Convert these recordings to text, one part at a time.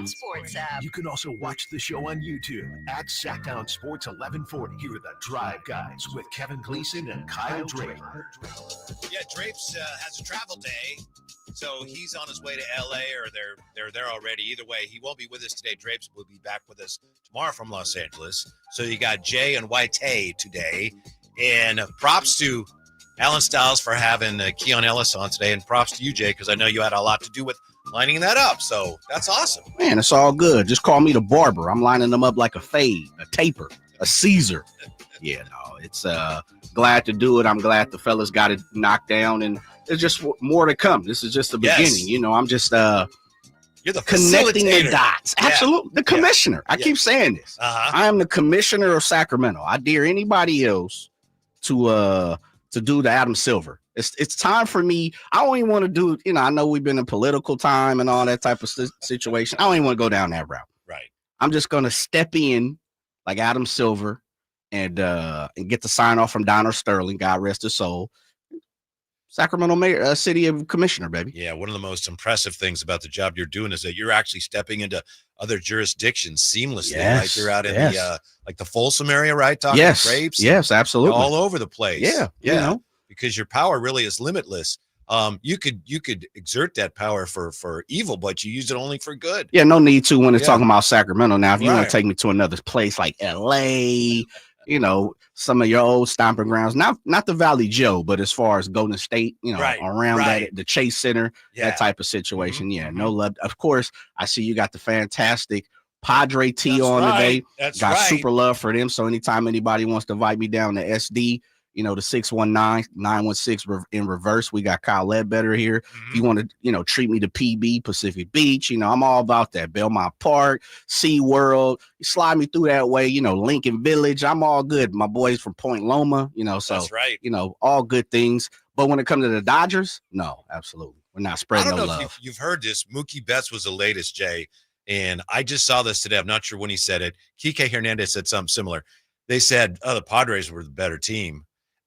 Sports app. You can also watch the show on YouTube at Sactown Sports 1140. Here are the Drive Guys with Kevin Gleason and Kyle Drake. Yeah, Drapes has a travel day, so he's on his way to L.A. or they're there already. Either way, he won't be with us today. Drapes will be back with us tomorrow from Los Angeles. So you got Jay and White today, and props to Alan Stiles for having Keon Ellis on today, and props to you, Jay, because I know you had a lot to do with lining that up. So that's awesome. Man, it's all good. Just call me the barber. I'm lining them up like a fade, a taper, a Caesar. Yeah, no, it's glad to do it. I'm glad the fellas got it knocked down, and there's just more to come. This is just the beginning. You know, I'm just you're the connecting facilitator. the dots. Yeah. Absolutely. The commissioner. Yeah. I keep saying this. I am the commissioner of Sacramento. I dare anybody else to do the Adam Silver. It's time for me. I don't even want to do, I know we've been in political time and all that type of situation. I don't even want to go down that route. Right. I'm just going to step in like Adam Silver and get the sign off from Donner Sterling, God rest his soul. Sacramento mayor, city of commissioner, baby. Yeah, one of the most impressive things about the job you're doing is that you're actually stepping into other jurisdictions seamlessly. Yes, Like you're out in the like the Folsom area, right? Talking Drapes. Yes, absolutely. All over the place. Yeah. You know. Because your power really is limitless. You could exert that power for evil, but you use it only for good. Yeah, no need to when it's talking about Sacramento. Now, if you want Right. to take me to another place like LA, some of your old stomping grounds, not the Valley Joe, but as far as Golden State, around that, the Chase Center, that type of situation. Yeah, no love. Of course, I see you got the fantastic Padre T on today. That's got right. super love for them. So anytime anybody wants to invite me down to SD, the 619-916 in reverse. We got Kyle Ledbetter here. If you want to, treat me to PB, Pacific Beach, I'm all about that. Belmont Park, SeaWorld. You slide me through that way, Lincoln Village. I'm all good. My boys from Point Loma, so That's right. all good things. But when it comes to the Dodgers, no, absolutely. We're not I spreading don't no know love. if you've heard this. Mookie Betts was the latest, Jay, and I just saw this today. I'm not sure when he said it. Kike Hernandez said something similar. They said, the Padres were the better team.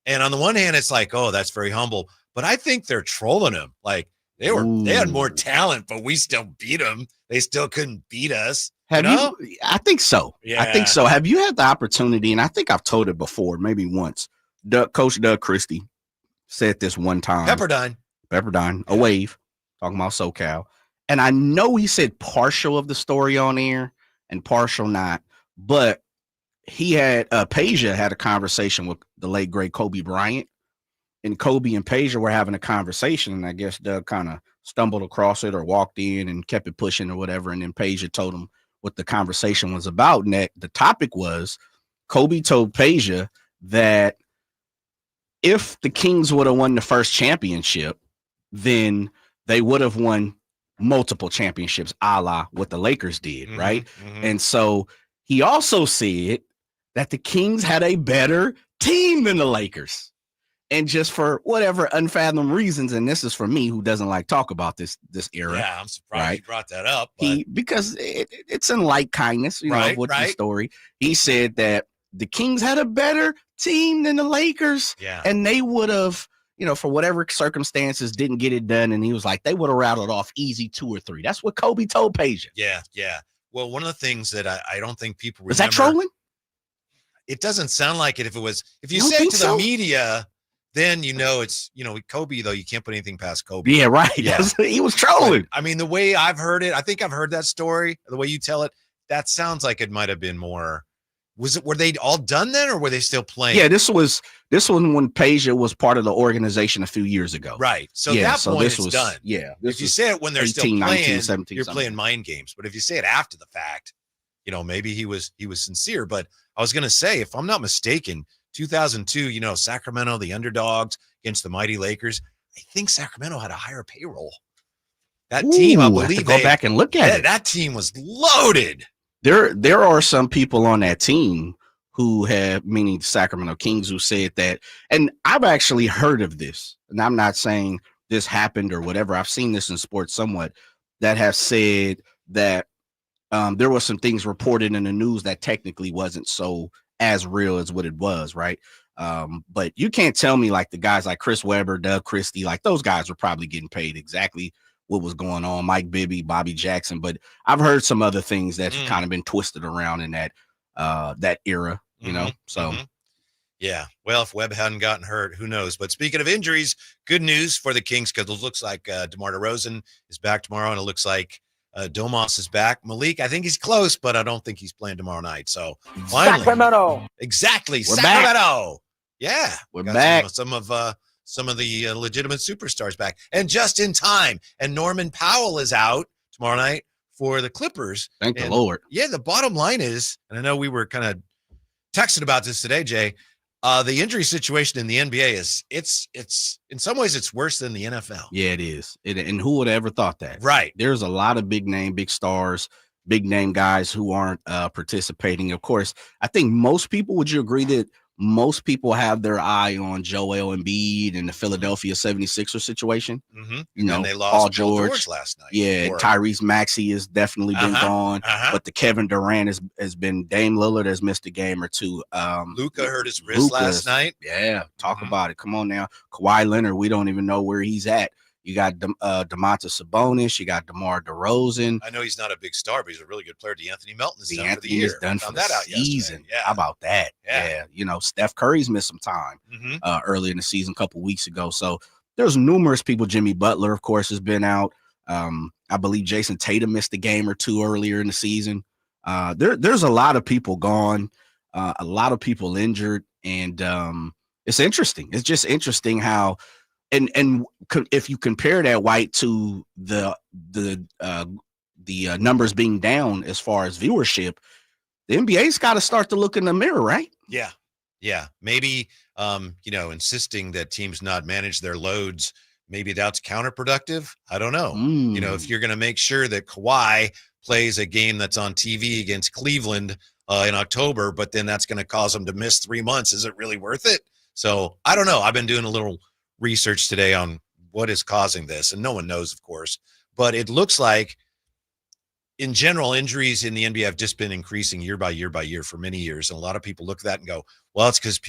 And on the one hand, it's like, oh, that's very humble. But I think they're trolling him. Like they had more talent, but we still beat them. They still couldn't beat us. Have you? I think so. Yeah. I think so. Have you had the opportunity? And I think I've told it before, maybe once. Coach Doug Christie said this one time. Pepperdine, a wave, talking about SoCal. And I know he said partial of the story on air and partial not, but he had Peja had a conversation with the late great Kobe Bryant, and Kobe and Peja were having a conversation, and I guess Doug kind of stumbled across it or walked in and kept it pushing or whatever, and then Peja told him what the conversation was about, and that the topic was Kobe told Peja that if the Kings would have won the first championship, then they would have won multiple championships, a la what the Lakers did, right? And so he also said that the Kings had a better team than the Lakers. And just for whatever unfathomed reasons, and this is for me who doesn't like talk about this era. Yeah, I'm surprised you brought that up. Because it's in light kindness, what's the story. He said that the Kings had a better team than the Lakers. Yeah. And they would have, for whatever circumstances, didn't get it done. And he was like, they would have rattled off easy 2 or 3. That's what Kobe told Peja. Yeah. Well, one of the things that I don't think people remember. Was that trolling? It doesn't sound like it. If you say it to the media, then it's Kobe, though you can't put anything past Kobe. Yeah, right. Yeah. He was trolling. But, I mean, the way I've heard it, I think I've heard that story. The way you tell it, that sounds like it might have been more. Were they all done then, or were they still playing? Yeah, this was when Peja was part of the organization a few years ago. Right. So that point it's done. Yeah. If you say it when they're 18, still playing, 19, 17, you're something. playing mind games. But if you say it after the fact, maybe he was sincere. But I was going to say, if I'm not mistaken, 2002, Sacramento, the underdogs against the mighty Lakers. I think Sacramento had a higher payroll. That team, I believe, go back and look at it. That team was loaded. There are some people on that team who have, meaning the Sacramento Kings, who said that, and I've actually heard of this, and I'm not saying this happened or whatever. I've seen this in sports somewhat, that have said that there were some things reported in the news that technically wasn't so as real as what it was, right? But you can't tell me like the guys like Chris Webber, Doug Christie, like those guys were probably getting paid exactly what was going on, Mike Bibby, Bobby Jackson, but I've heard some other things that have kind of been twisted around in that era, you know. So yeah, well, if Webb hadn't gotten hurt, who knows? But speaking of injuries, good news for the Kings, because it looks like DeMar DeRozan is back tomorrow, and it looks like Domas is back. Malik, I think he's close, but I don't think he's playing tomorrow night. So finally, Sacramento. Exactly. We're Sacramento. Back. Yeah. We're back. Some of the legitimate superstars back. And just in time. And Norman Powell is out tomorrow night for the Clippers. Thank the Lord. Yeah, the bottom line is, and I know we were kind of texting about this today, Jay, the injury situation in the NBA is it's in some ways it's worse than the NFL. Yeah, it is. And who would have ever thought that? Right. There's a lot of big stars, big name guys who aren't participating. Of course, I think most people, would you agree that most people have their eye on Joel Embiid and the Philadelphia 76ers situation? You know, and they lost Paul George last night. Yeah, Tyrese Maxey has definitely been gone, but the Kevin Durant has been. Dame Lillard has missed a game or two. Luka hurt his wrist last night. Yeah, talk about it. Come on now. Kawhi Leonard, we don't even know where he's at. You got Domantas Sabonis. You got DeMar DeRozan. I know he's not a big star, but he's a really good player. D'Anthony Melton is done for the D'Anthony year. is done for the season. Yeah. How about that? Yeah. You know, Steph Curry's missed some time early in the season, a couple weeks ago. So there's numerous people. Jimmy Butler, of course, has been out. I believe Jason Tatum missed a game or two earlier in the season. There's a lot of people gone, a lot of people injured, and it's interesting. It's just interesting how. And if you compare that, White, to the numbers being down as far as viewership, the NBA's got to start to look in the mirror, right? Yeah. Maybe insisting that teams not manage their loads, maybe that's counterproductive. I don't know. You know, if you're going to make sure that Kawhi plays a game that's on TV against Cleveland in October, but then that's going to cause them to miss 3 months, is it really worth it? So I don't know. I've been doing a little research today on what is causing this, and no one knows, of course, but it looks like in general injuries in the NBA have just been increasing year by year for many years, and a lot of people look at that and go, well, it's because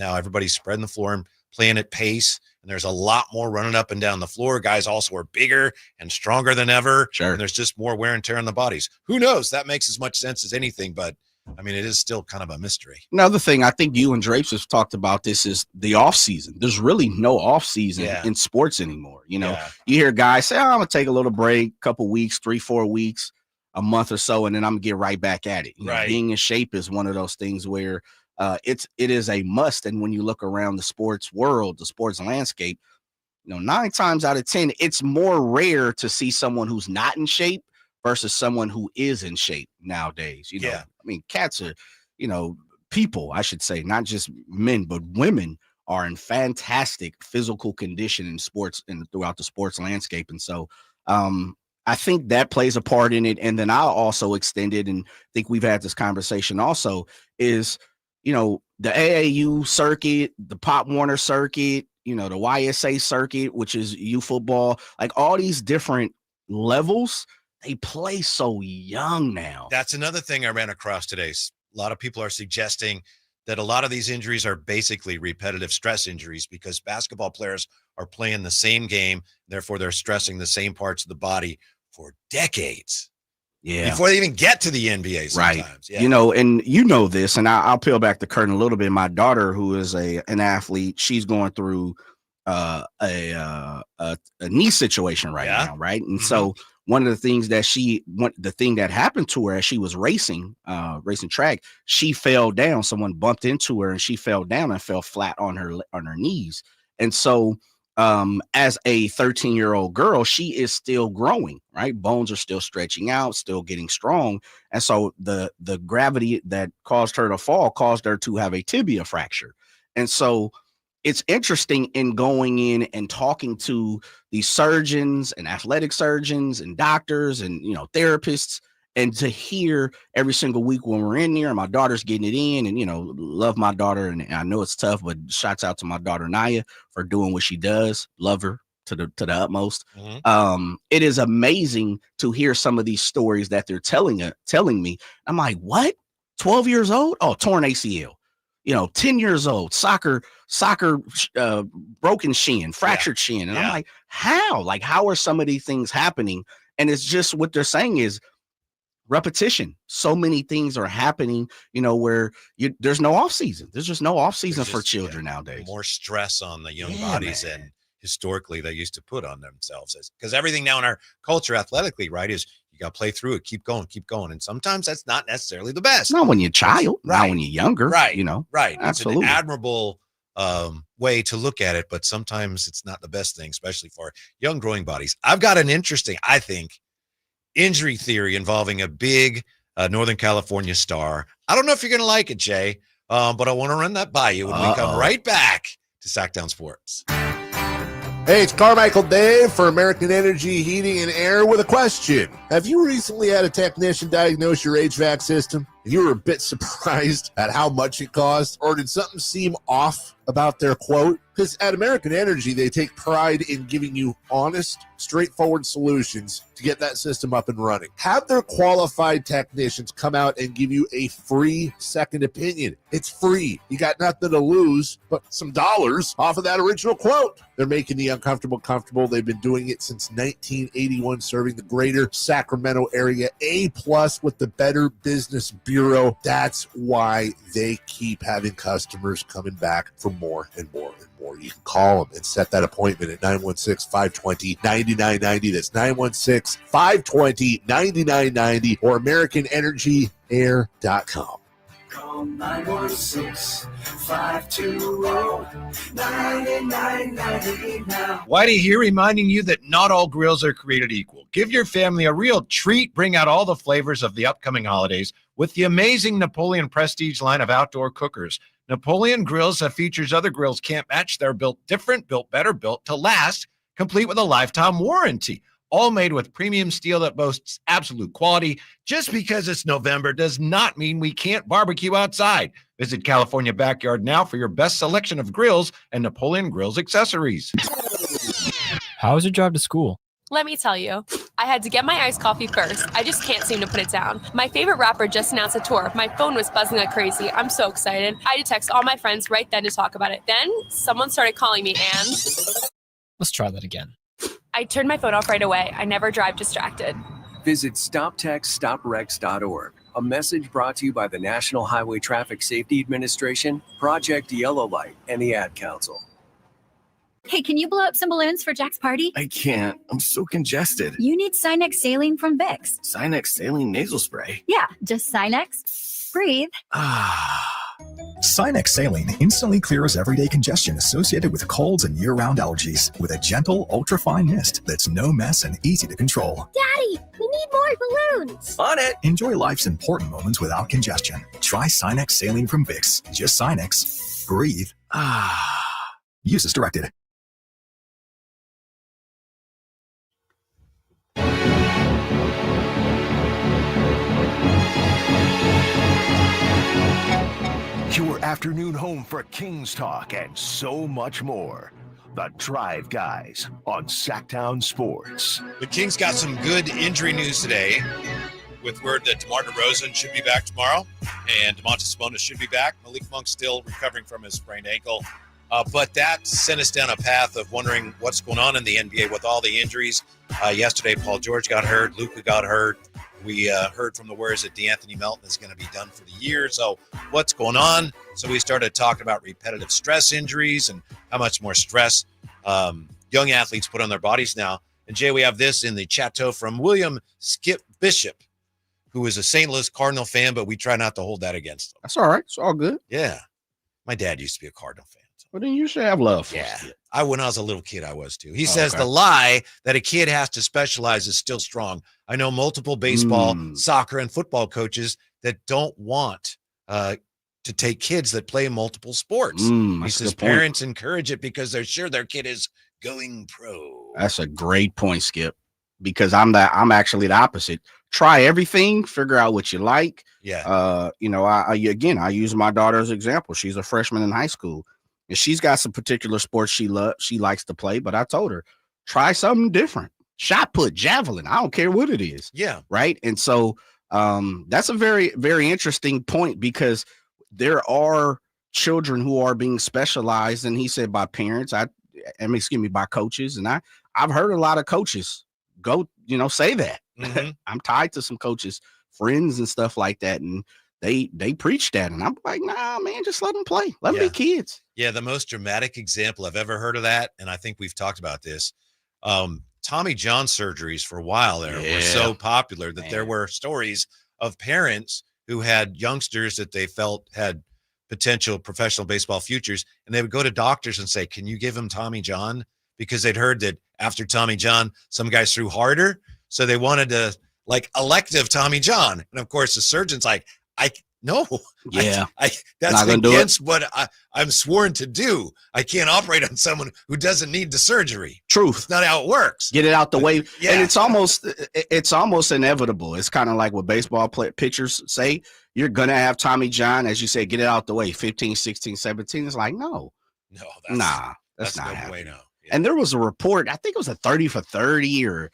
everybody's spreading the floor and playing at pace, and there's a lot more running up and down the floor. Guys also are bigger and stronger than ever, and there's just more wear and tear on the bodies. Who knows? That makes as much sense as anything, but I mean, it is still kind of a mystery. Another thing, I think you and Drapes have talked about this, is the off season. There's really no off season in sports anymore. You know, you hear guys say, I'm going to take a little break, couple weeks, 3-4 weeks, a month or so, and then I'm going to get right back at it. You know, being in shape is one of those things where it is a must. And when you look around the sports world, the sports landscape, 9 times out of 10, it's more rare to see someone who's not in shape versus someone who is in shape nowadays. I mean, cats are, people, I should say, not just men, but women are in fantastic physical condition in sports and throughout the sports landscape. And so I think that plays a part in it. And then I'll also extend it, and I think we've had this conversation also, is, the AAU circuit, the Pop Warner circuit, the YSA circuit, which is youth football, like all these different levels, they play so young now. That's another thing I ran across today. A lot of people are suggesting that a lot of these injuries are basically repetitive stress injuries because basketball players are playing the same game. Therefore, they're stressing the same parts of the body for decades. Yeah. Before they even get to the NBA sometimes. Right. Yeah. And this, and I'll peel back the curtain a little bit. My daughter, who is an athlete, she's going through a knee situation right now. Right. And so one of the things that the thing that happened to her as she was racing track, she fell down. Someone bumped into her and she fell down and fell flat on her knees. And so as a 13-year-old girl, she is still growing, right? Bones are still stretching out, still getting strong. And so the gravity that caused her to fall caused her to have a tibia fracture. And so it's interesting in going in and talking to these surgeons and athletic surgeons and doctors and, therapists, and to hear every single week when we're in there and my daughter's getting it in, and, love my daughter. And I know it's tough, but shouts out to my daughter, Naya, for doing what she does. Love her to the utmost. It is amazing to hear some of these stories that they're telling me. I'm like, what? 12 years old? Oh, torn ACL. 10 years old, soccer, broken shin, fractured shin. And I'm like, how? Like, how are some of these things happening? And it's just what they're saying is repetition. So many things are happening, where there's no off season. There's just no off season for children nowadays. More stress on the young bodies than historically they used to put on themselves, because everything now in our culture athletically, right, is you got to play through it, keep going. And sometimes that's not necessarily the best. Not when you're a child, not when you're younger, right? Right. Absolutely. It's an admirable way to look at it, but sometimes it's not the best thing, especially for young growing bodies. I've got an interesting, I think, injury theory involving a big Northern California star. I don't know if you're going to like it, Jay, but I want to run that by you when we come right back to Sactown Sports. Hey, it's Carmichael Dave for American Energy Heating and Air with a question. Have you recently had a technician diagnose your HVAC system and you were a bit surprised at how much it cost? Or did something seem off about their quote? Because at American Energy, they take pride in giving you honest, straightforward solutions to get that system up and running. Have their qualified technicians come out and give you a free second opinion. It's free. You got nothing to lose but some dollars off of that original quote. They're making the uncomfortable comfortable. They've been doing it since 1981, serving the greater Sacramento area. A+ with the Better Business Bureau. That's why they keep having customers coming back for more and more and more. You can call them and set that appointment at 916-520-9990. That's 916-520-9990 or AmericanEnergyAir.com. Call 916-520-9990 now. Whitey here, reminding you that not all grills are created equal. Give your family a real treat. Bring out all the flavors of the upcoming holidays with the amazing Napoleon Prestige line of outdoor cookers. Napoleon grills that features other grills can't match. They're built different, built better, built to last, complete with a lifetime warranty. All made with premium steel that boasts absolute quality. Just because it's November does not mean we can't barbecue outside. Visit California Backyard now for your best selection of grills and Napoleon Grills accessories. How was your drive to school? Let me tell you, I had to get my iced coffee first. I just can't seem to put it down. My favorite rapper just announced a tour. My phone was buzzing like crazy. I'm so excited. I had to text all my friends right then to talk about it. Then someone started calling me and... Let's try that again. I turned my phone off right away. I never drive distracted. Visit StopTextStopWrecks.org. A message brought to you by the National Highway Traffic Safety Administration, Project Yellow Light, and the Ad Council. Hey, can you blow up some balloons for Jack's party? I can't. I'm so congested. You need Sinex Saline from Vicks. Sinex Saline nasal spray? Yeah, just Sinex. Breathe. Sinex Saline instantly clears everyday congestion associated with colds and year-round allergies with a gentle, ultra-fine mist that's no mess and easy to control. Daddy, we need more balloons. On it. Enjoy life's important moments without congestion. Try Sinex Saline from Vicks. Just Sinex. Breathe. Use as directed. Your afternoon home for Kings talk and so much more. The Drive Guys on Sactown Sports. The Kings got some good injury news today with word that DeMar DeRozan should be back tomorrow and Domantas Sabonis should be back. Malik Monk's still recovering from his sprained ankle. But that sent us down a path of wondering what's going on in the NBA with all the injuries. Yesterday, Paul George got hurt. Luka got hurt. We heard from the Warriors that DeAnthony Melton is going to be done for the year. So what's going on? So we started talking about repetitive stress injuries and how much more stress young athletes put on their bodies now. And, Jay, we have this in the chateau from William Skip Bishop, who is a St. Louis Cardinal fan, but we try not to hold that against him. That's all right. It's all good. Yeah. My dad used to be a Cardinal fan. Well, then you should have love for Yeah. it. When I was a little kid, I was too. He says the lie that a kid has to specialize is still strong. I know multiple baseball, soccer, and football coaches that don't want to take kids that play multiple sports. He says parents encourage it because they're sure their kid is going pro. That's a great point, Skip, because I'm actually the opposite. Try everything, figure out what you like. Yeah. I use my daughter as an example. She's a freshman in high school. And she's got some particular sports she likes to play, but I told her, try something different. Shot put, javelin, I don't care what it is. Yeah. Right. And so that's a very, very interesting point because there are children who are being specialized, and he said by parents, by coaches, and I've heard a lot of coaches go, say that. I'm tied to some coaches, friends and stuff like that, and they preach that, and I'm like, nah, man, just let them play, let them be kids. Yeah, the most dramatic example I've ever heard of that, and I think we've talked about this. Tommy John surgeries for a while there were so popular that there were stories of parents who had youngsters that they felt had potential professional baseball futures, and they would go to doctors and say, can you give him Tommy John? Because they'd heard that after Tommy John, some guys threw harder. So they wanted to elective Tommy John. And of course the surgeon's like, that's against what I'm sworn to do. I can't operate on someone who doesn't need the surgery. Truth. It's not how it works. Get it out the way. Yeah. And it's almost inevitable. It's kind of like what baseball pitchers say. You're going to have Tommy John, as you say, get it out the way. 15, 16, 17. It's like, that's not happening. No. Yeah. And there was a report, I think it was a 30 for 30 or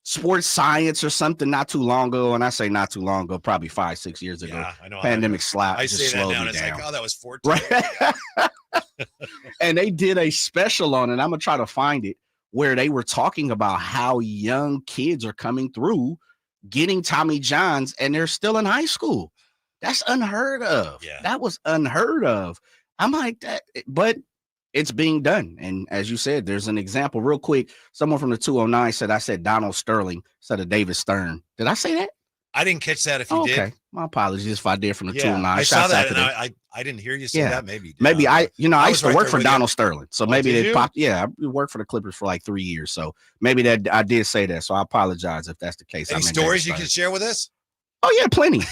Sports Science or something not too long ago. And I say not too long ago, probably 5-6 years ago. Yeah, I know. Pandemic slap. I say that now and it's down. like, that was 14. Right? And they did a special on it. I'm going to try to find it, where they were talking about how young kids are coming through getting Tommy Johns and they're still in high school. That's unheard of. Yeah. That was unheard of. I'm like that, but it's being done. And as you said, there's an example real quick. Someone from the 209 said, I said Donald Sterling instead of David Stern. Did I say that? I didn't catch that if you did. Okay. My apologies if I did from the 209. I saw that and I didn't hear you say that. Maybe I used to work for Donald Sterling. So maybe they popped. Yeah, I worked for the Clippers for like 3 years. So maybe that I did say that. So I apologize if that's the case. Any stories you can share with us? Oh yeah, plenty.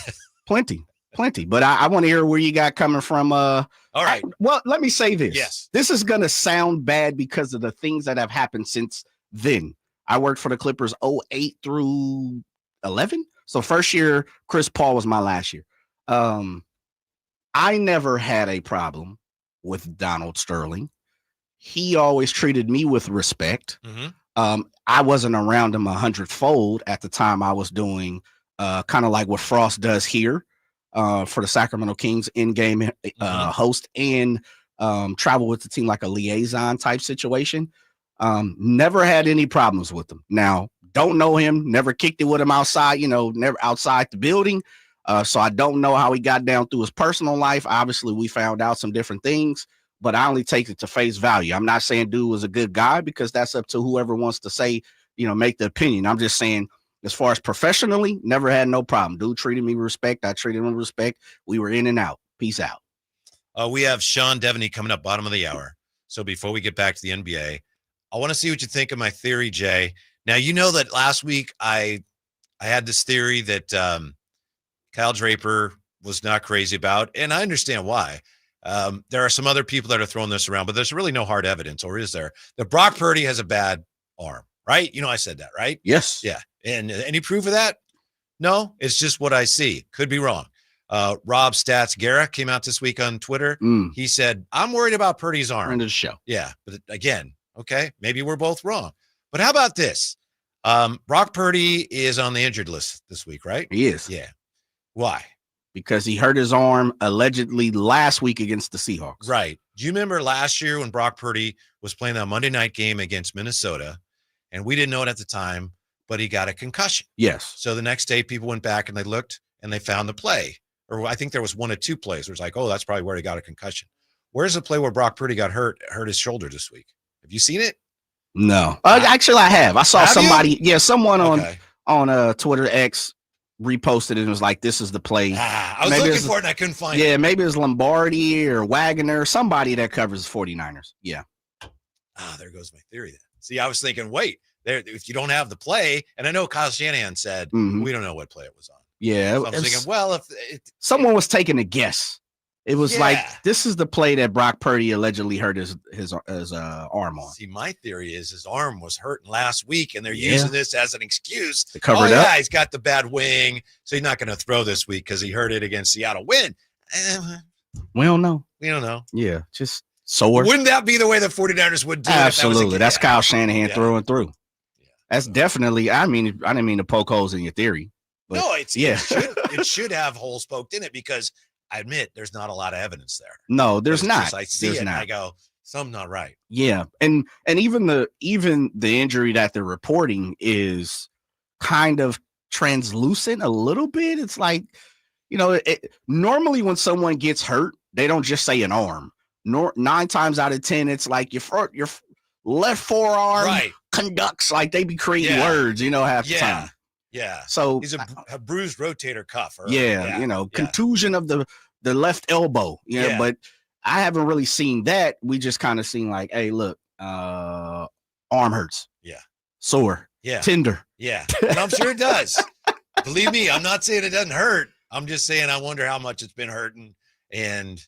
But I want to hear where you got coming from. All right. Well, let me say this. Yes. This is going to sound bad because of the things that have happened since then. I worked for the Clippers 08 through 11. So first year, Chris Paul was my last year. I never had a problem with Donald Sterling. He always treated me with respect. I wasn't around him 100-fold at the time. I was doing kind of like what Frost does here. For the Sacramento Kings in-game host and travel with the team like a liaison type situation. Never had any problems with him. Now, don't know him, never kicked it with him outside, never outside the building. So I don't know how he got down through his personal life. Obviously, we found out some different things, but I only take it to face value. I'm not saying dude was a good guy because that's up to whoever wants to say, make the opinion. I'm just saying, as far as professionally, never had no problem. Dude treated me with respect. I treated him with respect. We were in and out. Peace out. We have Sean Deveney coming up bottom of the hour. So before we get back to the NBA, I want to see what you think of my theory, Jay. Now, you know that last week I had this theory that Kyle Draper was not crazy about, and I understand why. There are some other people that are throwing this around, but there's really no hard evidence, or is there? That Brock Purdy has a bad arm, right? I said that, right? Yes. Yeah. And any proof of that? No, it's just what I see. Could be wrong. Rob Stats Guerra came out this week on Twitter. He said, I'm worried about Purdy's arm. Friend of the show. Yeah. But again, okay, maybe we're both wrong. But how about this? Brock Purdy is on the injured list this week, right? He is. Yeah. Why? Because he hurt his arm allegedly last week against the Seahawks. Right. Do you remember last year when Brock Purdy was playing that Monday night game against Minnesota, and we didn't know it at the time, but he got a concussion? Yes. So the next day, people went back and they looked and they found the play. Or I think there was one of two plays where it's like, oh, that's probably where he got a concussion. Where's the play where Brock Purdy got hurt his shoulder this week? Have you seen it? No. Actually, I have. I saw somebody. You? Yeah, someone on Twitter X reposted it and was like, this is the play. I was looking for it and I couldn't find it. Yeah, maybe it was Lombardi or Wagner, somebody that covers the 49ers. Yeah. There goes my theory then. See, I was thinking, wait, if you don't have the play, and I know Kyle Shanahan said, we don't know what play it was on. Yeah. So I'm thinking, well, if someone was taking a guess. It was like, this is the play that Brock Purdy allegedly hurt his arm on. See, my theory is his arm was hurting last week, and they're using this as an excuse to cover it up. Yeah, he's got the bad wing, so he's not going to throw this week because he hurt it against Seattle. Win. We don't know. We don't know. Yeah, just sore. Wouldn't that be the way the 49ers would do it? Absolutely. That's Kyle Shanahan through and through. Yeah. That's definitely, I didn't mean to poke holes in your theory. But no, it should have holes poked in it because I admit there's not a lot of evidence there. No, there's not. I see there's it not. and I go, something's not right. Yeah. And even the injury that they're reporting is kind of translucent a little bit. It's like, normally when someone gets hurt, they don't just say an arm. 9 times out of 10, it's like your left forearm conducts, like they be creating words, half the time. Yeah. So he's a bruised rotator cuff. Contusion of the left elbow. But I haven't really seen that. We just kind of seen like, hey, look, arm hurts. Yeah. Sore. Yeah. Tender. Yeah. And I'm sure it does. Believe me, I'm not saying it doesn't hurt. I'm just saying I wonder how much it's been hurting. And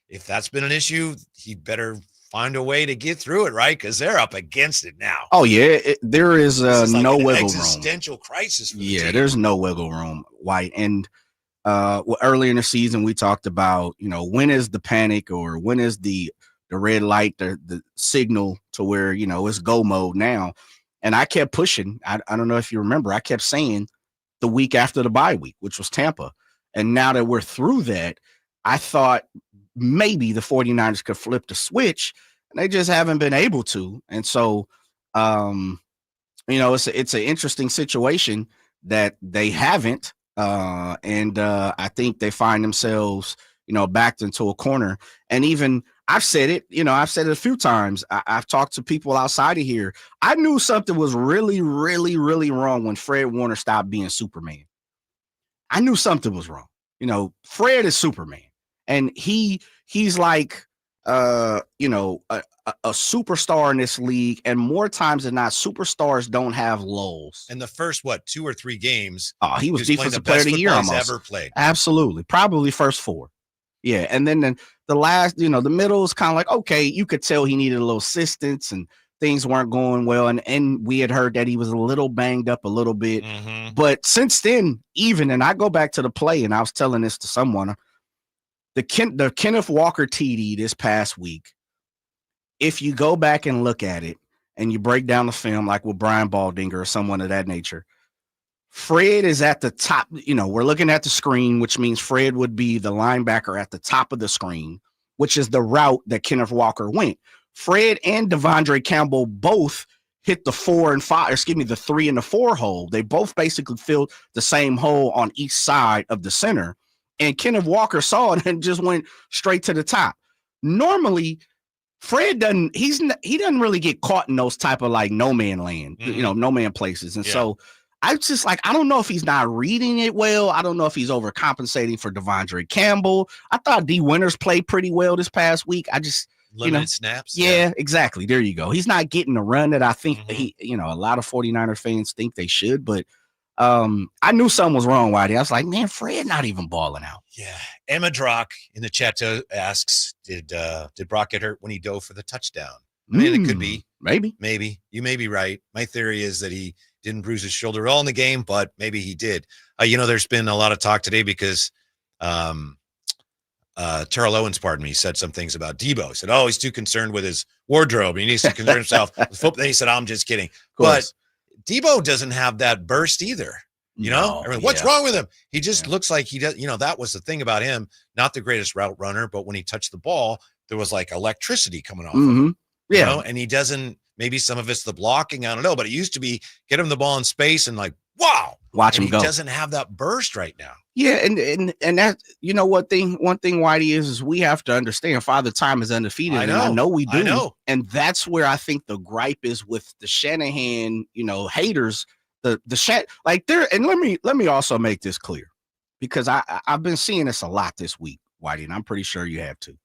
if that's been an issue, he better find a way to get through it, right? Because they're up against it now. Oh, yeah. There is like no wiggle room. Existential crisis for the team. There's no wiggle room, White. And early in the season, we talked about, when is the panic or when is the red light, the signal to where, it's go mode now. And I kept pushing. I don't know if you remember, I kept saying the week after the bye week, which was Tampa. And now that we're through that, I thought maybe the 49ers could flip the switch, and they just haven't been able to. And so, it's an interesting situation that they haven't. And I think they find themselves, backed into a corner. And even I've said it, I've said it a few times. I've talked to people outside of here. I knew something was really, really, really wrong when Fred Warner stopped being Superman. I knew something was wrong. Fred is Superman, and he's like, a superstar in this league. And more times than not, superstars don't have lulls. In the first, 2 or 3 games, he was defensive player of the year almost. Ever played. Absolutely. Probably first 4. Yeah. And then the last, the middle is kind of like, okay, you could tell he needed a little assistance and things weren't going well. And we had heard that he was a little banged up a little bit. Mm-hmm. But since then, and I go back to the play, and I was telling this to someone, the Kenneth Walker TD this past week, if you go back and look at it and you break down the film, like with Brian Baldinger or someone of that nature, Fred is at the top. We're looking at the screen, which means Fred would be the linebacker at the top of the screen, which is the route that Kenneth Walker went. Fred and Devondre Campbell both hit the 4 and 5, the 3 and the 4 hole. They both basically filled the same hole on each side of the center. And Kenneth Walker saw it and just went straight to the top. Normally, Fred doesn't really get caught in those type of like no man land, no man places. And so I just like, I don't know if he's not reading it well. I don't know if he's overcompensating for Devondre Campbell. I thought D Winters played pretty well this past week. I just limited snaps. Yeah, exactly. There you go. He's not getting the run that I think a lot of 49er fans think they should, but I knew something was wrong, Whitey. I was like, man, Fred not even balling out. Yeah. Emma Drock in the chat asks, did Brock get hurt when he dove for the touchdown? I mean, it could be. Maybe. You may be right. My theory is that he didn't bruise his shoulder at all in the game, but maybe he did. There's been a lot of talk today because Terrell Owens, said some things about Debo. He said, he's too concerned with his wardrobe. He needs to concern himself with football. Then he said, I'm just kidding. But Debo doesn't have that burst either. What's wrong with him? He just looks like he does. That was the thing about him. Not the greatest route runner, but when he touched the ball, there was like electricity coming off of him. Yeah. And he doesn't, maybe some of it's the blocking. I don't know, but it used to be get him the ball in space and like, wow, watch him go. He doesn't have that burst right now. Yeah. And that, one thing, Whitey, is we have to understand Father Time is undefeated. And I know we do. I know. And that's where I think the gripe is with the Shanahan, haters, the like there. And let me also make this clear, because I've been seeing this a lot this week, Whitey, and I'm pretty sure you have too.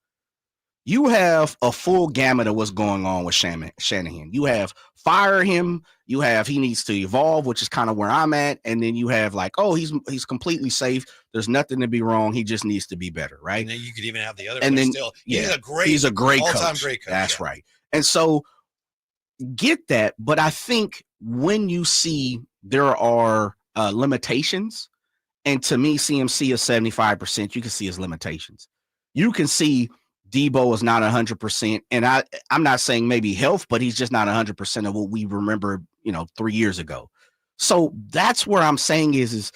You have a full gamut of what's going on with Shanahan. You have fire him. You have he needs to evolve, which is kind of where I'm at. And then you have like, he's completely safe. There's nothing to be wrong. He just needs to be better, right? And then you could even have the other. And then still, he's a great all-time coach. Great coach. That's right. And so get that. But I think when you see there are limitations, and to me, CMC is 75%, you can see his limitations. You can see Debo is not 100%. And I'm not saying maybe health, but he's just not 100% of what we remember, 3 years ago. So that's where I'm saying is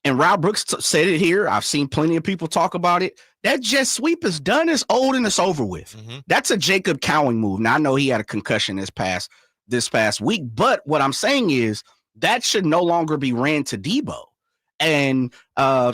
and Rob Brooks said it here. I've seen plenty of people talk about it. That jet sweep is done. It's old and it's over with. That's a Jacob Cowing move. Now, I know he had a concussion this past week, but what I'm saying is that should no longer be ran to Debo. And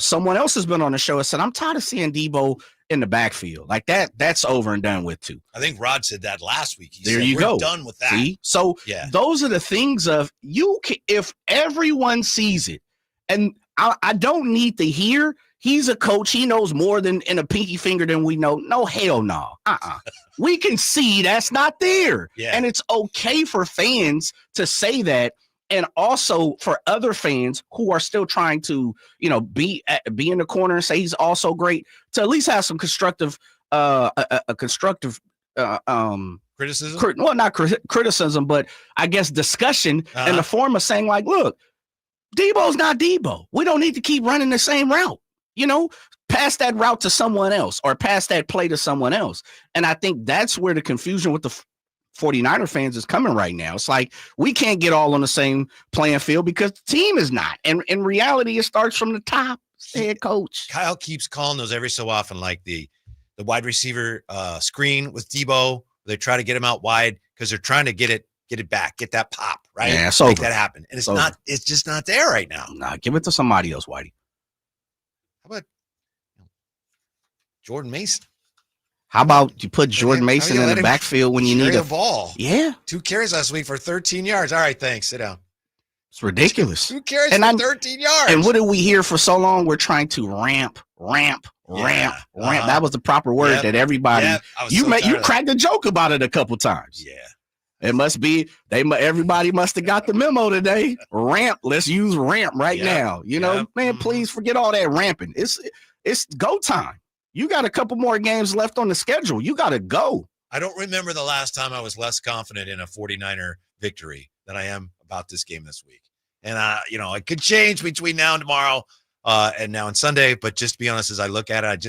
someone else has been on the show and said, I'm tired of seeing Debo in the backfield. Like that's over and done with too. I think Rod said that last week. He there said, you we're go. Done with that. See? So those are the things of if everyone sees it, and I don't need to hear he's a coach. He knows more than in a pinky finger than we know. No, hell no. We can see that's not there. Yeah. And it's okay for fans to say that. And also for other fans who are still trying to, be in the corner and say he's also great, to at least have some constructive, criticism. Well, not criticism, but I guess discussion in the form of saying like, look, Debo's not Debo. We don't need to keep running the same route. Pass that route to someone else or pass that play to someone else. And I think that's where the confusion with the 49er fans is coming right now. It's like we can't get all on the same playing field because the team is not. And in reality, it starts from the top. Head coach Kyle keeps calling those every so often, like the wide receiver screen with Debo. They try to get him out wide because they're trying to get it back, get that pop, right? Yeah, it's make over. that happen. And it's just not there right now. Nah, give it to somebody else, Whitey. How about Jordan Mason? How about you put Jordan Mason in the backfield when you need a ball? Yeah. 2 carries last week for 13 yards. All right, thanks. Sit down. It's ridiculous. 2 carries for 13 yards. And what did we hear for so long? We're trying to ramp. That was the proper word that everybody. You cracked a joke about it a couple times. Yeah. It must be everybody must have got the memo today. Ramp. Let's use ramp right now. Man, please forget all that ramping. It's go time. You got a couple more games left on the schedule. You got to go. I don't remember the last time I was less confident in a 49er victory than I am about this game this week. And, it could change between now and tomorrow and now and Sunday. But just to be honest, as I look at it,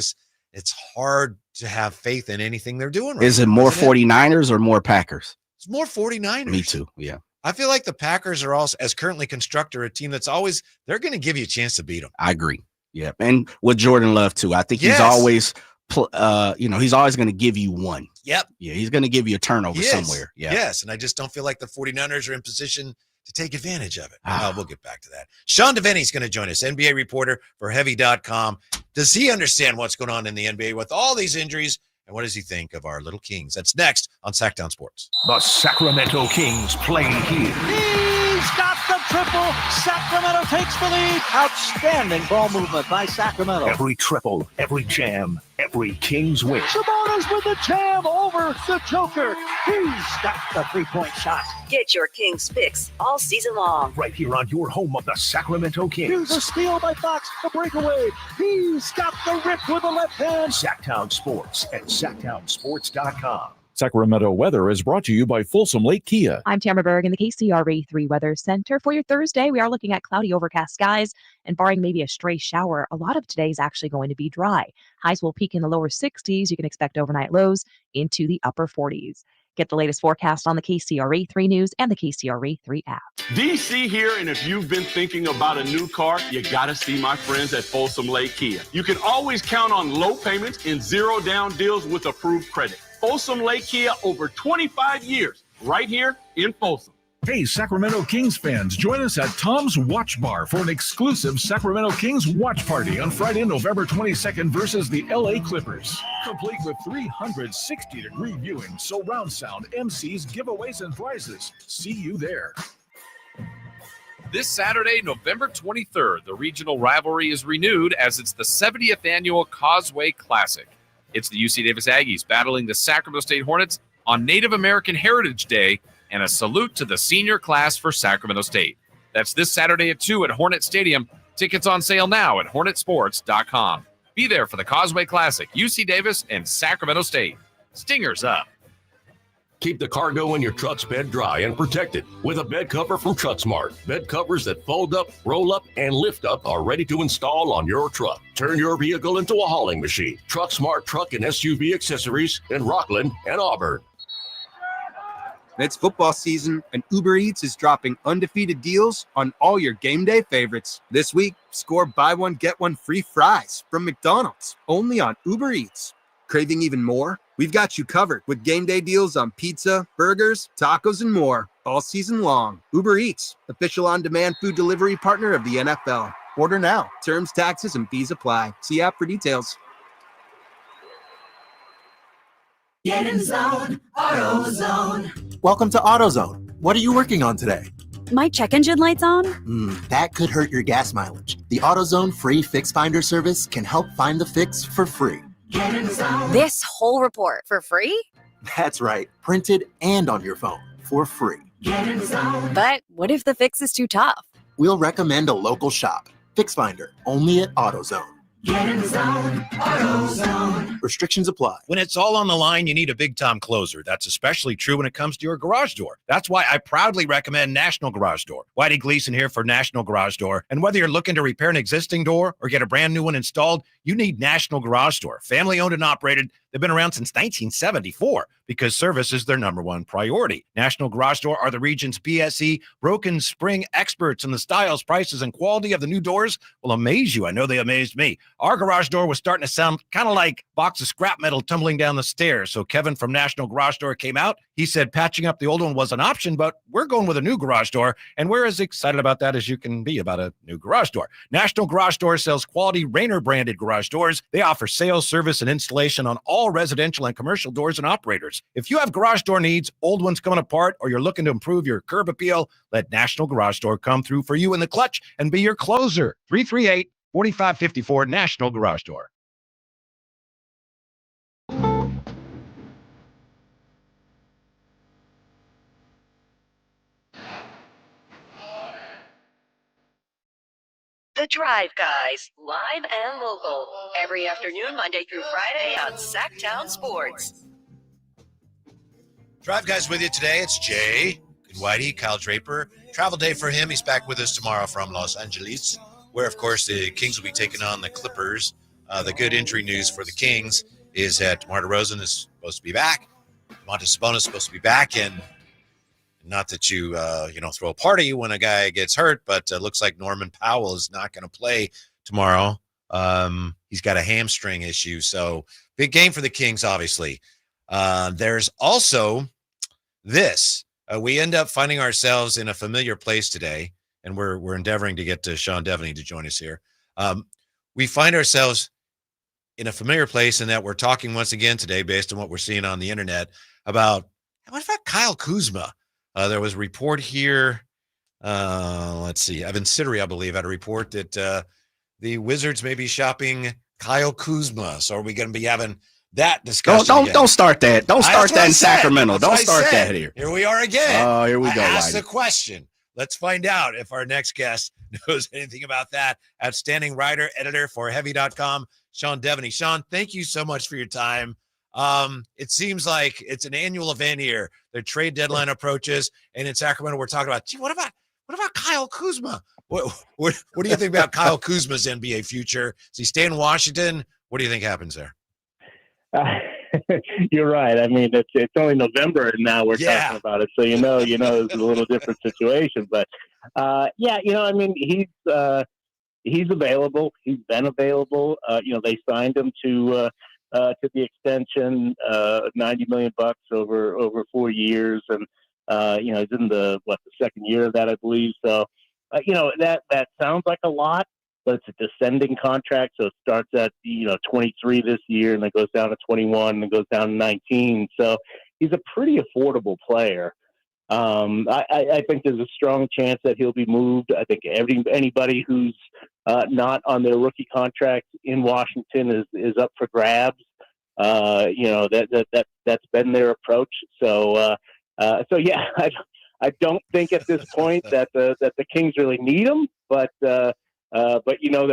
it's hard to have faith in anything they're doing right now. Is it more 49ers or more Packers? It's more 49ers. Me too, yeah. I feel like the Packers are also, as currently constructed, a team that's always, they're going to give you a chance to beat them. I agree. Yeah, and with Jordan Love too. I think he's always, he's always going to give you one. Yep. Yeah, he's going to give you a turnover somewhere. Yeah. Yes, and I just don't feel like the 49ers are in position to take advantage of it. We'll get back to that. Sean Deveney is going to join us, NBA reporter for Heavy.com. Does he understand what's going on in the NBA with all these injuries? And what does he think of our little Kings? That's next on Sactown Sports. The Sacramento Kings play here. He's got the triple. Sacramento takes the lead. Outstanding ball movement by Sacramento. Every triple, every jam, every Kings win. Sabonis with the jam over the Joker. He's got the three-point shot. Get your Kings fix all season long. Right here on your home of the Sacramento Kings. Here's a steal by Fox, the breakaway. He's got the rip with the left hand. Sactown Sports at SactownSports.com. Sacramento weather is brought to you by Folsom Lake Kia. I'm Tamara Berg in the KCRA 3 Weather Center. For your Thursday, we are looking at cloudy overcast skies and barring maybe a stray shower, a lot of today is actually going to be dry. Highs will peak in the lower 60s. You can expect overnight lows into the upper 40s. Get the latest forecast on the KCRA 3 News and the KCRA 3 app. DC here, and if you've been thinking about a new car, you gotta see my friends at Folsom Lake Kia. You can always count on low payments and zero down deals with approved credit. Folsom Lake Kia, over 25 years, right here in Folsom. Hey, Sacramento Kings fans, join us at Tom's Watch Bar for an exclusive Sacramento Kings watch party on Friday, November 22nd versus the LA Clippers. Complete with 360-degree viewing, surround sound, MCs, giveaways, and prizes. See you there. This Saturday, November 23rd, the regional rivalry is renewed as it's the 70th annual Causeway Classic. It's the UC Davis Aggies battling the Sacramento State Hornets on Native American Heritage Day and a salute to the senior class for Sacramento State. That's this Saturday at 2 at Hornet Stadium. Tickets on sale now at hornetsports.com. Be there for the Causeway Classic, UC Davis and Sacramento State. Stingers up. Keep the cargo in your truck's bed dry and protected with a bed cover from TruckSmart. Bed covers that fold up, roll up, and lift up are ready to install on your truck. Turn your vehicle into a hauling machine. TruckSmart truck and SUV accessories in Rockland and Auburn. It's football season, and Uber Eats is dropping undefeated deals on all your game day favorites. This week, score buy one, get one free fries from McDonald's, only on Uber Eats. Craving even more? We've got you covered with game day deals on pizza, burgers, tacos, and more all season long. Uber Eats, official on-demand food delivery partner of the NFL. Order now. Terms, taxes, and fees apply. See app for details. Get in zone, AutoZone. Welcome to AutoZone. What are you working on today? My check engine light's on? That could hurt your gas mileage. The AutoZone free Fix Finder service can help find the fix for free. Get in zone. This whole report for free? That's right, printed and on your phone for free. Get in zone. But what if the fix is too tough? We'll recommend a local shop. Fix Finder, only at AutoZone. Get in zone, AutoZone. Restrictions apply. When it's all on the line, you need a big-time closer. That's especially true when it comes to your garage door. That's why I proudly recommend National Garage Door. Whitey Gleason here for National Garage Door. And whether you're looking to repair an existing door or get a brand new one installed, you need National Garage Door. Family-owned and operated. They've been around since 1974 because service is their number one priority. National Garage Door are the region's BSE broken spring experts, and the styles, prices, and quality of the new doors will amaze you. I know they amazed me. Our garage door was starting to sound kind of like a box of scrap metal tumbling down the stairs. So Kevin from National Garage Door came out. He said patching up the old one was an option, but we're going with a new garage door, and we're as excited about that as you can be about a new garage door. National Garage Door sells quality Rainer-branded garage doors. They offer sales, service, and installation on all residential and commercial doors and operators. If you have garage door needs, old ones coming apart, or you're looking to improve your curb appeal, let National Garage Door come through for you in the clutch and be your closer. 338-4554 National Garage Door. The Drive Guys, live and local, every afternoon, Monday through Friday on Sactown Sports. Drive Guys with you today. It's Jay, Good Whitey, Kyle Draper. Travel day for him. He's back with us tomorrow from Los Angeles, where, of course, the Kings will be taking on the Clippers. The good injury news for the Kings is that DeMar DeRozan is supposed to be back. Domantas Sabonis is supposed to be back, and not that you throw a party when a guy gets hurt, but it looks like Norman Powell is not going to play tomorrow. He's got a hamstring issue, so big game for the Kings, obviously. There's also this. We end up finding ourselves in a familiar place today, and we're endeavoring to get to Sean Deveney to join us here. We find ourselves in a familiar place in that we're talking once again today, based on what we're seeing on the internet, about what about Kyle Kuzma? There was a report here. Let's see. Evan Siddery, I believe, had a report that the Wizards may be shopping Kyle Kuzma. So are we going to be having that discussion? Don't start that. Don't start that in Sacramento. Don't start that here. Here we are again. Oh, here we go. Ask the question. Let's find out if our next guest knows anything about that. Outstanding writer, editor for Heavy.com, Sean Deveney. Sean, thank you so much for your time. It seems like it's an annual event here. The trade deadline approaches, and in Sacramento, we're talking about, what about Kyle Kuzma? What do you think about Kyle Kuzma's NBA future? Does he stay in Washington? What do you think happens there? You're right. I mean, it's only November and now we're talking about it. So, it's a little different situation, but, I mean, he's available. He's been available. They signed him to the extension, $90 million over 4 years. And, he's in the second year of that, I believe. So, that sounds like a lot, but it's a descending contract. So it starts at, 23 this year and then goes down to 21 and then goes down to 19. So he's a pretty affordable player. I think there's a strong chance that he'll be moved. I think anybody who's not on their rookie contract in Washington is up for grabs. That's been their approach. So yeah, I don't think at this point that the Kings really need him, but they're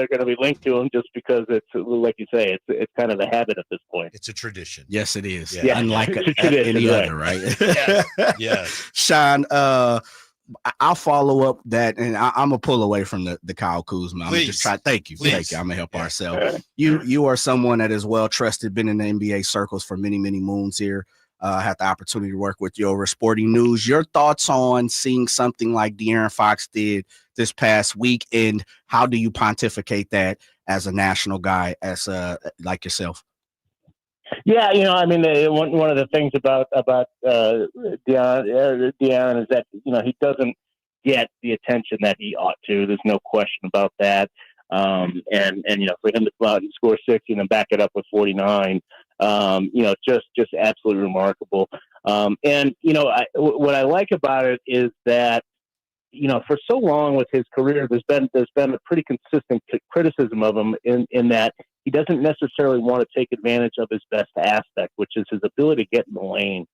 going to be linked to him just because it's, like you say, it's kind of a habit at this point. It's a tradition. Yes, it is. Yeah. Unlike Tradition, any right. other, right? Yeah. Sean, I'll follow up that, and I'm gonna pull away from the Kyle Kuzma. I'm gonna just try. Thank you. I'm gonna help ourselves. You are someone that is well trusted, been in the NBA circles for many moons here. had the opportunity to work with you over Sporting News. Your thoughts on seeing something like De'Aaron Fox did this past week, and how do you pontificate that as a national guy, as like yourself? Yeah, I mean, one of the things about De'Aaron is that he doesn't get the attention that he ought to. There's no question about that. And for him to go out and score 60 and then back it up with 49, just absolutely remarkable. What I like about it is that for so long with his career, there's been a pretty consistent criticism of him in that he doesn't necessarily want to take advantage of his best aspect, which is his ability to get in the lane.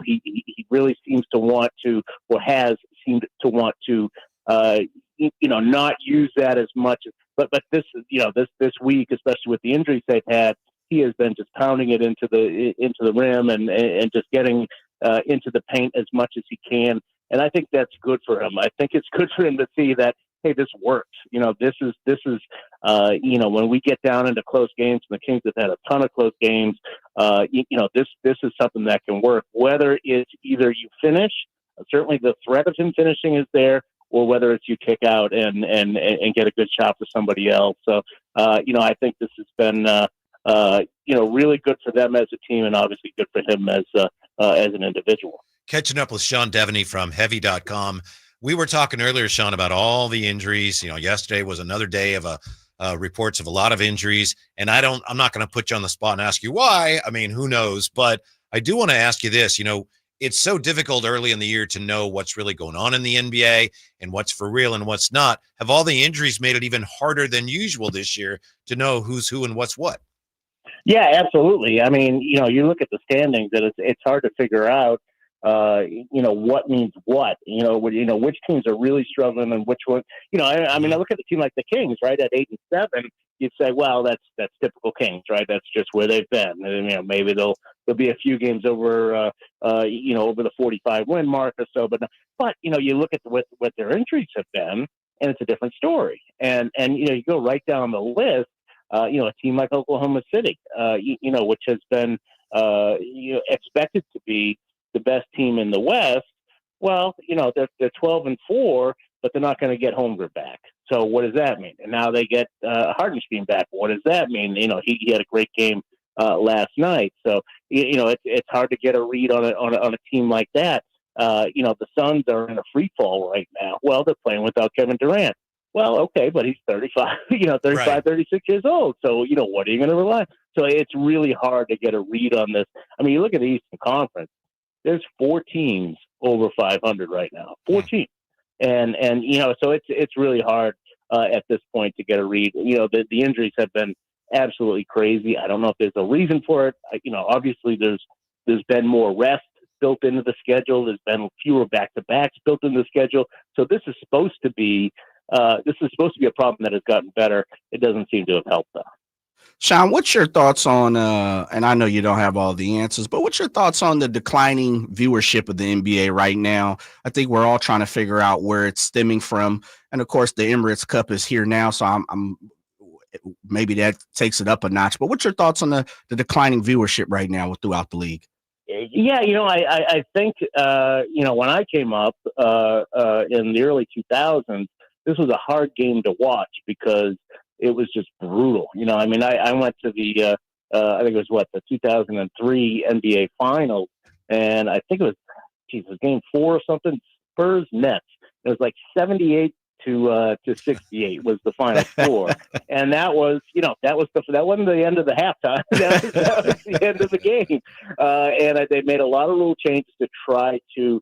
He really seems to want to, or has seemed to want to, not use that as much. But this week, especially with the injuries they've had, he has been just pounding it into the rim and just getting into the paint as much as he can. And I think that's good for him. I think it's good for him to see that, hey, this works. This is when we get down into close games, and the Kings have had a ton of close games. This is something that can work. Whether it's either you finish, certainly the threat of him finishing is there, or whether it's you kick out and get a good shot for somebody else. So I think this has been really good for them as a team, and obviously good for him as an individual. Catching up with Sean Deveney from Heavy.com. We were talking earlier, Sean, about all the injuries. Yesterday was another day of reports of a lot of injuries, and I'm not going to put you on the spot and ask you why. I mean, who knows? But I do want to ask you this. It's so difficult early in the year to know what's really going on in the NBA and what's for real and what's not. Have all the injuries made it even harder than usual this year to know who's who and what's what? Yeah, absolutely. I mean, you look at the standings, and it's hard to figure out, what means what, which teams are really struggling and which one, I mean, I look at a team like the Kings, right, at 8-7, you'd say, well, that's typical Kings, right? That's just where they've been. And, maybe there'll be a few games over, over the 45 win mark or so, but you look at what their injuries have been, and it's a different story. And you go right down the list, a team like Oklahoma City, which has been, expected to be the best team in the West. Well, they're 12-4, but they're not going to get Holmgren back. So what does that mean? And now they get Hardenstein back. What does that mean? He had a great game last night. So it's hard to get a read on a team like that. The Suns are in a free fall right now. Well, they're playing without Kevin Durant. Well, okay, but he's 35, 36 years old. So, what are you going to rely on? So it's really hard to get a read on this. I mean, you look at the Eastern Conference, there's 4 teams over 500 right now, 4 teams. And so it's really hard at this point to get a read. The injuries have been absolutely crazy. I don't know if there's a reason for it. Obviously there's been more rest built into the schedule. There's been fewer back-to-backs built into the schedule. So this is supposed to be a problem that has gotten better. It doesn't seem to have helped though. Sean, what's your thoughts on, and I know you don't have all the answers, but what's your thoughts on the declining viewership of the NBA right now? I think we're all trying to figure out where it's stemming from. And of course, the Emirates Cup is here now, so I'm maybe that takes it up a notch. But what's your thoughts on the declining viewership right now throughout the league? Yeah, I think, when I came up in the early 2000s, this was a hard game to watch because it was just brutal. I went to the, I think it was the 2003 NBA Finals, and I think it was game 4 or something, Spurs Nets. It was like 78 to 68 was the final score, and that wasn't the end of the halftime. that was the end of the game, and they made a lot of rule changes to try to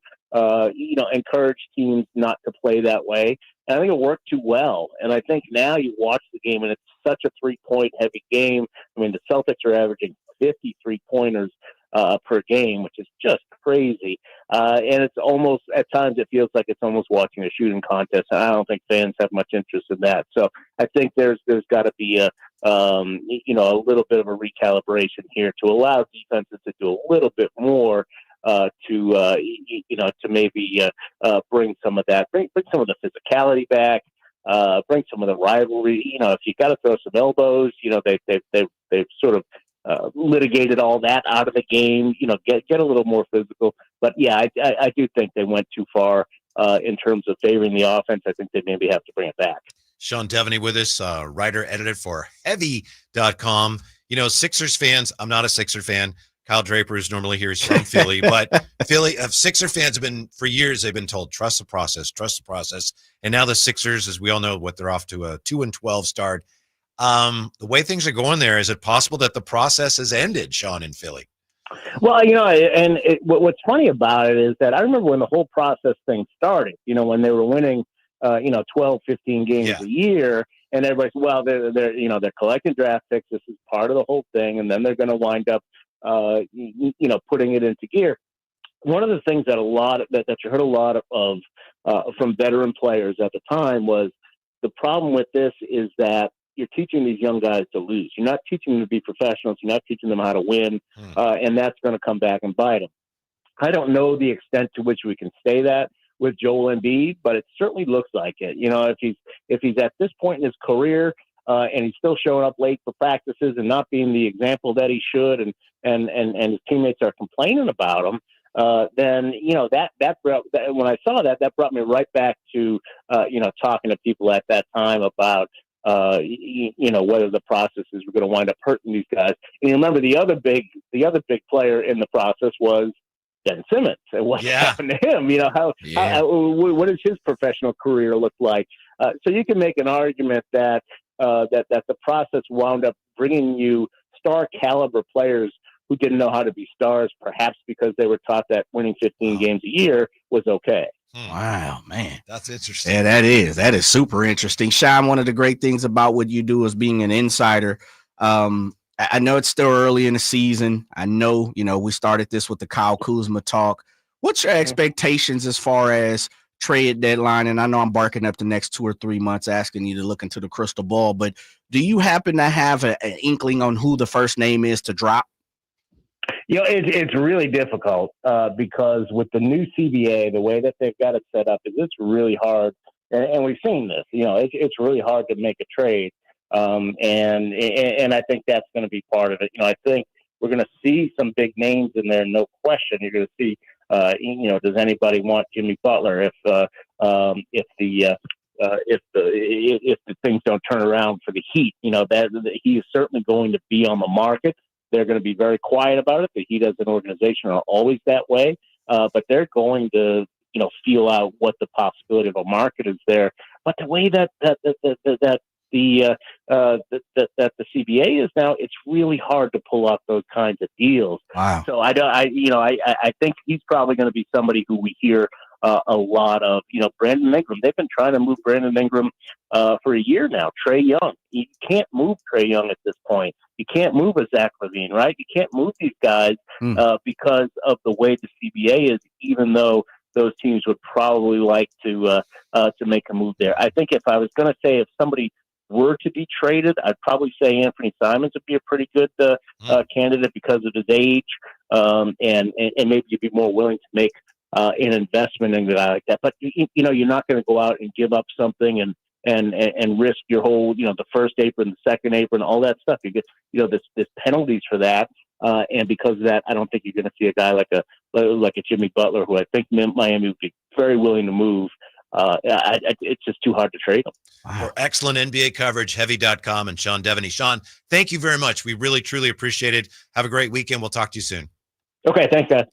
encourage teams not to play that way. And I think it worked too well. And I think now you watch the game, and it's such a 3-point heavy game. I mean, the Celtics are averaging 50 3-pointers per game, which is just crazy. And it's almost, at times, it feels like it's almost watching a shooting contest. And I don't think fans have much interest in that. So I think there's got to be a little bit of a recalibration here to allow defenses to do a little bit more to maybe bring some of that, bring some of the physicality back, bring some of the rivalry. If you got to throw some elbows, they've sort of litigated all that out of the game. Get a little more physical. But yeah, I do think they went too far in terms of favoring the offense. I think they maybe have to bring it back. Sean Deveney with us, writer, editor for Heavy.com. Sixers fans, I'm not a Sixer fan. Kyle Draper is normally here. He's from Philly. But Sixer fans have been, for years, they've been told, trust the process. And now the Sixers, as we all know, they're off to a 2-12 start. The way things are going there, is it possible that the process has ended, Sean, in Philly? Well, what's funny about it is that I remember when the whole process thing started, when they were winning, 12, 15 games a year, and everybody's, well, they're collecting draft picks. This is part of the whole thing. And then they're going to wind up, putting it into gear. One of the things that you heard a lot of from veteran players at the time was the problem with this is that you're teaching these young guys to lose. You're not teaching them to be professionals. You're not teaching them how to win, and that's going to come back and bite them. I don't know the extent to which we can say that with Joel Embiid, but it certainly looks like it. If he's at this point in his career and he's still showing up late for practices and not being the example that he should, and his teammates are complaining about him, then that when I saw that brought me right back to talking to people at that time about whether the processes were going to wind up hurting these guys. And you remember the other big player in the process was Ben Simmons, and what happened to him? What does his professional career look like? So you can make an argument that the process wound up bringing you star caliber players who didn't know how to be stars, perhaps because they were taught that winning 15 games a year was okay. Wow, man. That's interesting. Yeah, that is super interesting. Sean, one of the great things about what you do is being an insider. I know it's still early in the season. I know, we started this with the Kyle Kuzma talk. What's your expectations as far as trade deadline? And I know I'm barking up the next 2 or 3 months asking you to look into the crystal ball, but do you happen to have an inkling on who the first name is to drop? It's really difficult because with the new CBA, the way that they've got it set up, it's really hard. And we've seen this. It's really hard to make a trade, and I think that's going to be part of it. I think we're going to see some big names in there, no question. You're going to see, does anybody want Jimmy Butler if the things don't turn around for the Heat? That he is certainly going to be on the market. They're going to be very quiet about it. The Heat as an organization are always that way, but they're going to, feel out what the possibility of a market is there. But the way that the CBA is now, it's really hard to pull off those kinds of deals. Wow. So I think he's probably going to be somebody who we hear a lot of. Brandon Ingram. They've been trying to move Brandon Ingram for a year now. Trae Young. You can't move Trae Young at this point. You can't move a Zach LaVine, right? You can't move these guys because of the way the CBA is, even though those teams would probably like to make a move there. I think if I was going to say if somebody were to be traded, I'd probably say Anthony Simons would be a pretty good candidate because of his age, and maybe you'd be more willing to make an investment in a guy like that. But you're not going to go out and give up something and risk your whole, the first apron, the second apron, all that stuff. You get, there's penalties for that. And because of that, I don't think you're going to see a guy like a Jimmy Butler, who I think Miami would be very willing to move. It's just too hard to trade them. For excellent NBA coverage, Heavy.com and Sean Deveney. Sean, thank you very much. We really, truly appreciate it. Have a great weekend. We'll talk to you soon. Okay, thanks, guys.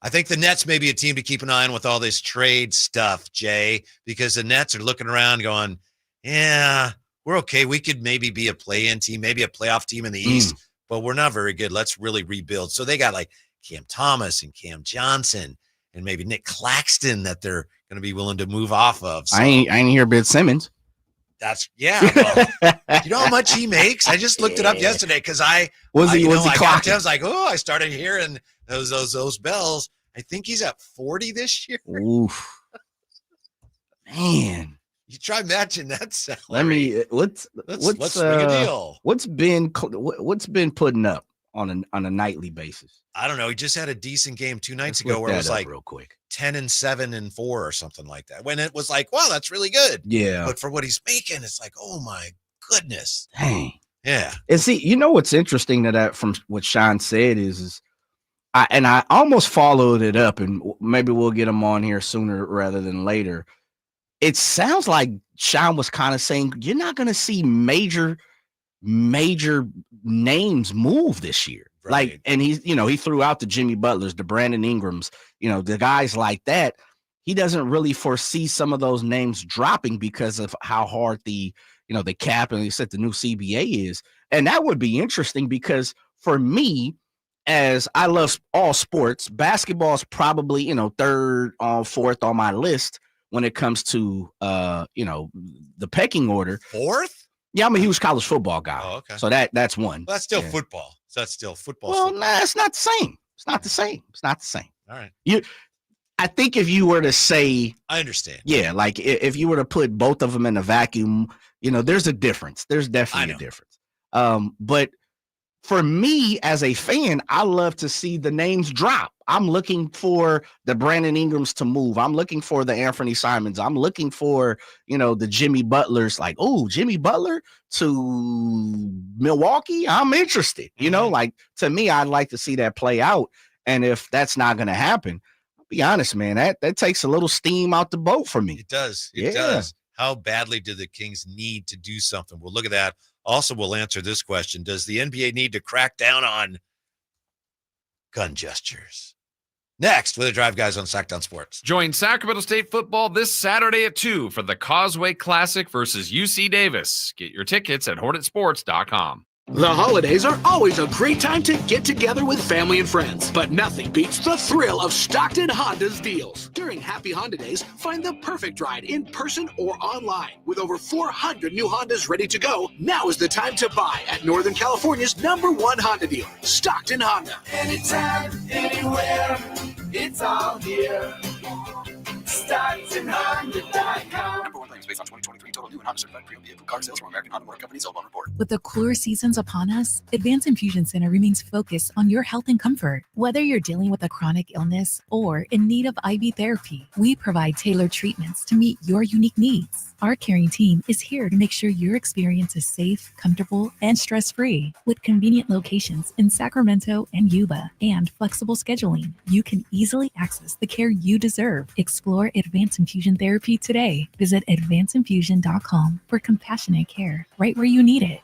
I think the Nets may be a team to keep an eye on with all this trade stuff, Jay, because the Nets are looking around going, yeah, we're okay. We could maybe be a play-in team, maybe a playoff team in the East, but we're not very good. Let's really rebuild. So they got like Cam Thomas and Cam Johnson and maybe Nick Claxton that they're going to be willing to move off of. So I ain't hear Ben Simmons. Well, you know how much he makes? I just looked it up yesterday because I was like, oh, I started hearing those bells. I think he's at 40 this year. Oof. Man. You try matching that salary. Let's swing a deal. What's been putting up on a nightly basis? I don't know. He just had a decent game 2 nights ago where it was like real quick 10-7 and 4 or something like that. When it was like, wow, that's really good. Yeah. But for what he's making, it's like, oh my goodness. Dang. Yeah. And see, you know what's interesting that from what Sean said is I almost followed it up, and maybe we'll get him on here sooner rather than later. It sounds like Sean was kind of saying you're not going to see major names move this year. Right. Like, and he threw out the Jimmy Butlers, the Brandon Ingrams, the guys like that. He doesn't really foresee some of those names dropping because of how hard the cap and he said the new CBA is. And that would be interesting because for me, as I love all sports, basketball is probably, third or fourth on my list when it comes to, the pecking order. Fourth? Yeah, I'm a huge college football guy. Oh, okay. So that's one. Well, that's still football. So that's still football. Well, nah, it's not the same. It's not the same. It's not the same. All right. I think if you were to say, I understand. Yeah, like if you were to put both of them in a vacuum, there's a difference. There's definitely a difference. But for me as a fan, I love to see the names drop. I'm looking for the Brandon Ingrams to move. I'm looking for the Anthony Simons. I'm looking for, the Jimmy Butlers, like, oh, Jimmy Butler to Milwaukee. I'm interested, like to me, I'd like to see that play out. And if that's not going to happen, I'll be honest, man, that takes a little steam out the boat for me. It does. It does. How badly do the Kings need to do something? We'll look at that. Also, we'll answer this question. Does the NBA need to crack down on gun gestures? Next, with the Drive Guys on Sactown Sports. Join Sacramento State football this Saturday at 2 for the Causeway Classic versus UC Davis. Get your tickets at hornetsports.com. The holidays are always a great time to get together with family and friends, but nothing beats the thrill of Stockton Honda's deals. During Happy Honda Days, find the perfect ride in person or online. With over 400 new Hondas ready to go, now is the time to buy at Northern California's #1 Honda dealer, Stockton Honda. Anytime, anywhere, it's all here. StocktonHonda.com. #1 claims based on 2023 total new and Honda certified pre-owned vehicle car sales from American Honda Motor Company sold on report. With the cooler seasons upon us, Advanced Infusion Center remains focused on your health and comfort. Whether you're dealing with a chronic illness or in need of IV therapy, we provide tailored treatments to meet your unique needs. Our caring team is here to make sure your experience is safe, comfortable, and stress-free. With convenient locations in Sacramento and Yuba and flexible scheduling, you can easily access the care you deserve. Explore Advanced Infusion Therapy today. Visit advancedinfusion.com for compassionate care right where you need it.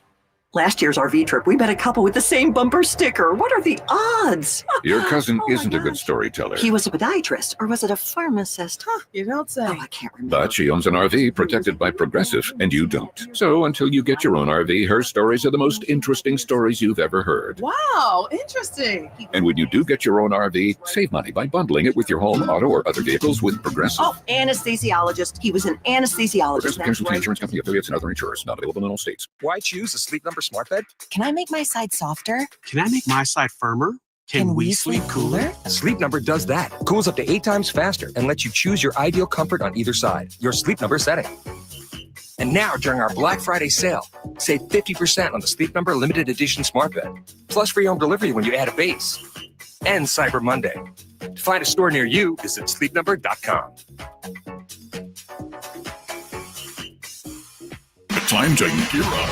Last year's RV trip, we met a couple with the same bumper sticker. What are the odds? Your cousin isn't a good storyteller. He was a podiatrist, or was it a pharmacist? Huh, you don't say. Oh, I can't remember. But she owns an RV protected by Progressive, and you don't. So until you get your own RV, her stories are the most interesting stories you've ever heard. Wow, interesting. And when you do get your own RV, save money by bundling it with your home, auto, or other vehicles with Progressive. Oh, anesthesiologist. He was an anesthesiologist. Progressive Casualty Insurance Company affiliates and other insurers. Not available in all states. Why choose a Sleep Number smart bed? Can I make my side softer? Can I make my side firmer? Can we sleep cooler? Sleep Number does that. Cools up to 8 times faster and lets you choose your ideal comfort on either side. Your Sleep Number setting. And now, during our Black Friday sale, save 50% on the Sleep Number limited edition smart bed. Plus free home delivery when you add a base. And Cyber Monday. To find a store near you, visit sleepnumber.com. Time to gear up.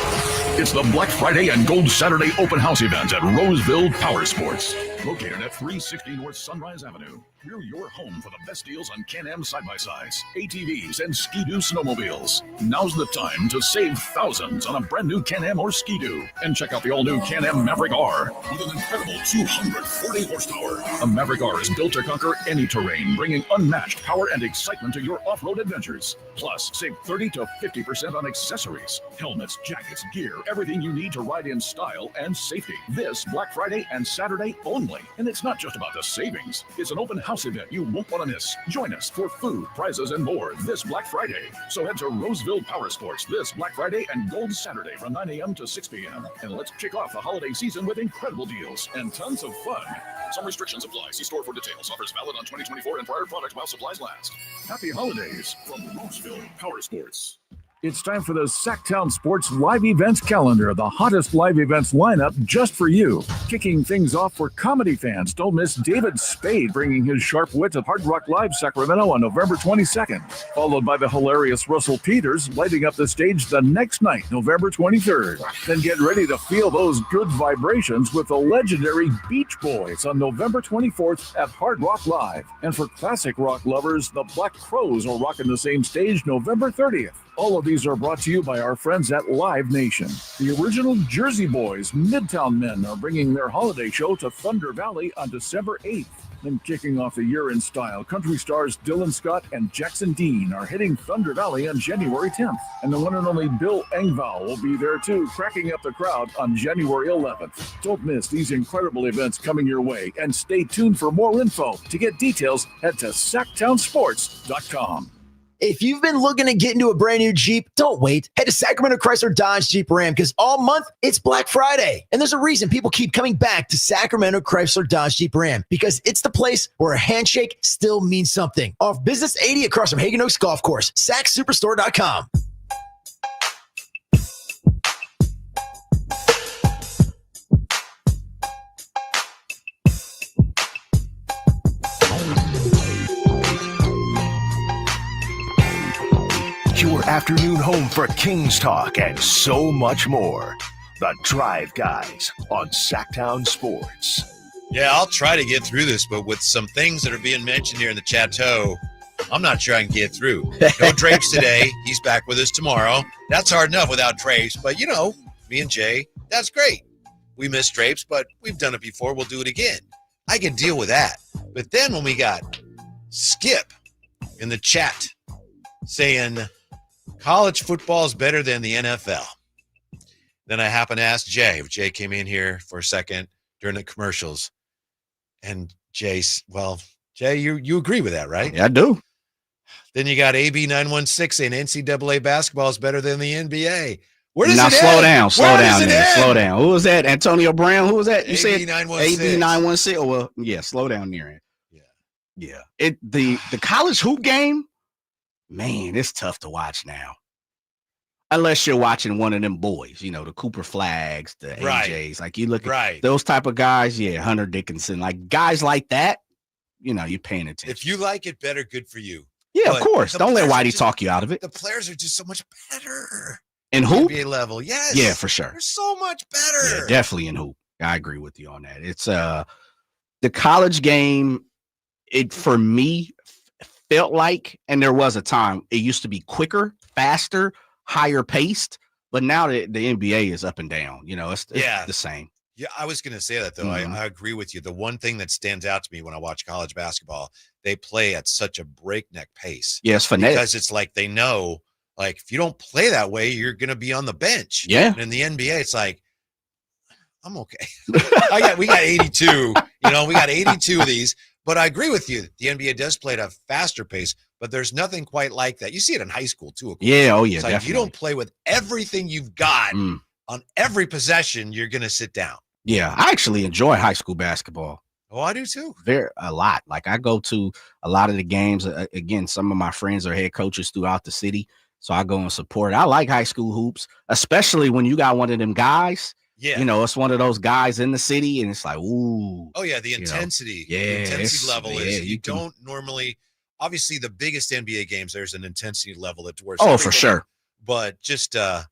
It's the Black Friday and Gold Saturday open house event at Roseville Power Sports. Located at 360 North Sunrise Avenue, we're your home for the best deals on Can-Am side-by-sides, ATVs, and Ski-Doo snowmobiles. Now's the time to save thousands on a brand new Can-Am or Ski-Doo. And check out the all-new Can-Am Maverick R with an incredible 240 horsepower. A Maverick R is built to conquer any terrain, bringing unmatched power and excitement to your off-road adventures. Plus, save 30 to 50% on accessories, helmets, jackets, gear, everything you need to ride in style and safety. This Black Friday and Saturday only. And it's not just about the savings. It's an open house event you won't want to miss. Join us for food, prizes, and more this Black Friday. So head to Roseville Power Sports this Black Friday and Gold Saturday from 9 a.m. to 6 p.m. And let's kick off the holiday season with incredible deals and tons of fun. Some restrictions apply. See store for details. Offers valid on 2024 and prior products while supplies last. Happy holidays from Roseville Power Sports. It's time for the Sactown Sports live events calendar, the hottest live events lineup just for you. Kicking things off for comedy fans, don't miss David Spade bringing his sharp wit to Hard Rock Live Sacramento on November 22nd, followed by the hilarious Russell Peters lighting up the stage the next night, November 23rd. Then get ready to feel those good vibrations with the legendary Beach Boys on November 24th at Hard Rock Live. And for classic rock lovers, the Black Crowes are rocking the same stage November 30th. All of these are brought to you by our friends at Live Nation. The original Jersey Boys, Midtown Men, are bringing their holiday show to Thunder Valley on December 8th. Then kicking off the year in style, country stars Dylan Scott and Jackson Dean are hitting Thunder Valley on January 10th. And the one and only Bill Engvall will be there too, cracking up the crowd on January 11th. Don't miss these incredible events coming your way, and stay tuned for more info. To get details, head to SactownSports.com. If you've been looking to get into a brand new Jeep, don't wait. Head to Sacramento Chrysler Dodge Jeep Ram, because all month it's Black Friday. And there's a reason people keep coming back to Sacramento Chrysler Dodge Jeep Ram, because it's the place where a handshake still means something. Off Business 80 across from Hagen Oaks Golf Course, SacSuperstore.com. Your afternoon home for Kings talk and so much more. The Drive Guys on Sactown Sports. Yeah, I'll try to get through this, but with some things that are being mentioned here in the chateau, I'm not sure I can get through. No Drapes today. He's back with us tomorrow. That's hard enough without Drapes, but me and Jay, that's great. We miss Drapes, but we've done it before. We'll do it again. I can deal with that. But then when we got Skip in the chat saying college football is better than the NFL. Then I happened to ask Jay if Jay came in here for a second during the commercials. And Jay, you agree with that, right? Yeah, I do. Then you got AB916 saying NCAA basketball is better than the NBA. Where does now it slow end? Slow down. Who was that? Antonio Brown? Who was that? You said AB916. AB916. Oh, well, yeah, slow down near it. Yeah. The college hoop game, man, it's tough to watch now. Unless you're watching one of them boys, the Cooper Flags, the AJs. Like you look at those type of guys, Hunter Dickinson, like guys like that, you're paying attention. If you like it better, good for you. Yeah, of course. Don't let Whitey talk you out of it. The players are just so much better. In hoop? NBA level, yes. Yeah, for sure. They're so much better. Yeah, definitely in hoop. I agree with you on that. It's the college game, it for me felt like, and there was a time, it used to be quicker, faster, higher paced, but now the NBA is up and down. It's the same. Yeah, I was going to say that, though. Mm-hmm. I agree with you. The one thing that stands out to me when I watch college basketball, they play at such a breakneck pace. Yeah, it's frenetic. Because it's like they know, like, if you don't play that way, you're going to be on the bench. Yeah. And in the NBA, it's like, I'm okay. We got 82. We got 82 of these. But I agree with you. The NBA does play at a faster pace, but there's nothing quite like that. You see it in high school, too. Yeah, oh, yeah, it's like you don't play with everything you've got on every possession, you're going to sit down. Yeah, I actually enjoy high school basketball. Oh, I do, too. A lot. Like, I go to a lot of the games. Again, some of my friends are head coaches throughout the city, so I go and support. I like high school hoops, especially when you got one of them guys. Yeah. It's one of those guys in the city, and it's like, ooh. Oh, yeah, the intensity. The intensity level is you don't normally – obviously, the biggest NBA games, there's an intensity level at worst. Oh, for sure. But just, your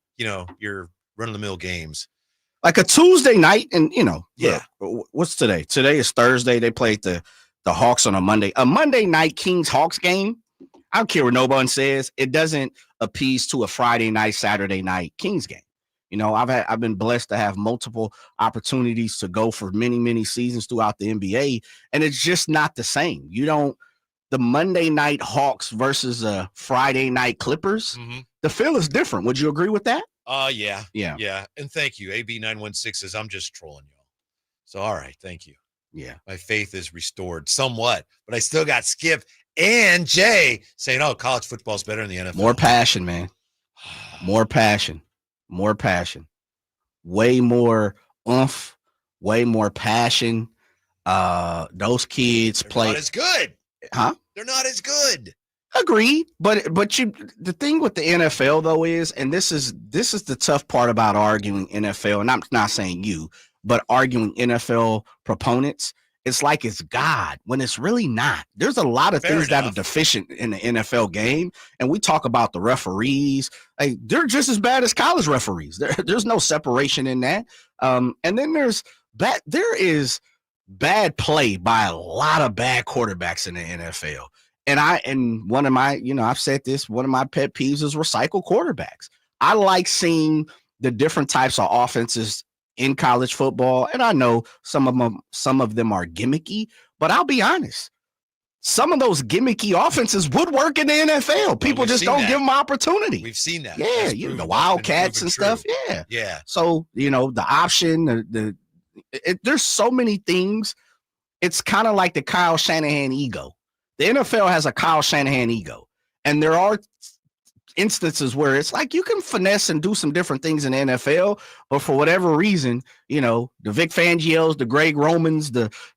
run-of-the-mill games. Like a Tuesday night, and, what's today? Today is Thursday. They played the Hawks on a Monday. A Monday night Kings-Hawks game, I don't care what no one says, it doesn't appease to a Friday night, Saturday night Kings game. I've been blessed to have multiple opportunities to go for many, many seasons throughout the NBA, and it's just not the same. The Monday night Hawks versus Friday night Clippers, the feel is different. Would you agree with that? Yeah. And thank you. AB916 says, I'm just trolling y'all. So, all right. Thank you. Yeah. My faith is restored somewhat, but I still got Skip and Jay saying, college football is better than the NFL. More passion, man. More passion. Way more oomph, way more passion. Those kids play. Not as good. Huh? They're not as good. Agreed, but the thing with the NFL though is, and this is the tough part about arguing NFL, and I'm not saying you, but arguing NFL proponents, it's like it's God when it's really not. There's a lot of things that are deficient in the NFL game, and we talk about the referees. Like, they're just as bad as college referees. There's no separation in that. And then there is bad play by a lot of bad quarterbacks in the NFL. And one of my, I've said this, one of my pet peeves is recycle quarterbacks. I like seeing the different types of offenses in college football. And I know some of them are gimmicky, but I'll be honest. Some of those gimmicky offenses would work in the NFL. People just don't give them opportunity. We've seen that. Yeah, the Wildcats and stuff. Yeah. Yeah. So, the option, there's so many things. It's kind of like the Kyle Shanahan ego. The NFL has a Kyle Shanahan ego, and there are instances where it's like you can finesse and do some different things in the NFL, but for whatever reason, the Vic Fangios, the Greg Romans,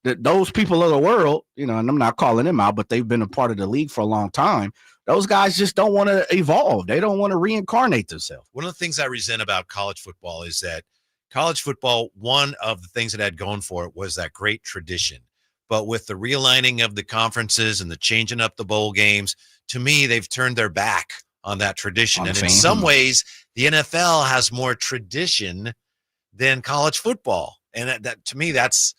those people of the world, and I'm not calling them out, but they've been a part of the league for a long time. Those guys just don't want to evolve. They don't want to reincarnate themselves. One of the things I resent about college football is that college football, one of the things it had going for it was that great tradition. But with the realigning of the conferences and the changing up the bowl games, to me, they've turned their back on that tradition. And in some ways, the NFL has more tradition than college football. And that to me, that's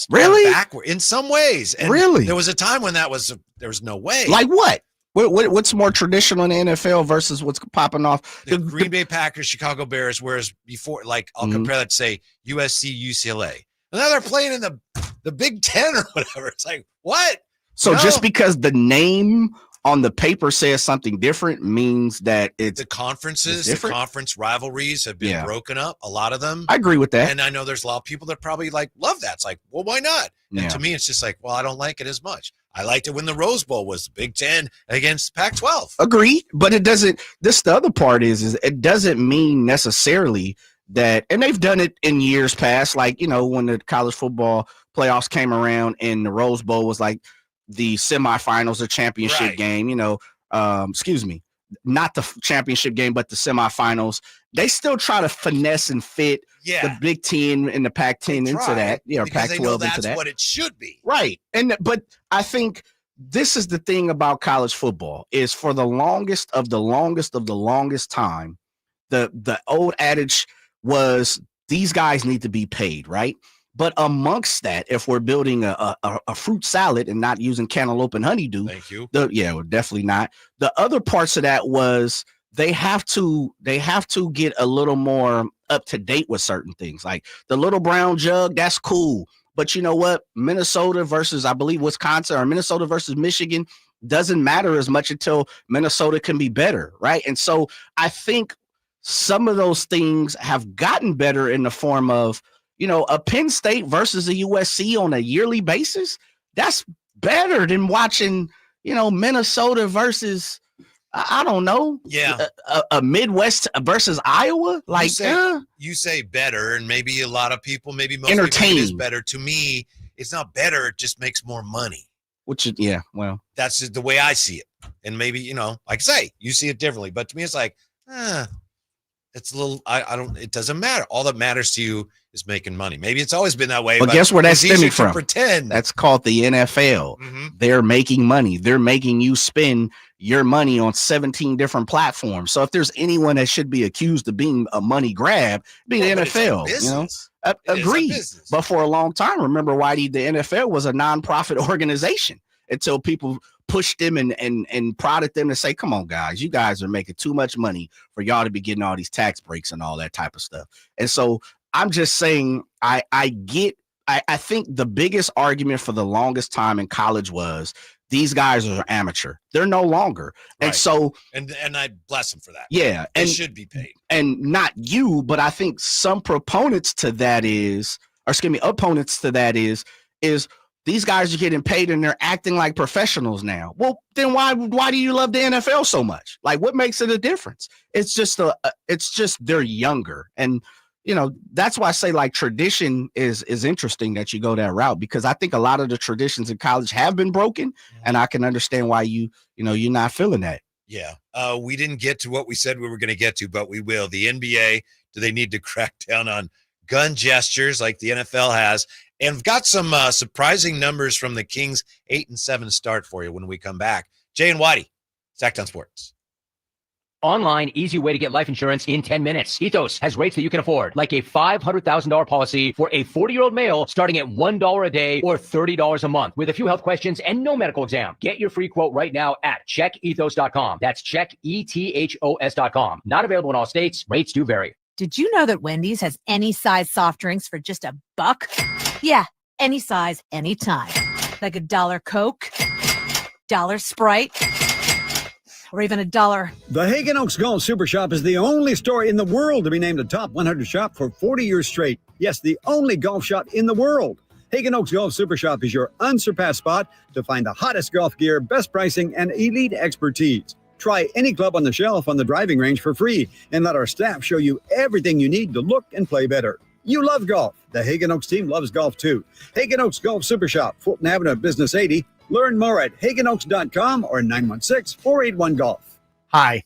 really backward in some ways. And really, there was a time when there was no way. Like what? What's more traditional in the NFL versus what's popping off? The Green Bay Packers, Chicago Bears, whereas before, like I'll compare that to say USC, UCLA. And now they're playing in the Big Ten or whatever. It's like, what? So just because the name on the paper says something different means that it's the conferences, the conference rivalries have been broken up. A lot of them. I agree with that. And I know there's a lot of people that probably love that. It's like, well, why not? And to me, it's just like, well, I don't like it as much. I liked it when the Rose Bowl was the Big Ten against Pac-12. Agreed. But it doesn't, the other part is it doesn't mean necessarily that, and they've done it in years past, like, when the college football playoffs came around and the Rose Bowl was like the semifinals, the championship game, excuse me, not the championship game, but the semifinals. They still try to finesse and fit the Big Ten and the Pac-10 into that, Pac-12 into that. What it should be. Right. But I think this is the thing about college football is for the longest time, the old adage was these guys need to be paid, right? But amongst that, if we're building a fruit salad and not using cantaloupe and honeydew, thank you. Definitely not. The other parts of that was they have to get a little more up to date with certain things. Like the little brown jug, that's cool. But you know what? Minnesota versus, I believe, Wisconsin, or Minnesota versus Michigan doesn't matter as much until Minnesota can be better, right? And so I think some of those things have gotten better in the form of, a Penn State versus a USC on a yearly basis. That's better than watching, Minnesota versus, I don't know, a Midwest versus Iowa. Like, you say better, and maybe a lot of people, maybe most entertaining people, it is better. To me, it's not better. It just makes more money. Which is, that's just the way I see it. And maybe, like I say, you see it differently. But to me, it's like, it's a little, it doesn't matter. All that matters to you is making money. Maybe it's always been that way. Well, guess where that's stemming from? Pretend. That's called the NFL. Mm-hmm. They're making money. They're making you spend your money on 17 different platforms. So if there's anyone that should be accused of being a money grab, be the NFL. Agreed. But for a long time, remember, Whitey, the NFL was a nonprofit organization until people pushed them and prodded them to say, come on, guys, you guys are making too much money for y'all to be getting all these tax breaks and all that type of stuff. And so I'm just saying, I think the biggest argument for the longest time in college was these guys are amateur. They're no longer. Right. And so, and I bless them for that. Yeah. They should be paid. And not you, but I think some opponents to that is these guys are getting paid and they're acting like professionals now. Well, then why do you love the NFL so much? Like, what makes it a difference? It's just they're younger. And that's why I say like tradition is interesting that you go that route, because I think a lot of the traditions in college have been broken, and I can understand why you're not feeling that. Yeah. We didn't get to what we said we were going to get to, but we will. The NBA, do they need to crack down on gun gestures like the NFL has? And we've got some surprising numbers from the Kings 8-7 start for you when we come back. Jay and Whitey, Sactown Sports. Online, easy way to get life insurance in 10 minutes. Ethos has rates that you can afford, like a $500,000 policy for a 40-year-old male starting at $1 a day or $30 a month with a few health questions and no medical exam. Get your free quote right now at checkethos.com. That's checkethos.com. Not available in all states. Rates do vary. Did you know that Wendy's has any size soft drinks for just $1? Yeah, any size, anytime. Like $1 Coke, $1 Sprite, or even $1. The Hagen Oaks Golf Super Shop is the only store in the world to be named the top 100 shop for 40 years straight. Yes, the only golf shop in the world. Hagen Oaks Golf Super Shop is your unsurpassed spot to find the hottest golf gear, best pricing, and elite expertise. Try any club on the shelf on the driving range for free and let our staff show you everything you need to look and play better. You love golf. The Hagen Oaks team loves golf too. Hagen Oaks Golf Super Shop, Fulton Avenue, Business 80. Learn more at hagenoaks.com or 916-481-GOLF. Hi,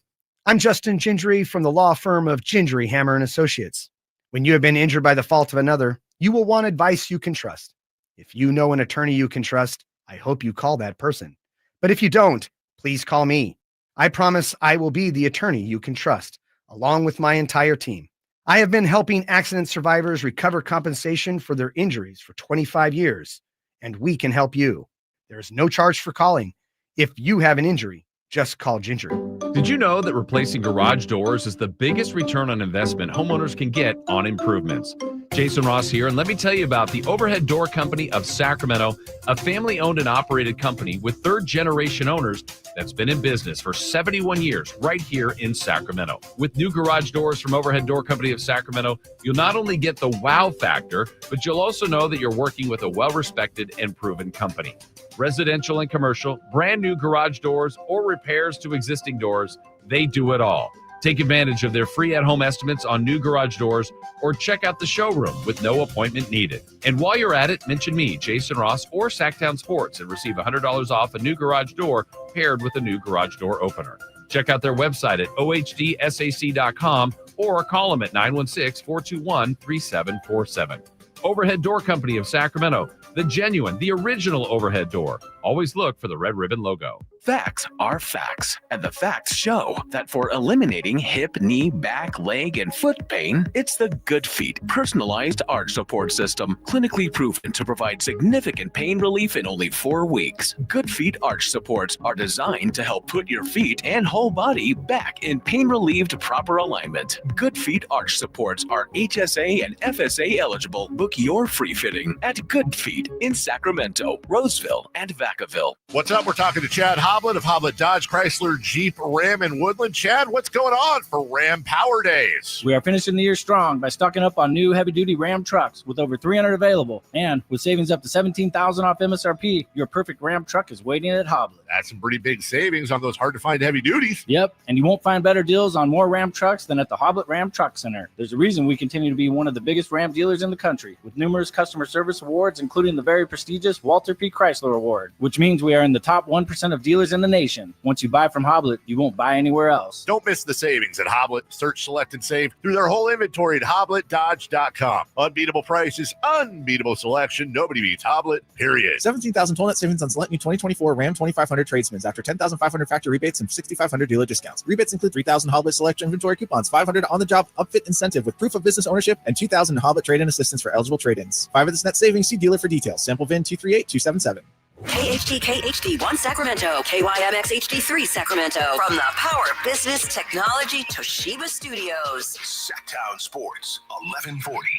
I'm Justin Gingery from the law firm of Gingery, Hammer & Associates. When you have been injured by the fault of another, you will want advice you can trust. If you know an attorney you can trust, I hope you call that person. But if you don't, please call me. I promise I will be the attorney you can trust, along with my entire team. I have been helping accident survivors recover compensation for their injuries for 25 years, and we can help you. There is no charge for calling. If you have an injury, just call Ginger. Did you know that replacing garage doors is the biggest return on investment homeowners can get on improvements? Jason Ross here, and let me tell you about the Overhead Door Company of Sacramento, a family-owned and operated company with third-generation owners that's been in business for 71 years right here in Sacramento. With new garage doors from Overhead Door Company of Sacramento, you'll not only get the wow factor, but you'll also know that you're working with a well-respected and proven company. Residential and commercial, brand new garage doors, or repairs to existing doors, they do it all. Take advantage of their free at-home estimates on new garage doors or check out the showroom with no appointment needed. And while you're at it, mention me, Jason Ross, or Sactown Sports and receive $100 off a new garage door paired with a new garage door opener. Check out their website at ohdsac.com or call them at 916-421-3747. Overhead Door Company of Sacramento, the genuine, the original overhead door. Always look for the red ribbon logo. Facts are facts, and the facts show that for eliminating hip, knee, back, leg, and foot pain, it's the Good Feet personalized arch support system, clinically proven to provide significant pain relief in only 4 weeks. Good Feet arch supports are designed to help put your feet and whole body back in pain-relieved proper alignment. Good Feet arch supports are HSA and FSA eligible. Book your free fitting at Good Feet in Sacramento, Roseville, and Vacaville. What's up? We're talking to Chad Hoblet of Hoblet Dodge Chrysler Jeep Ram in Woodland. Chad, what's going on for Ram Power Days? We are finishing the year strong by stocking up on new heavy-duty Ram trucks with over 300 available. And with savings up to $17,000 off MSRP, your perfect Ram truck is waiting at Hoblet. That's some pretty big savings on those hard-to-find heavy duties. Yep, and you won't find better deals on more Ram trucks than at the Hoblet Ram Truck Center. There's a reason we continue to be one of the biggest Ram dealers in the country, with numerous customer service awards, including the very prestigious Walter P. Chrysler Award, which means we are in the top 1% of dealers in the nation. Once you buy from Hoblet, you won't buy anywhere else. Don't miss the savings at Hoblet. Search, select, and save through their whole inventory at HobletDodge.com. Unbeatable prices, unbeatable selection. Nobody beats Hoblet, period. 17,000 total net savings on select new 2024 Ram 2500 Tradesmans after 10,500 factory rebates and 6,500 dealer discounts. Rebates include 3,000 Hoblet selection inventory coupons, 500 on-the-job upfit incentive with proof of business ownership, and 2,000 Hoblet trade-in assistance for eligible trade-ins. 5 of this net savings, see dealer for details. Sample VIN 238277. KHD-1 Sacramento, KYMX HD3 Sacramento. From the Power Business Technology Toshiba Studios. Sactown Sports, 1140.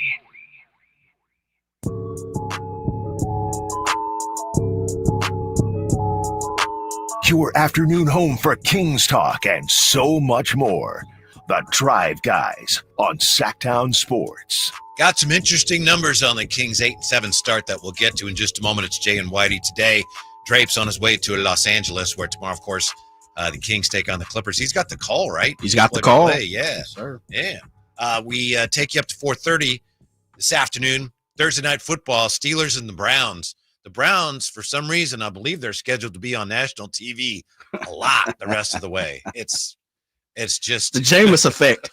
Your afternoon home for Kings Talk and so much more. The Drive Guys on Sactown Sports. Got some interesting numbers on the Kings 8-7 start that we'll get to in just a moment. It's Jay and Whitey today. Drape's on his way to Los Angeles, where tomorrow, of course, the Kings take on the Clippers. He's got the call, right? He's got the call. Yeah. Yes, sir. Yeah. We take you up to 4:30 this afternoon. Thursday night football, Steelers and the Browns. The Browns, for some reason, I believe they're scheduled to be on national TV a lot the rest of the way. It's just the Jameis effect.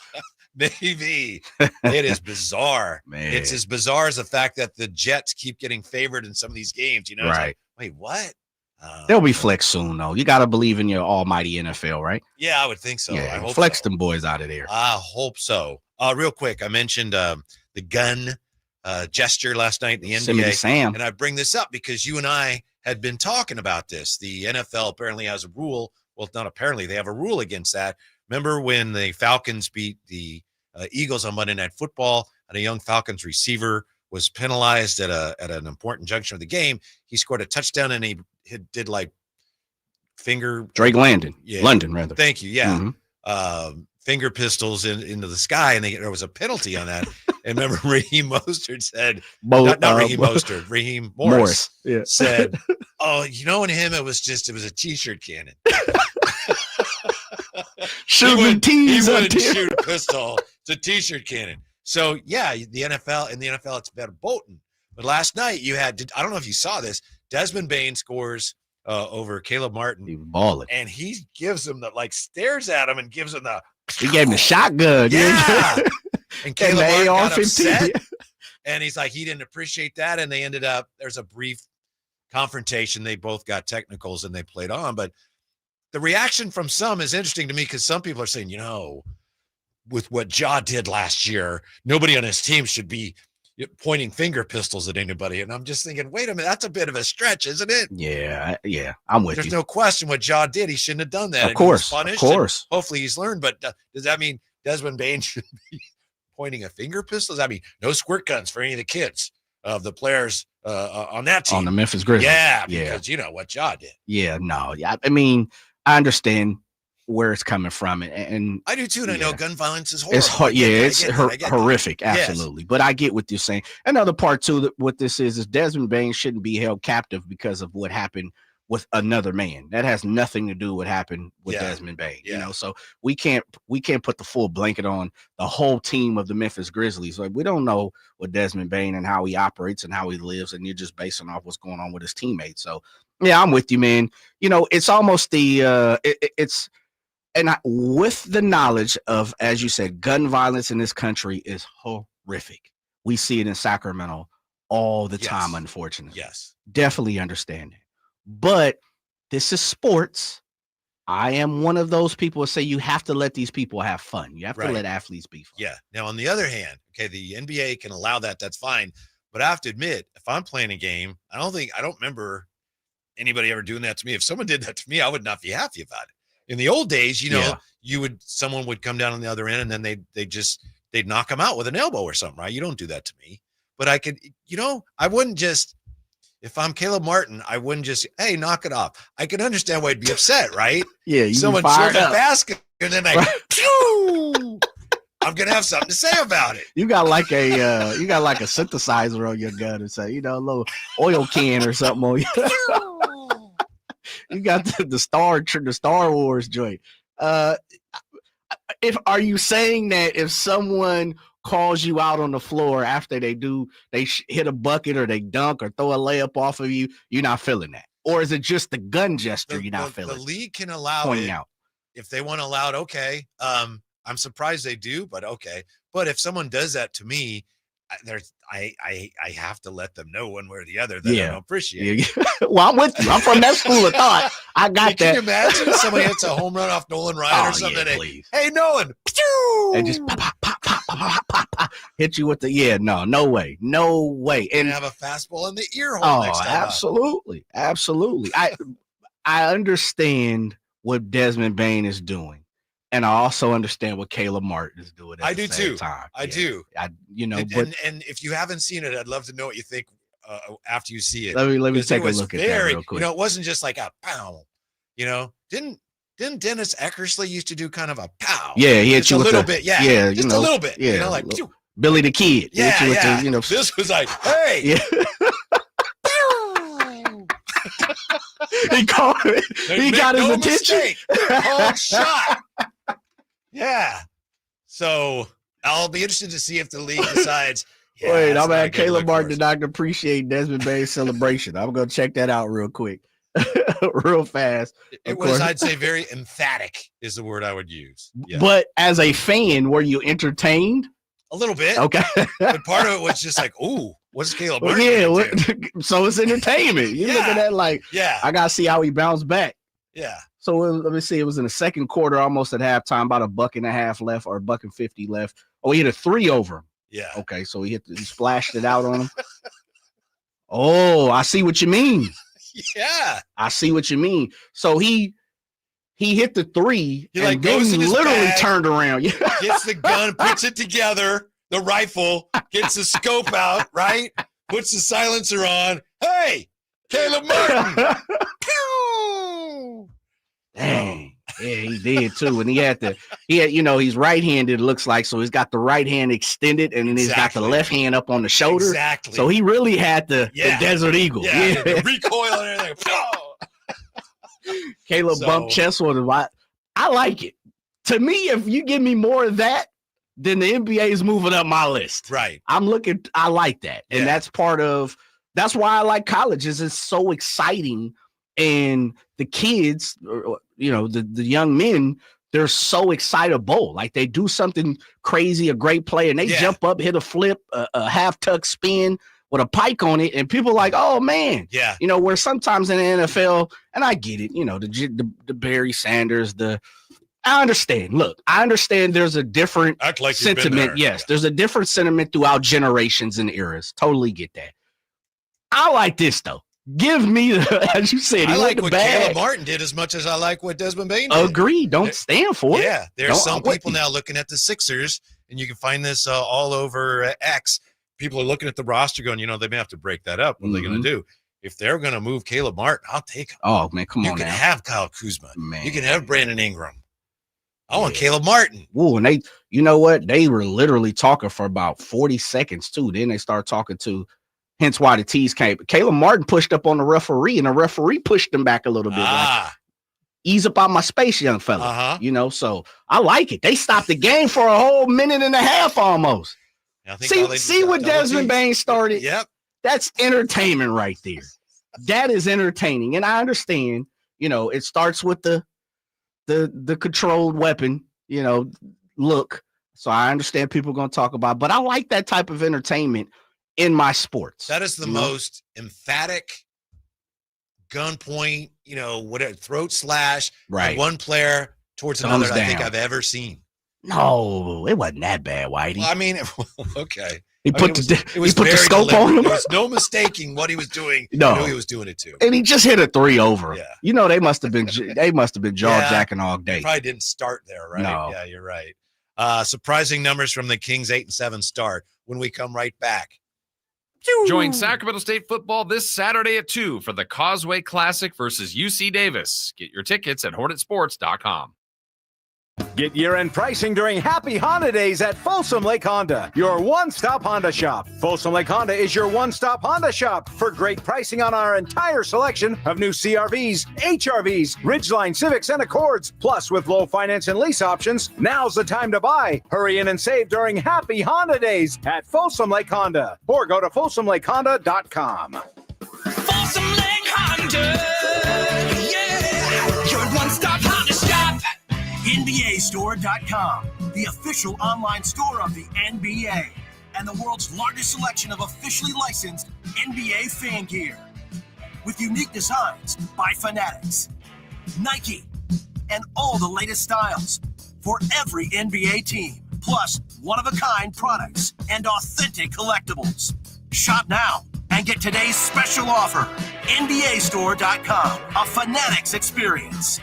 Maybe. It is bizarre. Man. It's as bizarre as the fact that the Jets keep getting favored in some of these games. It's Right. like, wait, what? They'll be flexed soon, though. You got to believe in your almighty NFL, right? Yeah, I would think so. Yeah, I hope flex so. them boys out of there. I hope so. Real quick, I mentioned the gun gesture last night in the Send me NBA. to Sam. And I bring this up because you and I had been talking about this. The NFL apparently has a rule. Well, not apparently. They have a rule against that. Remember when the Falcons beat the Eagles on Monday Night Football and a young Falcons receiver was penalized at an important junction of the game? He scored a touchdown and he did like Drake London. Yeah. London, rather. Thank you. Yeah. Mhm. Finger pistols into the sky, and there was a penalty on that. And remember, Raheem Mostert said, not Raheem Mostert, Raheem Morris Yeah. said, "Oh, in him, it was a t-shirt cannon. Shooting tees he up wouldn't here. shoot a pistol. It's a t-shirt cannon." So yeah, the NFL, it's better Bolton. But last night you had, I don't know if you saw this, Desmond Bain scores over Caleb Martin. He was balling. And he gives him stares at him and gives him the. He gave him the shotgun. Yeah. And Caleb Martin got AR-15. upset. And he's like, he didn't appreciate that. And they ended up, there's a brief confrontation. They both got technicals and they played on. But the reaction from some is interesting to me because some people are saying, with what Ja did last year, nobody on his team should be pointing finger pistols at anybody. And I'm just thinking, wait a minute, that's a bit of a stretch, isn't it? Yeah, I'm with There's you. no question what Ja did. He shouldn't have done that. Of And he was course, punished, of course. and hopefully he's learned. But does that mean Desmond Bain should be pointing a finger pistol? Does that mean no squirt guns for any of the kids of the players on that team? On the Memphis Grizzlies. Yeah, because you know what Ja did. Yeah, no. I mean, I understand where it's coming from. And I do too, and I know gun violence is horrible. it's horrific, Yes. absolutely. But I get what you're saying. Another part too, that what this is Desmond Bain shouldn't be held captive because of what happened with another man. That has nothing to do with what happened with Desmond Bain. So we can't put the full blanket on the whole team of the Memphis Grizzlies. Like, we don't know what Desmond Bain and how he operates and how he lives, and you're just basing off what's going on with his teammates. So yeah, I'm with you, man. It's almost with the knowledge of, as you said, gun violence in this country is horrific. We see it in Sacramento all the time, unfortunately. Yes. Definitely understand it. But this is sports. I am one of those people who say you have to let these people have fun. You have to let athletes be fun. Yeah. Now, on the other hand, the NBA can allow that. That's fine. But I have to admit, if I'm playing a game, I don't remember anybody ever doing that to me. If someone did that to me, I would not be happy about it. In the old days, someone would come down on the other end and then they'd knock them out with an elbow or something, right? You don't do that to me. But I could, I wouldn't just, if I'm Caleb Martin, I wouldn't just, hey, knock it off. I can understand why I'd be upset, right? Yeah, someone throws a basket and then pew! I'm gonna have something to say about it. You got like a synthesizer on your gun and say, a little oil can or something on you. You got the Star Wars joint. Are you saying that if someone calls you out on the floor after they hit a bucket or they dunk or throw a layup off of you, you're not feeling that? Or is it just the gun gesture you're not feeling? The league can allow pointing it out. If they want to allow it. Okay. I'm surprised they do, but okay. But if someone does that to me, I have to let them know one way or the other that I don't appreciate it. Well, I'm with you. I'm from that school of thought. I got that. Can you imagine if somebody hits a home run off Nolan Ryan or something? Hey, Nolan. And just pop, hit you with the no way. And have a fastball in the ear hole. Oh, next time absolutely. I understand what Desmond Bain is doing. And I also understand what Caleb Martin is doing. I do too. Time. I do. And if you haven't seen it, I'd love to know what you think after you see it. Let me take a look at that real quick. It wasn't just like a pow. Didn't Dennis Eckersley used to do kind of a pow? Yeah, he hit you a with little bit. Yeah, just a little bit. Yeah, like Billy the Kid. Yeah, with the, This was like, hey. Yeah. He called it. He got his attention. Home shot. Yeah. So I'll be interested to see if the league decides. Yeah, Wait, that's I'm not a at good Caleb look Martin for did us. not appreciate Desmond Bain's celebration. I'm going to check that out real quick, real fast. It Of was, course. I'd say, very emphatic is the word I would use. Yeah. But as a fan, were you entertained? A little bit. Okay. But part of it was just like, ooh, what's Caleb Well, Martin? yeah, gonna do? so it's entertainment. You're looking at like, Yeah. I got to see how he bounced back. Yeah. So let me see. It was in the second quarter, almost at halftime, about $1.50 left or $1.50 left. Oh, he hit a 3 over him. Yeah. Okay, so he splashed it out on him. Oh, I see what you mean. Yeah. I see what you mean. So he hit the 3 He, and like, then goes in his literally bag, turned around. Yeah. Gets the gun, puts it together, the rifle, gets the scope out, right? Puts the silencer on. Hey, Caleb Martin. Pew! Dang. Yeah, he did too. And he had, he's right-handed, it looks like. So he's got the right hand extended and then he's got the left hand up on the shoulder. Exactly. So he really had the Desert Eagle. Yeah. The recoil and everything. Caleb bumped chest with him. I like it. To me, if you give me more of that, then the NBA is moving up my list. Right. I like that. And that's that's why I like colleges. It's so exciting. And the kids, the young men, they're so excitable. Like they do something crazy, a great play, and they jump up, hit a flip, a half tuck spin with a pike on it, and people are like, oh man. Yeah. Where sometimes in the NFL, and I get it, the Barry Sanders, I understand. Look, I understand there's a different Act like you've been sentiment. there. Yes, there's a different sentiment throughout generations and eras. Totally get that. I like this though. Give me as you said, I like the what bag. Caleb Martin did as much as I like what Desmond Bain did. Agreed. Don't stand for it. Yeah, there's Don't- some I'm with people you. now looking at the Sixers, and you can find this all over X. People are looking at the roster going, they may have to break that up. What are they going to do? If they're going to move Caleb Martin, I'll take him. Oh, man, come You on can now. have Kyle Kuzma. Man. You can have Brandon Ingram. I want Caleb Martin. Whoa, and they, you know what? They were literally talking for about 40 seconds too. Then they started talking to, hence why the tease came. Caleb Martin pushed up on the referee, and the referee pushed him back a little bit. Like, ease up out my space, young fella. So I like it. They stopped the game for a whole minute and a half almost. I think all they did See was what double Desmond team. Bain started? Yep. That's entertainment right there. That is entertaining. And I understand, it starts with the controlled weapon, look. So I understand people are going to talk about it, but I like that type of entertainment in my sports. That is the most emphatic gunpoint, whatever, throat slash Right. by one player towards Thumbs another I think down. I've ever seen. No, it wasn't that bad, Whitey. Well, I mean, okay. He I mean, put the very scope deliberate. on him. There was no mistaking what he was doing. No. Who he was doing it to. And he just hit a 3 over. Yeah. They must have been jaw jacking all day. Probably didn't start there, right? No. Yeah, you're right. Surprising numbers from the Kings 8-7 start when we come right back. Join Sacramento State football this Saturday at 2 for the Causeway Classic versus UC Davis. Get your tickets at hornetsports.com. Get year-end pricing during Happy Honda Days at Folsom Lake Honda, your one-stop Honda shop. Folsom Lake Honda is your one-stop Honda shop for great pricing on our entire selection of new CRVs, HRVs, Ridgeline Civics, and Accords. Plus, with low finance and lease options, now's the time to buy. Hurry in and save during Happy Honda Days at Folsom Lake Honda, or go to folsomlakehonda.com. Folsom Lake Honda, yeah, your one-stop Honda shop. NBAstore.com, the official online store of the NBA, and the world's largest selection of officially licensed NBA fan gear. With unique designs by Fanatics, Nike, and all the latest styles for every NBA team, plus one-of-a-kind products and authentic collectibles. Shop now and get today's special offer. NBAstore.com, a Fanatics experience.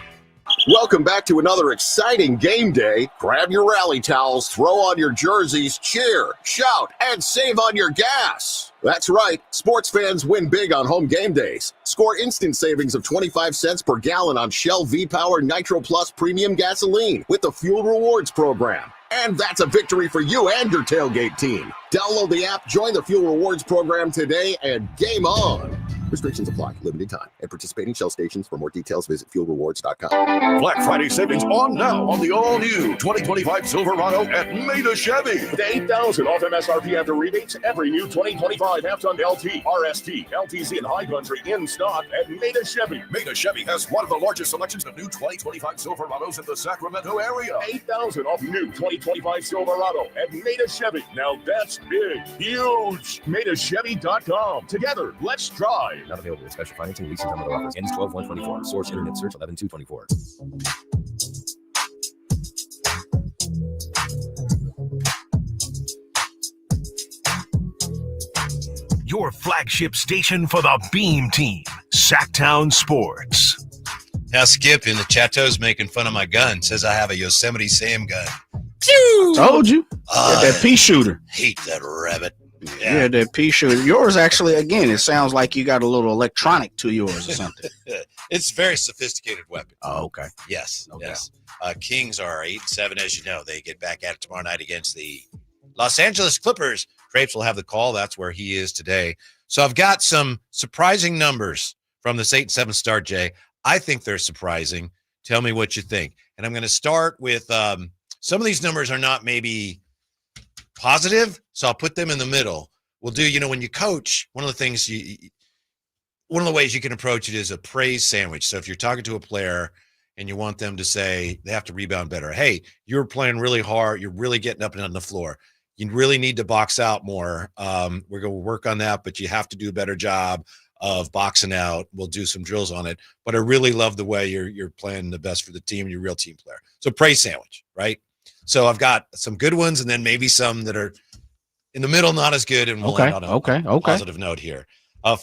Welcome back to another exciting game day. Grab your rally towels, throw on your jerseys, cheer, shout, and save on your gas. That's right, sports fans win big on home game days. Score instant savings of 25 cents per gallon on Shell V-Power Nitro Plus Premium Gasoline with the Fuel Rewards program. And that's a victory for you and your tailgate team. Download the app, join the Fuel Rewards program today, and game on. Restrictions apply. Limited time. At participating Shell stations. For more details, visit fuelrewards.com. Black Friday savings on now on the all-new 2025 Silverado at Maida Chevy. $8,000 off MSRP after rebates. Every new 2025 half-ton LT, RST, LTZ, and High Country in stock at Maida Chevy. Maida Chevy has one of the largest selections of new 2025 Silverados in the Sacramento area. $8,000 off new 2025 Silverado at Maida Chevy. Now that's big, huge. MaidaChevy.com. Together, let's drive. Not available with special financing, leasing, and other offers. Ends 12/1/24. Source internet search 11/2/24. Your flagship station for the Beam Team, Sactown Sports. Now, Skip in the Chateau's making fun of my gun. Says I have a Yosemite Sam gun. Told you. That pea shooter. Hate that rabbit. Yeah, that pea shooter. Yours actually, again, it sounds like you got a little electronic to yours or something. It's a very sophisticated weapon. Oh, okay. Yes, No yes. Kings are 8-7, as you know. They get back at it tomorrow night against the Los Angeles Clippers. Drapes will have the call. That's where he is today. So I've got some surprising numbers from this 8-7 start, Jay. I think they're surprising. Tell me what you think. And I'm going to start with some of these numbers are not maybe positive, so I'll put them in the middle. We'll do, when you coach, one of the ways you can approach it is a praise sandwich. So if you're talking to a player and you want them to say they have to rebound better, hey, you're playing really hard, you're really getting up and on the floor, you really need to box out more. We're going to work on that, but you have to do a better job of boxing out. We'll do some drills on it, but I really love the way you're playing the best for the team. You're a real team player. So praise sandwich, right? So I've got some good ones and then maybe some that are in the middle, not as good. And we'll end on a positive note here.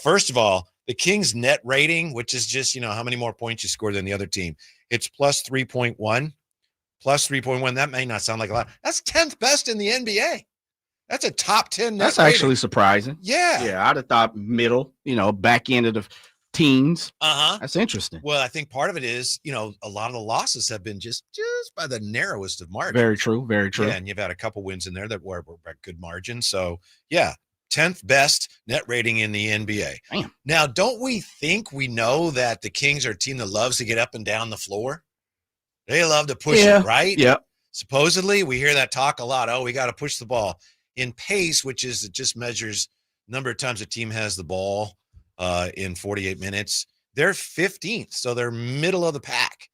First of all, the Kings net rating, which is just, how many more points you score than the other team. It's plus 3.1. Plus 3.1. That may not sound like a lot. That's 10th best in the NBA. That's a top 10 net That's rating. actually surprising. Yeah. Yeah, I'd have thought middle, back end of the teens. Uh-huh. That's interesting. Well, I think part of it is, a lot of the losses have been just by the narrowest of margins. Very true. Very true. Yeah, and you've had a couple wins in there that were by good margin. So, yeah, 10th best net rating in the NBA. Damn. Now, don't we think we know that the Kings are a team that loves to get up and down the floor? They love to push it, right? Yep. Supposedly, we hear that talk a lot. Oh, we got to push the ball. In pace, which is it just measures number of times a team has the ball in 48 minutes, they're 15th. So they're middle of the pack.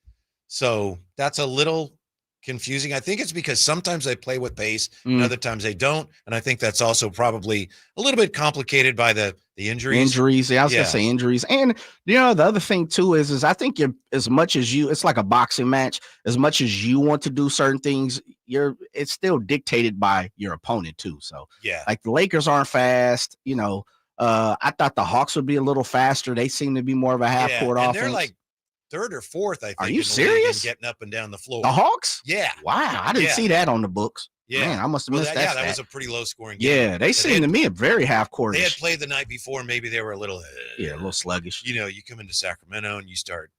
So that's a little confusing. I think it's because sometimes they play with pace and other times they don't. And I think that's also probably a little bit complicated by the injuries. Yeah, I was gonna say injuries. And the other thing too is I think as much as it's like a boxing match, as much as you want to do certain things, it's still dictated by your opponent too. So yeah, like the Lakers aren't fast, I thought the Hawks would be a little faster. They seem to be more of a half court offense. They're like third or fourth, I think. Are you in the league serious? in getting up and down the floor. The Hawks? Yeah. Wow, I didn't see that on the books. Yeah. Man, I must have missed that. Yeah, that stat. was a pretty low scoring game. Yeah, they seem to me a very half court. They had played the night before. Maybe they were a little a little sluggish. You come into Sacramento and you start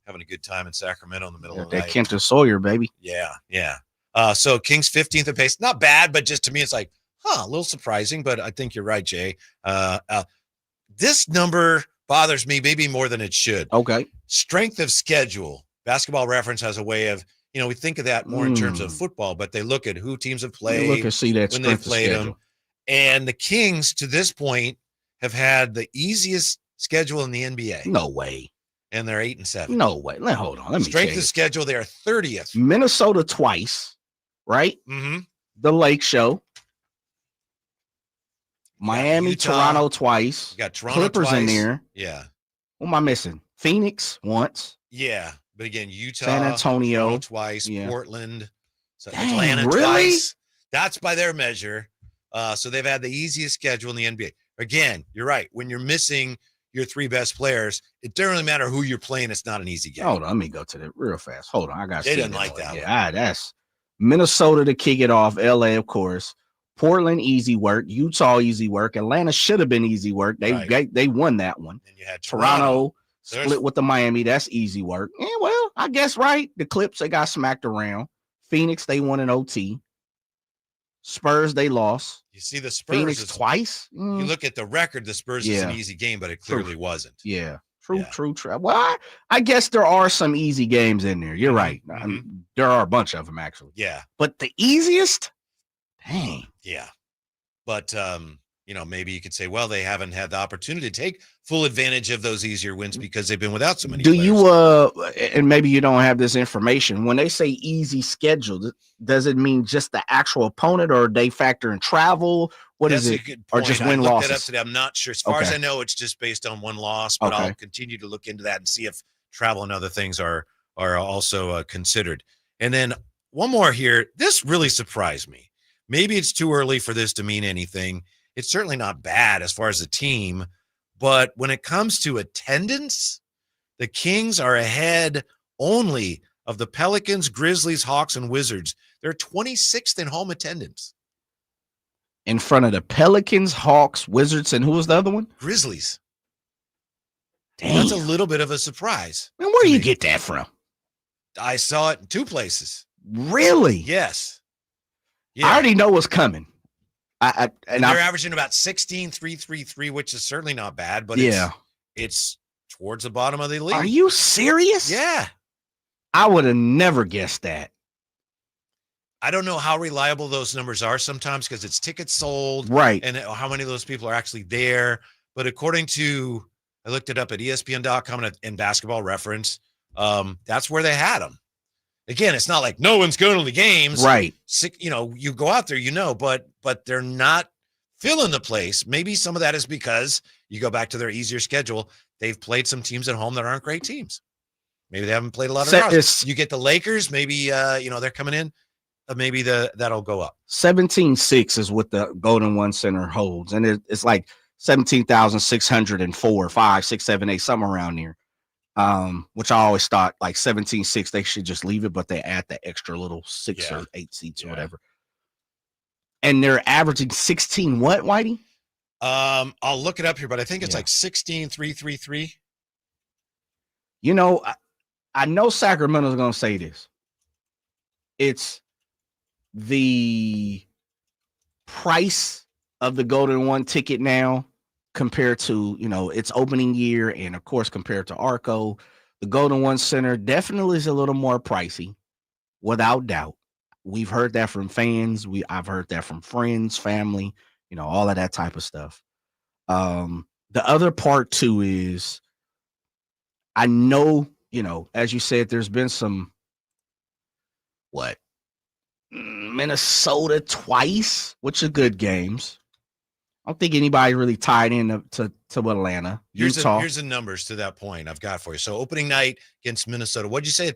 having a good time in Sacramento in the middle of the That night. Kent Sawyer, baby. Yeah. So Kings 15th in pace. Not bad, but just to me, it's like, a little surprising, but I think you're right, Jay. This number bothers me maybe more than it should. Okay. Strength of schedule. Basketball Reference has a way of, we think of that more in terms of football, but they look at who teams have played, Look and see that when they played them. And the Kings, to this point, have had the easiest schedule in the NBA. No way. And they're 8-7. No way. Hold on. Let me Strength check of schedule, they are 30th. Minnesota twice, right? Mm-hmm. The Lake Show. Miami, Utah. Toronto twice. You got Toronto Clippers twice. in there. Yeah. What am I missing? Phoenix once. Yeah. But again, Utah, San Antonio Toronto twice, Yeah. Portland, Dang, Atlanta really? twice. That's by their measure. So they've had the easiest schedule in the NBA. Again, you're right. When you're missing your three best players, it doesn't really matter who you're playing. It's not an easy game. Hold on, let me go to that real fast. Hold on, I got. They didn't like that one. Yeah, that's Minnesota to kick it off. LA, of course. Portland, easy work. Utah, easy work. Atlanta should have been easy work. They won that one. And you had Toronto split with the Miami. That's easy work. And well, I guess right. The Clips, they got smacked around. Phoenix, they won an OT. Spurs, they lost. You see the Spurs Phoenix twice. You look at the record, the Spurs is an easy game, but it clearly wasn't. Yeah. True. Well, I guess there are some easy games in there. You're right. I mean, there are a bunch of them, actually. Yeah. But the easiest? Dang. Yeah. But, maybe you could say, well, they haven't had the opportunity to take full advantage of those easier wins because they've been without so many players. You, and maybe you don't have this information, when they say easy schedule, does it mean just the actual opponent, or they factor in travel? What is it? Or just win losses? That up today. I'm not sure. As far as I know, it's just based on one loss, but I'll continue to look into that and see if travel and other things are also considered. And then one more here. This really surprised me. Maybe it's too early for this to mean anything. It's certainly not bad as far as the team, but when it comes to attendance, the Kings are ahead only of the Pelicans, Grizzlies, Hawks, and Wizards. They're 26th in home attendance. In front of the Pelicans, Hawks, Wizards, and who was the other one? Grizzlies. Damn. That's a little bit of a surprise. And where do you get that from? I saw it in 2 places. Really? Yes. Yeah. I already know what's coming. And they're averaging about 16.333, which is certainly not bad, but it's towards the bottom of the league. Are you serious? Yeah. I would have never guessed that. I don't know how reliable those numbers are sometimes because it's tickets sold, right? And how many of those people are actually there. But according to, I looked it up at ESPN.com and Basketball Reference, that's where they had them. Again, it's not like no one's going to the games, right? You go out there, but they're not filling the place. Maybe some of that is because you go back to their easier schedule. They've played some teams at home that aren't great teams. Maybe they haven't played a lot of draws. You get the Lakers, maybe they're coming in. Maybe that'll go up. 17.6 is what the Golden One Center holds, and it's like 17,604, 5, 6, 7, 8, somewhere around there. Which I always thought like 17.6 they should just leave it, but they add the extra little 6 or 8 seats or whatever. And they're averaging 16. What, Whitey? I'll look it up here, but I think it's like 16.333. I know Sacramento's going to say this. It's the price of the Golden One ticket now compared to, its opening year, and of course, compared to Arco. The Golden One Center definitely is a little more pricey, without doubt. We've heard that from fans. I've heard that from friends, family, all of that type of stuff. The other part too is, I know, as you said, there's been some, Minnesota twice, which are good games. I don't think anybody really tied in to Atlanta. Utah. Here's the numbers to that point I've got for you. So opening night against Minnesota, what'd you say?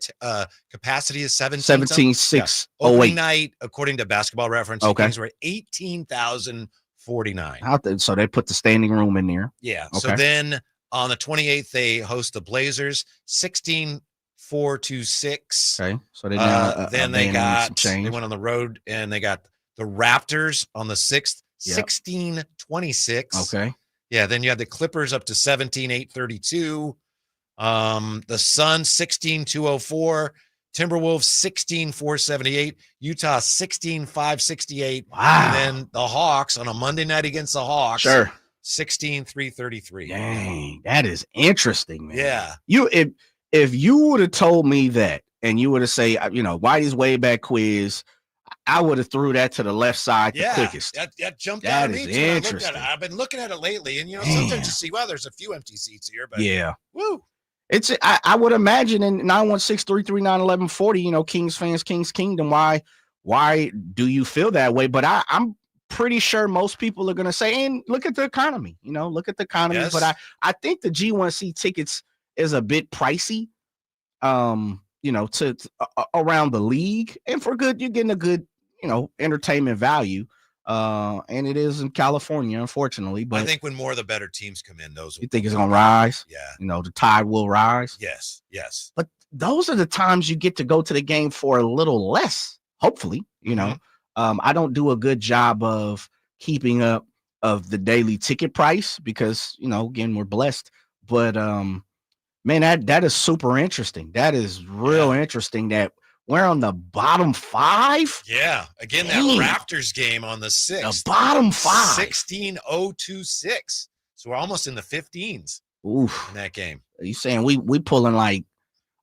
Capacity is 17,608. Opening night, according to Basketball Reference, Kings were 18,049. So they put the standing room in there. Yeah. Okay. So then on the 28th, they host the Blazers, 16,426. Okay. So they they went on the road and they got the Raptors on the 6th. 1626. Okay. Yeah. Then you had the Clippers up to 17,832. The Suns 16,204. Timberwolves 16,478. Utah 16,568. Wow. And then the Hawks on a Monday night against the Hawks. Sure. 16,333. Dang, that is interesting, man. Yeah. If you would have told me that, and you would have said, Whitey's way back quiz, I would have threw that to the left side the quickest. That jumped out at me. Interesting. I've been looking at it lately, and sometimes you see, there's a few empty seats here, but woo. It's I would imagine in 916-339-1140, Kings fans, Kings Kingdom. Why do you feel that way? But I'm pretty sure most people are gonna say, and look at the economy, look at the economy. Yes. But I think the G1C tickets is a bit pricey. To around the league, and for good, you're getting a good, entertainment value. And it is in California, unfortunately. But I think when more of the better teams come in, you think it's gonna rise? Yeah. The tide will rise. Yes. But those are the times you get to go to the game for a little less, hopefully. I don't do a good job of keeping up of the daily ticket price because, again, we're blessed. But man, that is super interesting. That is real interesting that We're on the bottom 5? Yeah. Again, that Dang. Raptors game on the 6th. The bottom 5. 16-0-2-6. So we're almost in the 15s Oof. in that game. Are you saying we pulling like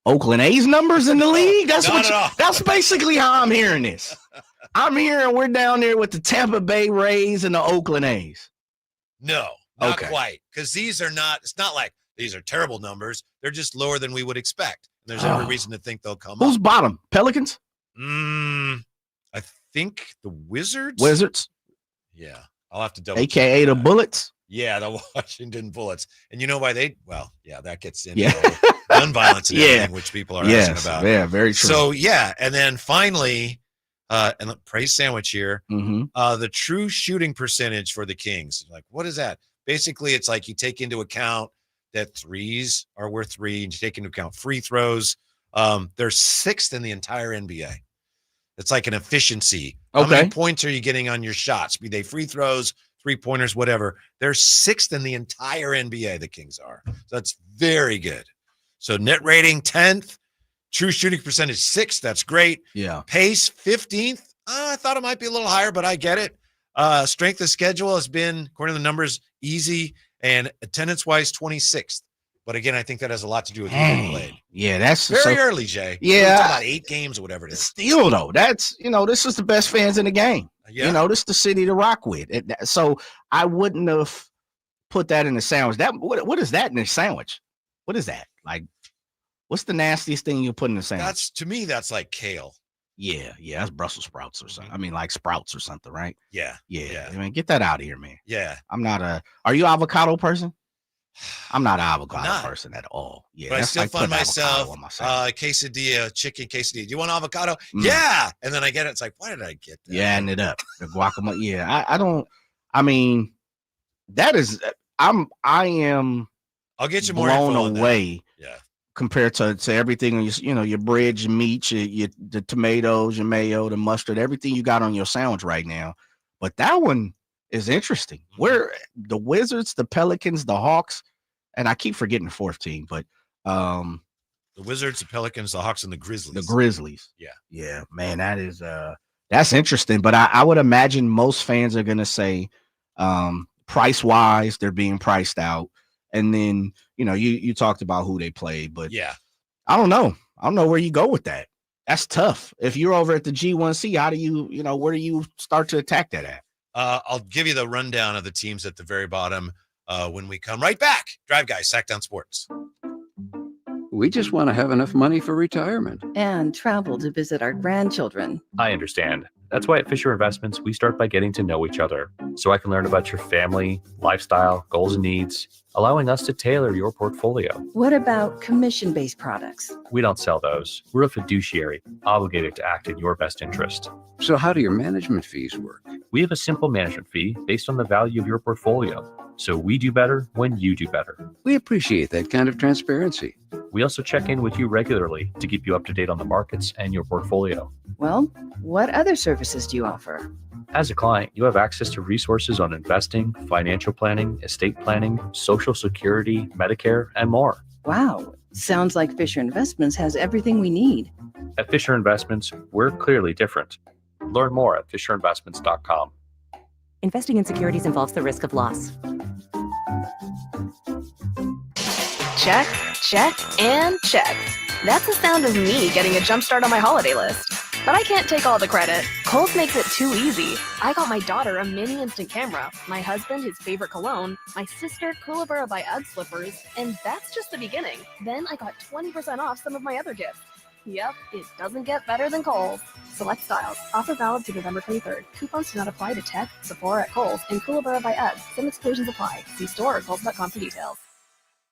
Oakland A's numbers in the league? That's basically how I'm hearing this. I'm hearing we're down there with the Tampa Bay Rays and the Oakland A's. No, not quite. Because these are not, it's not like these are terrible numbers. They're just lower than we would expect. There's every reason to think they'll come Who's up. bottom? Pelicans? I think the Wizards. Wizards? Yeah. I'll have to double AKA the Bullets? Yeah, the Washington Bullets. And you know why that gets into Yeah. gun violence and everything, which people are asking about. Yeah, very true. So, yeah. And then finally, and praise sandwich here, Mm-hmm. the true shooting percentage for the Kings. Like, what is that? Basically, it's like you take into account that threes are worth 3, and you take into account free throws. They're 6th in the entire NBA. It's like an efficiency. How many points are you getting on your shots? Be they free throws, 3-pointers, whatever. They're 6th in the entire NBA, the Kings are. So that's very good. So net rating 10th, true shooting percentage 6th. That's great. Yeah. Pace 15th. I thought it might be a little higher, but I get it. Strength of schedule has been, according to the numbers, easy, and attendance-wise 26th. But again, I think that has a lot to do with who played. Yeah, that's very early, Jay. Yeah. It's about 8 games or whatever it is. Still, though, that's, this is the best fans in the game. Yeah. This is the city to rock with. So I wouldn't have put that in the sandwich. What is that in the sandwich? What is that? Like, what's the nastiest thing you put in the sandwich? To me, that's like kale. Yeah, that's Brussels sprouts or something. I mean, like sprouts or something, right? Yeah. I mean, get that out of here, man. Yeah. Are you an avocado person? I'm not an avocado person at all. Yeah, but I still find myself quesadilla, chicken quesadilla. Do you want avocado? Yeah. And then I get it. It's like, why did I get that? Yeah, adding it up. The guacamole. Yeah, I don't. I mean, that is. I am. I'll get you more blown away. Yeah. Compared to everything, your bread, your meat, the tomatoes, your mayo, the mustard, everything you got on your sandwich right now. But that one is interesting. Where the Wizards, the Pelicans, the Hawks, and I keep forgetting the 4th team, but the Wizards, the Pelicans, the Hawks, and the Grizzlies. The Grizzlies. Yeah. Yeah, man, that is that's interesting. But I would imagine most fans are gonna say price wise, they're being priced out. And then, you talked about who they played, but yeah, I don't know. I don't know where you go with that. That's tough. If you're over at the G1C, how do you, where do you start to attack that at? I'll give you the rundown of the teams at the very bottom when we come right back. Drive Guys, Sactown Sports. We just want to have enough money for retirement. And travel to visit our grandchildren. I understand. That's why at Fisher Investments, we start by getting to know each other so I can learn about your family, lifestyle, goals, and needs, allowing us to tailor your portfolio. What about commission-based products? We don't sell those. We're a fiduciary, obligated to act in your best interest. So how do your management fees work? We have a simple management fee based on the value of your portfolio. So we do better when you do better. We appreciate that kind of transparency. We also check in with you regularly to keep you up to date on the markets and your portfolio. Well, what other services do you offer? As a client, you have access to resources on investing, financial planning, estate planning, Social Security, Medicare, and more. Wow. Sounds like Fisher Investments has everything we need. At Fisher Investments, we're clearly different. Learn more at fisherinvestments.com. Investing in securities involves the risk of loss. Check, check, and check. That's the sound of me getting a jump start on my holiday list. But I can't take all the credit. Kohl's makes it too easy. I got my daughter a mini instant camera, my husband his favorite cologne, my sister Kookaburra by UGG slippers, and that's just the beginning. Then I got 20% off some of my other gifts. Yep, it doesn't get better than Kohl's. Select styles. Offer valid to November 23rd. Coupons do not apply to Tech, Sephora at Kohl's, and Kookaburra by UGG. Some exclusions apply. See store or Kohl's.com for details.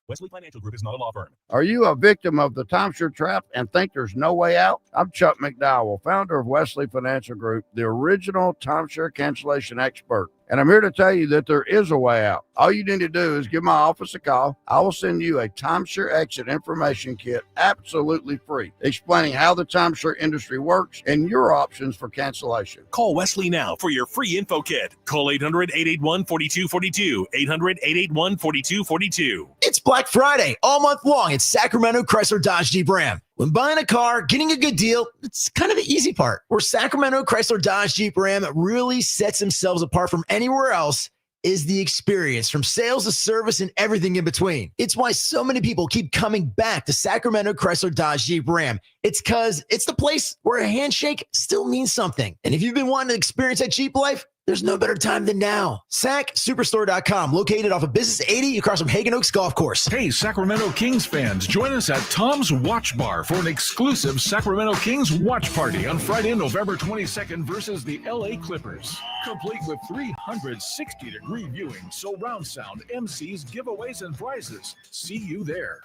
Wesley Financial Group is not a law firm. Are you a victim of the timeshare trap and think there's no way out? I'm Chuck McDowell, founder of Wesley Financial Group, the original timeshare cancellation expert. And I'm here to tell you that there is a way out. All you need to do is give my office a call. I will send you a timeshare exit information kit absolutely free, explaining how the timeshare industry works and your options for cancellation. Call Wesley now for your free info kit. Call 800-881-4242, 800-881-4242. It's It's Black Friday all month long at Sacramento Chrysler Dodge Jeep Ram. When buying a car, getting a good deal, it's kind of the easy part. Where Sacramento Chrysler Dodge Jeep Ram really sets themselves apart from anywhere else is the experience, from sales to service and everything in between. It's why so many people keep coming back to Sacramento Chrysler Dodge Jeep Ram. It's because it's the place where a handshake still means something. And if you've been wanting to experience that Jeep life, there's no better time than now. SacSuperstore.com, located off of Business 80 across from Hagen Oaks Golf Course. Hey, Sacramento Kings fans, join us at Tom's Watch Bar for an exclusive Sacramento Kings watch party on Friday, November 22nd versus the LA Clippers. Complete with 360-degree viewing, surround sound, MCs, giveaways, and prizes. See you there.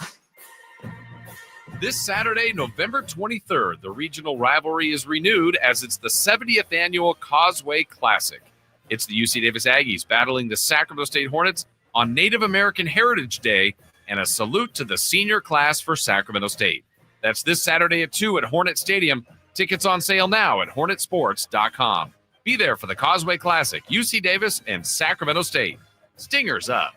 This Saturday, November 23rd, the regional rivalry is renewed as it's the 70th annual Causeway Classic. It's the UC Davis Aggies battling the Sacramento State Hornets on Native American Heritage Day, and a salute to the senior class for Sacramento State. That's this Saturday at 2 at Hornet Stadium. Tickets on sale now at hornetsports.com. Be there for the Causeway Classic, UC Davis and Sacramento State. Stingers up.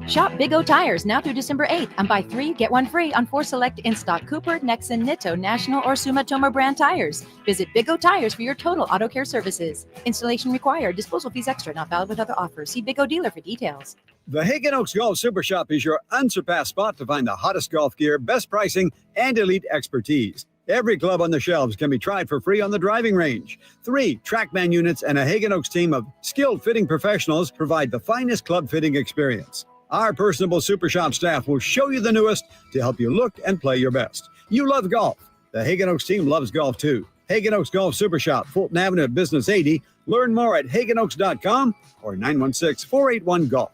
Shop Big O Tires now through December 8th and buy 3, get 1 free on 4 select in-stock Cooper, Nexen, Nitto, National, or Sumitomo brand tires. Visit Big O Tires for your total auto care services. Installation required. Disposal fees extra. Not valid with other offers. See Big O dealer for details. The Hagen Oaks Golf Super Shop is your unsurpassed spot to find the hottest golf gear, best pricing, and elite expertise. Every club on the shelves can be tried for free on the driving range. 3 TrackMan units and a Hagen Oaks team of skilled fitting professionals provide the finest club fitting experience. Our personable Super Shop staff will show you the newest to help you look and play your best. You love golf. The Hagen Oaks team loves golf too. Hagen Oaks Golf Super Shop, Fulton Avenue at Business 80. Learn more at hagenoaks.com or 916-481-GOLF.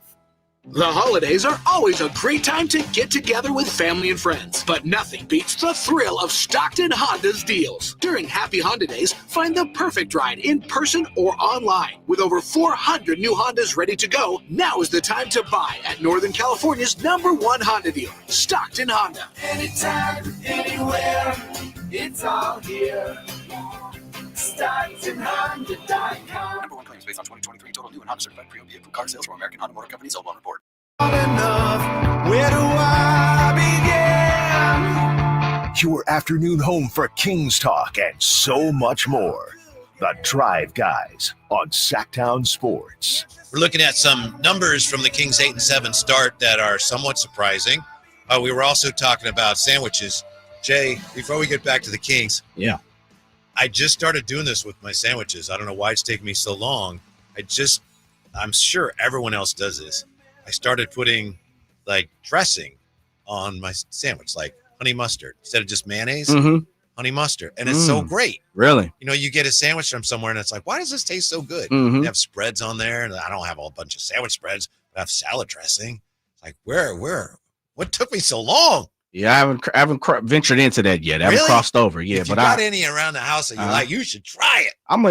The holidays are always a great time to get together with family and friends, but nothing beats the thrill of Stockton Honda's deals. During Happy Honda Days, find the perfect ride in person or online. With over 400 new Hondas ready to go, now is the time to buy at Northern California's #1 Honda dealer, Stockton Honda. Anytime, anywhere, it's all here. StocktonHonda.com. #1 claims based on 2023 total new and Honda certified pre-owned vehicle car sales from American Honda Motor Company sold on report. Where do I begin? Your afternoon home for Kings talk and so much more. The Drive Guys on Sactown Sports. We're looking at some numbers from the Kings 8-7 start that are somewhat surprising. We were also talking about sandwiches. Jay, before we get back to the Kings. Yeah. I just started doing this with my sandwiches. I don't know why it's taking me so long. I'm sure everyone else does this. I started putting like dressing on my sandwich, like honey mustard instead of just mayonnaise, honey mustard. And it's so great. Really? You know, you get a sandwich from somewhere and it's like, why does this taste so good? Mhm. You have spreads on there, and I don't have a whole bunch of sandwich spreads, but I have salad dressing. It's like, what took me so long? Yeah, I haven't ventured into that yet. I haven't Really? crossed over. Yeah, If you but got any around the house that you like, you should try it. I'm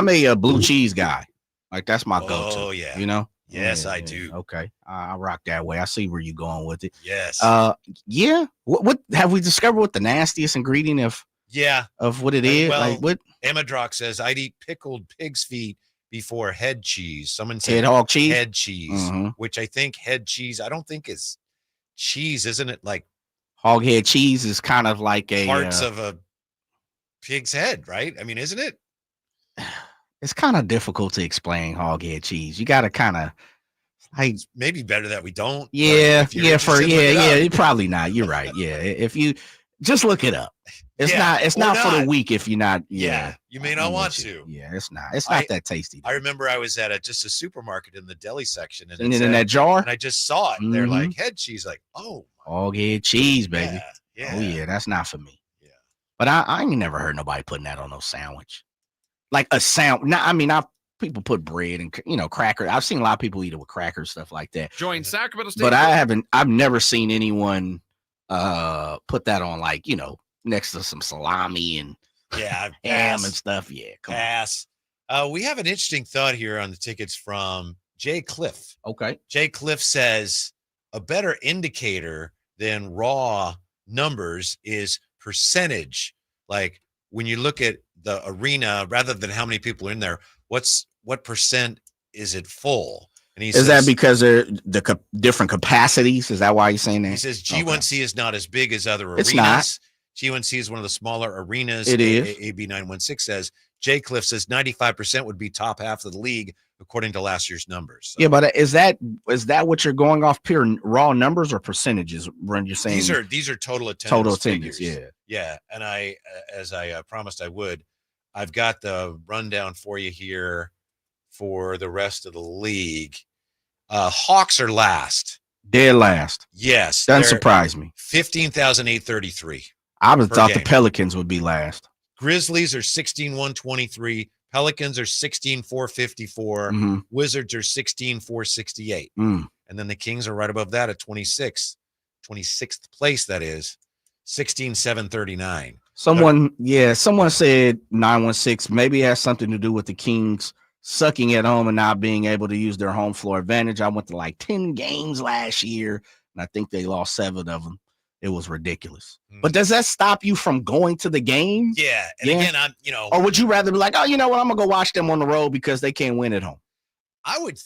a blue cheese guy. Like that's my go-to. Oh, yeah. You know? Yes, Yeah, I yeah, do. Okay, I rock that way. I see where you're going with it. Yes. Yeah. What have we discovered? What the nastiest ingredient of what it is? Well, Like what? Emma says, I'd eat pickled pig's feet before head cheese. Someone said Head hog cheese? Head cheese, Mhm. which I think head cheese, I don't think is cheese, isn't it? Like Hog head cheese is kind of like a parts of a pig's head, right? I mean, isn't it? It's kind of difficult to explain hog head cheese. You got to kind of like Maybe better that we don't. yeah, if you're yeah, interested, look it up. probably not. You're right. Yeah, if you just look it up, it's Yeah, not or for the not. weak if you're not. Yeah, you may not I'm want with you. to. Yeah, it's not that tasty. I remember I was at just a supermarket in the deli section, and And it in said- that jar? and I just saw it. And they're Mhm. like head cheese, like, oh, Hog head cheese, baby. yeah. Oh yeah, that's not for me. Yeah, but I ain't never heard nobody putting that on no sandwich. Like a people put bread and cracker. I've seen a lot of people eat it with crackers, stuff like that. Join Sacramento State. But I've never seen anyone put that on next to some salami and yeah, ham pass. and stuff. Yeah, come on. Pass. We have an interesting thought here on the tickets from Jay Cliff. Okay. Jay Cliff says a better indicator than raw numbers is percentage. Like when you look at the arena, rather than how many people are in there, what percent is it full? And he Is says, that because of the different capacities? Is that why you're saying that? He says G1C is not as big as other arenas. It's not. G1C is one of the smaller arenas. It is. AB916 says, Jay Cliff says 95% would be top half of the league, according to last year's numbers. So. Yeah, but is that what you're going off pure raw numbers or percentages when you're saying these are total attendance figures. Yeah. Yeah. And I, as I promised I would, I've got the rundown for you here for the rest of the league. Hawks are last. Dead last. Yes. Doesn't surprise me. 15,833. I would have thought game. the Pelicans would be last. Grizzlies are 16,123. Pelicans are 16,454. Mhm. Wizards are 16,468. Mm. And then the Kings are right above that at 26th place, that is 16,739. Someone said 916 maybe it has something to do with the Kings sucking at home and not being able to use their home floor advantage. I went to like 10 games last year, and I think they lost 7 of them. It was ridiculous. But does that stop you from going to the game? Yeah. And again, or would you rather be like, oh, you know what? I'm gonna go watch them on the road because they can't win at home? I would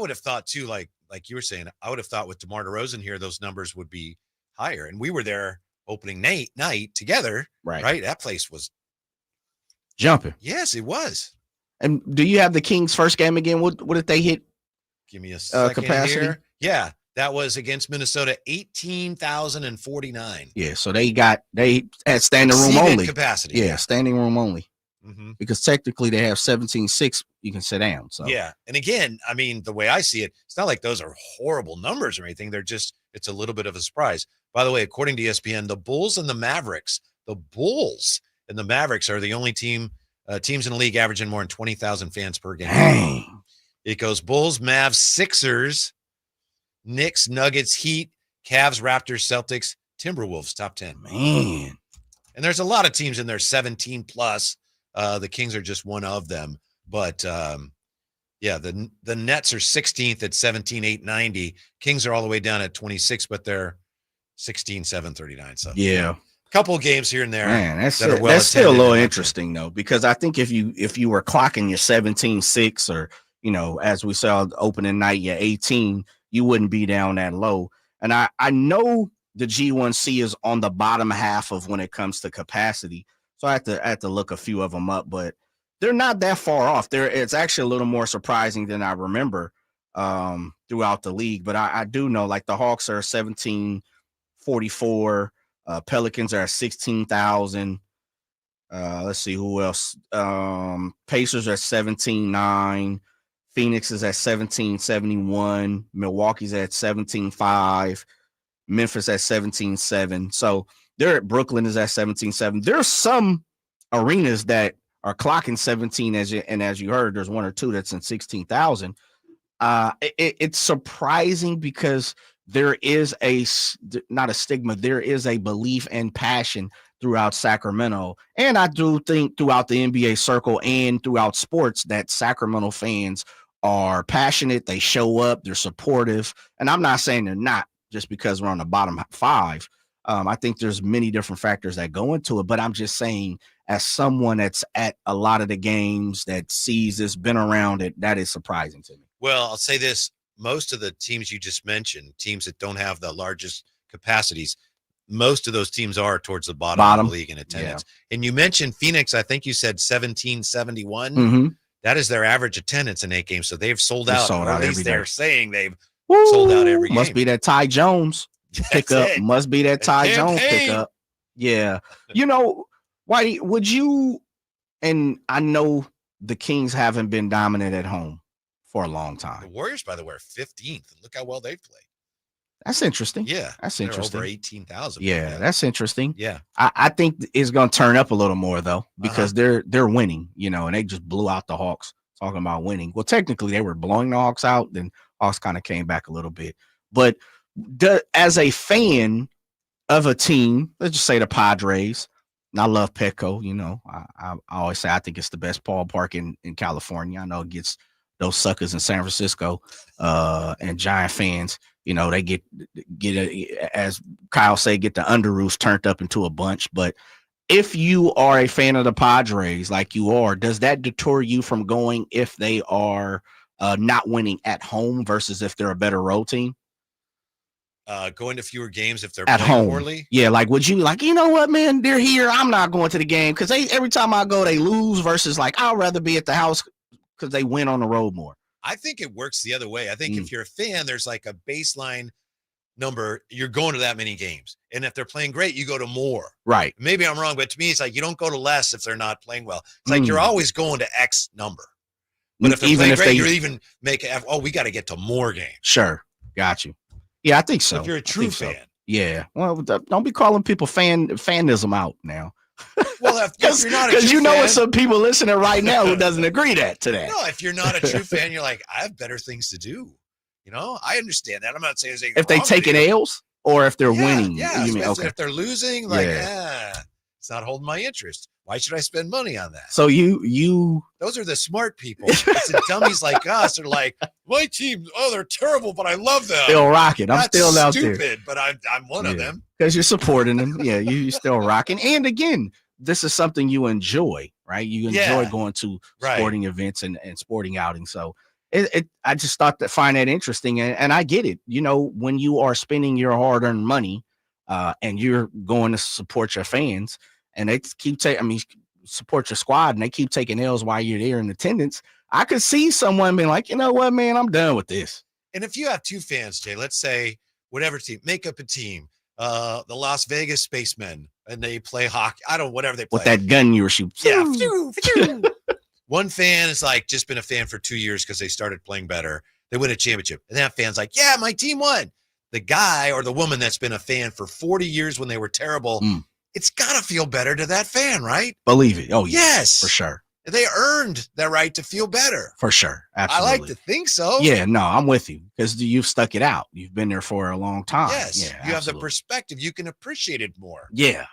have thought too, like you were saying, I would have thought with DeMar DeRozan here, those numbers would be higher. And we were there opening night together. Right. That place was jumping. Yes, it was. And do you have the Kings first game again? What did they hit? Give me a second capacity here. Yeah. That was against Minnesota, 18,049. Yeah, so they had standing room only capacity. Yeah, standing room only. Mm-hmm. Because technically they have 17.6. You can sit down. So yeah, and again, I mean, the way I see it, it's not like those are horrible numbers or anything. It's a little bit of a surprise. By the way, according to ESPN, the Bulls and the Mavericks are the only teams in the league averaging more than 20,000 fans per game. Dang. It goes Bulls, Mavs, Sixers, Knicks, Nuggets, Heat, Cavs, Raptors, Celtics, Timberwolves, top 10. Man. And there's a lot of teams in there, 17 plus. The Kings are just one of them. But, the Nets are 16th at 17,890. Kings are all the way down at 26, but they're 16,739. So, yeah. A couple of games here and there. Man, that's still a little interesting, though, because I think if you were clocking your 17.6 or, as we saw opening night, your 18, you wouldn't be down that low. And I know the G1C is on the bottom half of when it comes to capacity. So I have to look a few of them up, but they're not that far off. It's actually a little more surprising than I remember throughout the league. But I do know, like, the Hawks are 1744. Pelicans are 16,000. Let's see who else. Pacers are 17,900. Phoenix is at 1771. Milwaukee's at 17.5. Memphis at 17.7. So Brooklyn is at 17.7. There's some arenas that are clocking 17, as you heard, there's one or two that's in 16,000. It's surprising because there is not a stigma. There is a belief and passion throughout Sacramento. And I do think throughout the NBA circle and throughout sports that Sacramento fans are passionate. They show up, they're supportive. And I'm not saying they're not just because we're on the bottom 5. I think there's many different factors that go into it, but I'm just saying, as someone that's at a lot of the games, that sees this, been around it, that is surprising to me. Well, I'll say this. Most of the teams you just mentioned, teams that don't have the largest capacities, most of those teams are towards the bottom of the league in attendance. Yeah. And you mentioned Phoenix, I think you said 1771. Mm-hmm. That is their average attendance in 8 games. So they've sold out. Sold or out at least they're saying they've Woo! Sold out every game. Must be that Ty Jones pickup. Must be that Ty Jones pickup. Yeah. Whitey, would you, and I know the Kings haven't been dominant at home for a long time. The Warriors, by the way, are 15th. Look how well they've played. That's interesting. Yeah. That's interesting. Over 18,000. Yeah, that's interesting. Yeah. I think it's going to turn up a little more, though, because they're winning, and they just blew out the Hawks. Talking about winning. Well, technically, they were blowing the Hawks out. Then Hawks kind of came back a little bit. But as a fan of a team, let's just say the Padres, and I love Petco, I always say I think it's the best ballpark in California. I know it gets those suckers in San Francisco and Giant fans, they get as Kyle say, get the underoos turned up into a bunch. But if you are a fan of the Padres like you are, does that deter you from going if they are not winning at home versus if they're a better road team? Going to fewer games if they're At playing home. poorly. Yeah, like would you like, you know what, man, they're here, I'm not going to the game because every time I go they lose versus like I'd rather be at the house because they win on the road more. I think it works the other way. I think if you're a fan, there's like a baseline number. You're going to that many games. And if they're playing great, you go to more. Right. Maybe I'm wrong, but to me, it's like you don't go to less if they're not playing well. It's like you're always going to X number. But if they're playing great, you're even making, we got to get to more games. Sure. Got you. Yeah, I think so. If you're a true fan. So. Yeah. Well, don't be calling people fanism out now. Well, if you're not a because true you know fan, what some people listening right now who doesn't agree to that. No, if you're not a true fan, you're like, I have better things to do. You know, I understand that. I'm not saying if they taking L's or if they're winning. Yeah, you mean, okay. If they're losing, like, it's not holding my interest. Why should I spend money on that? So you those are the smart people. It's the dummies like us are like, my team, they're terrible, but I love them. Still rocking. I'm still out there. Stupid, but I'm one of them. Because you're supporting them. Yeah, you're still rocking. And again, this is something you enjoy, right? You enjoy going to sporting events and sporting outings. So I just find that interesting. And I get it. You know, when you are spending your hard-earned money and you're going to support your fans, and they keep support your squad, and they keep taking L's while you're there in attendance. I could see someone being like, you know what, man, I'm done with this. And if you have two fans, Jay, let's say whatever team, make up a team, the Las Vegas Spacemen, and they play hockey. I don't know, whatever they play. With that gun you were shooting. Yeah. One fan is like just been a fan for 2 years because they started playing better. They win a championship. And that fan's like, yeah, my team won. The guy or the woman that's been a fan for 40 years when they were terrible, it's got to feel better to that fan, right? Believe it. Oh, yes. For sure. They earned that right to feel better. For sure. Absolutely. I like to think so. Yeah, no, I'm with you because you've stuck it out. You've been there for a long time. Yes. Yeah, you have the perspective. You can appreciate it more. Yeah.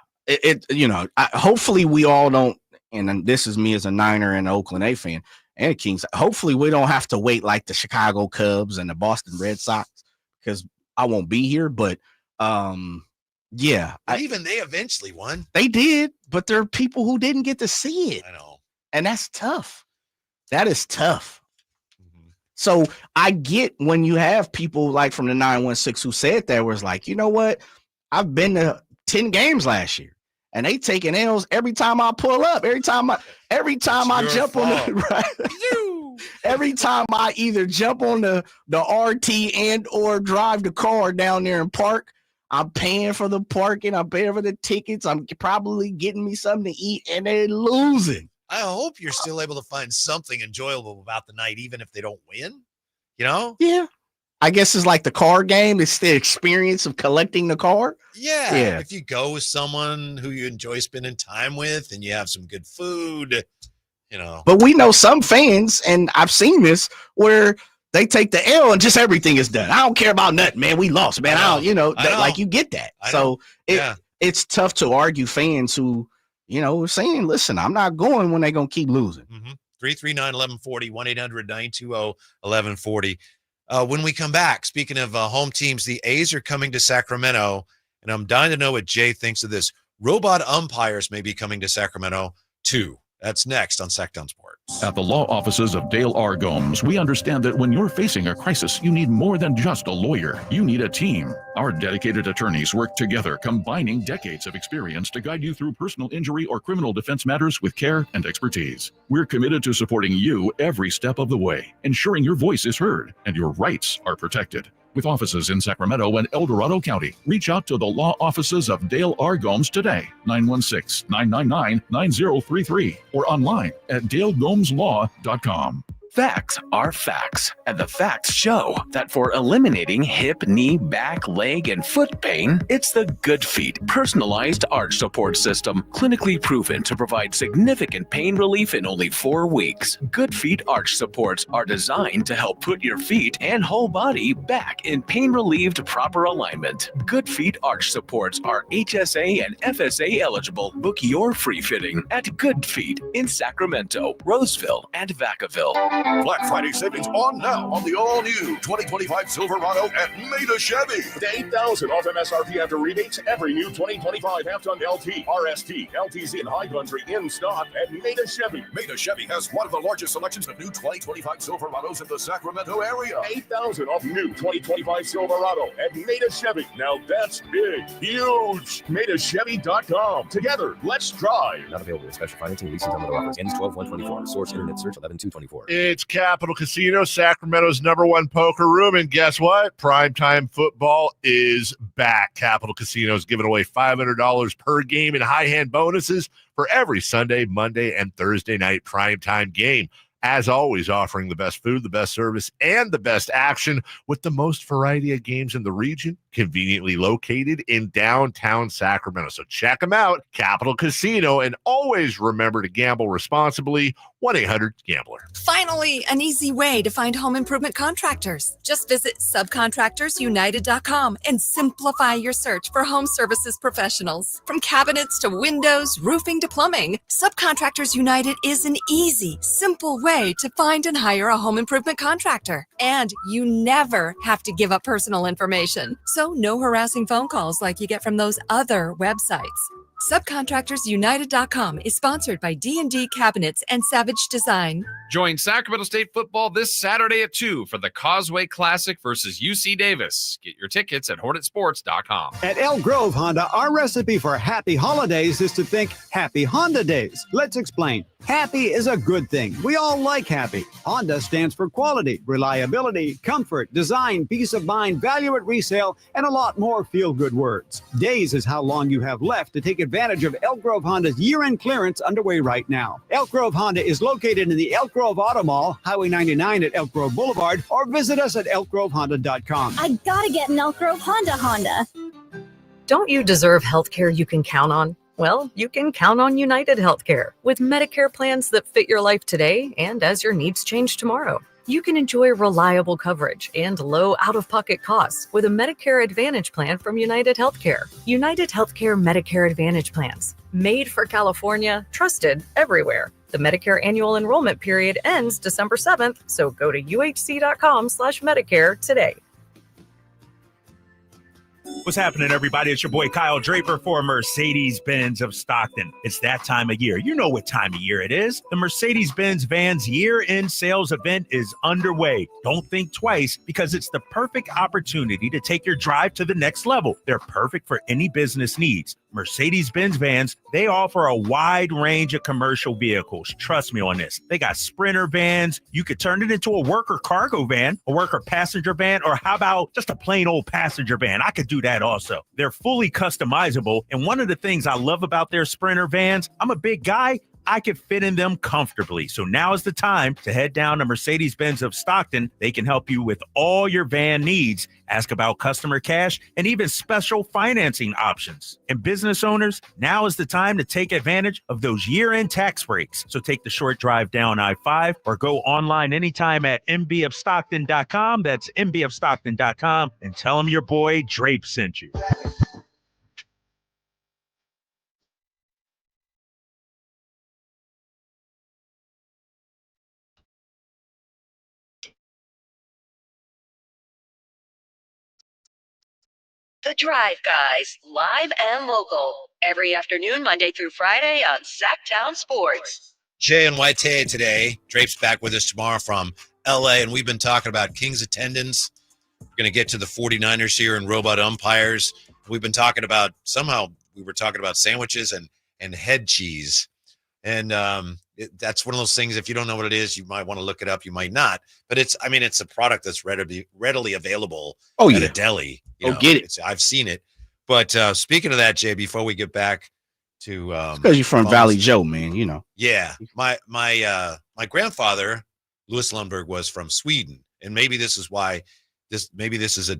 Hopefully we all don't, and this is me as a Niner and an Oakland A fan and a Kings. Hopefully we don't have to wait like the Chicago Cubs and the Boston Red Sox because I won't be here. But even they eventually won. They did, but there are people who didn't get to see it. I know. And that's tough. That is tough. So I get when you have people like from the 916 who said that, where it's like, you know what? I've been to 10 games last year and they taking L's every time I pull up, every time I jump on the every time I either jump on the RT and or drive the car down there and park, I'm paying for the parking, I'm paying for the tickets, I'm probably getting me something to eat, and they're losing. I hope you're still able to find something enjoyable about the night, even if they don't win, you know? Yeah. I guess it's like the card game. It's the experience of collecting the card. Yeah. If you go with someone who you enjoy spending time with and you have some good food, you know. But we know some fans, and I've seen this, where they take the L and just everything is done. I don't care about nothing, man. We lost, man. I don't, like you get that. So it's tough to argue fans who, saying, listen, I'm not going when they're going to keep losing. 339-1140, 1-800-920-1140. When we come back, speaking of home teams, the A's are coming to Sacramento, and I'm dying to know what Jay thinks of this. Robot umpires may be coming to Sacramento, too. That's next on Sactown Sports. At the law offices of Dale R. Gomes, we understand that when you're facing a crisis, you need more than just a lawyer. You need a team. Our dedicated attorneys work together, combining decades of experience to guide you through personal injury or criminal defense matters with care and expertise. We're committed to supporting you every step of the way, ensuring your voice is heard and your rights are protected. With offices in Sacramento and El Dorado County, reach out to the law offices of Dale R. Gomes today, 916-999-9033, or online at dalegomslaw.com. Facts are facts, and the facts show that for eliminating hip, knee, back, leg, and foot pain, it's the Good Feet personalized arch support system, clinically proven to provide significant pain relief in only 4 weeks. Good Feet arch supports are designed to help put your feet and whole body back in pain-relieved proper alignment. Good Feet arch supports are HSA and FSA eligible. Book your free fitting at Good Feet in Sacramento, Roseville, and Vacaville. Black Friday savings on now on the all-new 2025 Silverado at Meta Chevy. With $8,000 off MSRP after rebates, every new 2025 half-ton LT, RST, LTZ, and High Country in stock at Meta Chevy. Meta Chevy has one of the largest selections of new 2025 Silverados in the Sacramento area. $8,000 off new 2025 Silverado at Meta Chevy. Now that's big, huge. MetaChevy.com. Together, let's drive. Not available with special financing, leasing, and other offers. Ends 12/124. Source internet search 11/224. It's Capital Casino, Sacramento's #1 poker room. And guess what? Primetime football is back. Capital Casino is giving away $500 per game in high hand bonuses for every Sunday, Monday, and Thursday night primetime game. As always, offering the best food, the best service, and the best action with the most variety of games in the region, conveniently located in downtown Sacramento. So check them out, Capital Casino, and always remember to gamble responsibly. 1-800-GAMBLER. Finally, an easy way to find home improvement contractors. Just visit subcontractorsunited.com and simplify your search for home services professionals. From cabinets to windows, roofing to plumbing, Subcontractors United is an easy, simple way to find and hire a home improvement contractor. And you never have to give up personal information. So no harassing phone calls like you get from those other websites. Subcontractorsunited.com is sponsored by D&D Cabinets and Savage Design. Join Sacramento State football this Saturday at 2 for the Causeway Classic versus UC Davis. Get your tickets at HornetSports.com. At Elk Grove Honda, our recipe for happy holidays is to think Happy Honda Days. Let's explain. Happy is a good thing. We all like happy. Honda stands for quality, reliability, comfort, design, peace of mind, value at resale, and a lot more feel-good words. Days is how long you have left to take advantage of Elk Grove Honda's year-end clearance underway right now. Elk Grove Honda is located in the Elk Grove Auto Mall, Highway 99 at Elk Grove Boulevard, or visit us at elkgrovehonda.com. I gotta get an Elk Grove Honda. Don't you deserve health care you can count on? Well, you can count on United Healthcare with Medicare plans that fit your life today and as your needs change tomorrow. You can enjoy reliable coverage and low out-of-pocket costs with a Medicare Advantage plan from United Healthcare. United Healthcare Medicare Advantage plans, made for California, trusted everywhere. The Medicare annual enrollment period ends December 7th, so go to uhc.com/Medicare today. What's happening, everybody? It's your boy Kyle Draper for Mercedes-Benz of Stockton. It's that time of year. You know what time of year it is. The Mercedes-Benz Vans year-end sales event is underway. Don't think twice, because it's the perfect opportunity to take your drive to the next level. They're perfect for any business needs. Mercedes-Benz Vans, they offer a wide range of commercial vehicles. Trust me on this. They got Sprinter vans. You could turn it into a worker cargo van, a worker passenger van, or how about just a plain old passenger van? I could do that also. They're fully customizable. And one of the things I love about their Sprinter vans, I'm a big guy. I could fit in them comfortably. So now is the time to head down to Mercedes-Benz of Stockton. They can help you with all your van needs. Ask about customer cash and even special financing options. And business owners, now is the time to take advantage of those year-end tax breaks. So take the short drive down I-5 or go online anytime at mbofstockton.com. That's mbofstockton.com, and tell them your boy Drape sent you. The Drive Guys, live and local, every afternoon, Monday through Friday on Sactown Sports. Jay and Whitey today. Drape's back with us tomorrow from L.A., and we've been talking about Kings attendance. We're going to get to the 49ers here and robot umpires. We've been talking about, somehow we were talking about sandwiches and head cheese. And that's one of those things, if you don't know what it is, you might want to look it up. You might not. But it's a product that's readily available at a deli. Get it. I've seen it. But speaking of that, Jay, before we get back to because you're from Valley Joe, man, you know. Yeah. My grandfather, Louis Lundberg, was from Sweden. And maybe this is why this is a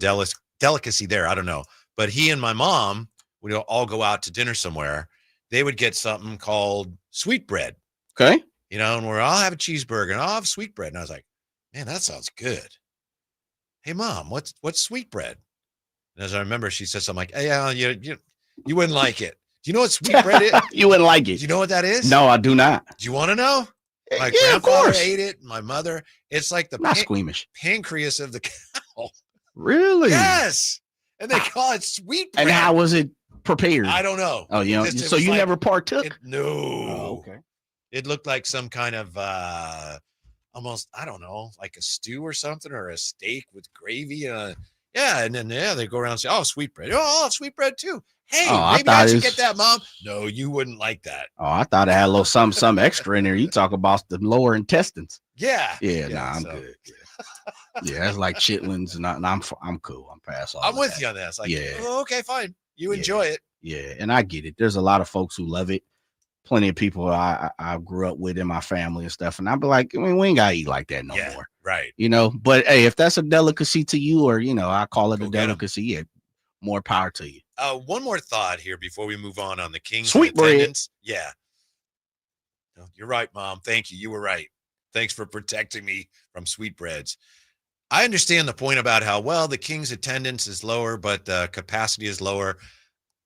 delicacy there. I don't know. But he and my mom would all go out to dinner somewhere. They would get something called sweetbread. Okay. And I'll have a cheeseburger and I'll have sweetbread. And I was like, man, that sounds good. Hey, Mom, what's sweetbread? And as I remember, she said something like, hey, you wouldn't like it. Do you know what sweetbread is? You wouldn't like it. Do you know what that is? No, I do not. Do you want to know? My Yeah, of grandfather course. ate it. My mother. It's like the Not squeamish. pancreas of the cow. Really? Yes. And they call it sweetbread. And how was it prepared? I don't know. Oh, you know, It so was you like- never partook? No. Oh, okay. It looked like some kind of almost, I don't know, like a stew or something, or a steak with gravy. Yeah, and then they go around and say, "Oh, sweetbread. Oh, I'll have sweetbread too. Hey, Oh, I maybe I thought should it get was- that, Mom." No, you wouldn't like that. Oh, I thought it had a little some extra in there. You talk about the lower intestines. Yeah. Yeah, nah, I'm good. Yeah, that's like chitlins, and I'm cool. I'm past all. I'm of with that. you on that. It's like, Yeah. oh, okay, fine. You enjoy it. Yeah, and I get it. There's a lot of folks who love it. Plenty of people I grew up with in my family and stuff, and I'd be like, I mean, we ain't gotta eat like that no more. Right. You know, but hey, if that's a delicacy to you, or I call it Go a get 'em. delicacy, yeah, more power to you. One more thought here before we move on the Kings Sweetbread. attendance. Yeah. No, you're right, Mom. Thank you. You were right. Thanks for protecting me from sweetbreads. I understand the point about how, well, the Kings attendance is lower, but the capacity is lower.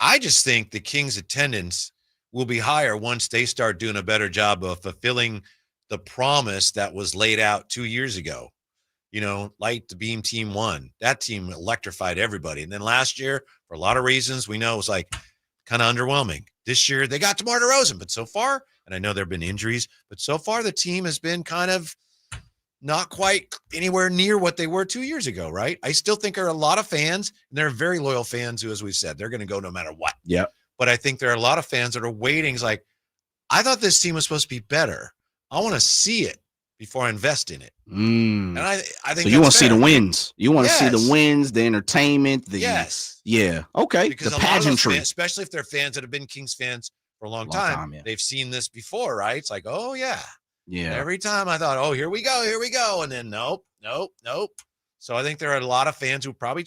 I just think the Kings attendance will be higher once they start doing a better job of fulfilling the promise that was laid out 2 years ago. Light the Beam Team 1. That team electrified everybody. And then last year, for a lot of reasons, we know it was like kind of underwhelming. This year, they got DeMar DeRozan. But so far, and I know there have been injuries, but so far the team has been kind of not quite anywhere near what they were 2 years ago, right? I still think there are a lot of fans, and there are very loyal fans who, as we said, they're going to go no matter what. Yep. But I think there are a lot of fans that are waiting. It's like, I thought this team was supposed to be better. I want to see it before I invest in it. And I think so. You want to see fair. the wins. You want to see Yes. the wins, the entertainment, the Yes. Yeah. Okay. Because the a lot of those pageantry. fans, especially if they're fans that have been Kings fans for a long Long time, time, yeah. they've seen this before, right? It's like, oh, yeah. Yeah. Every time I thought, oh, here we go. And then nope. So I think there are a lot of fans who probably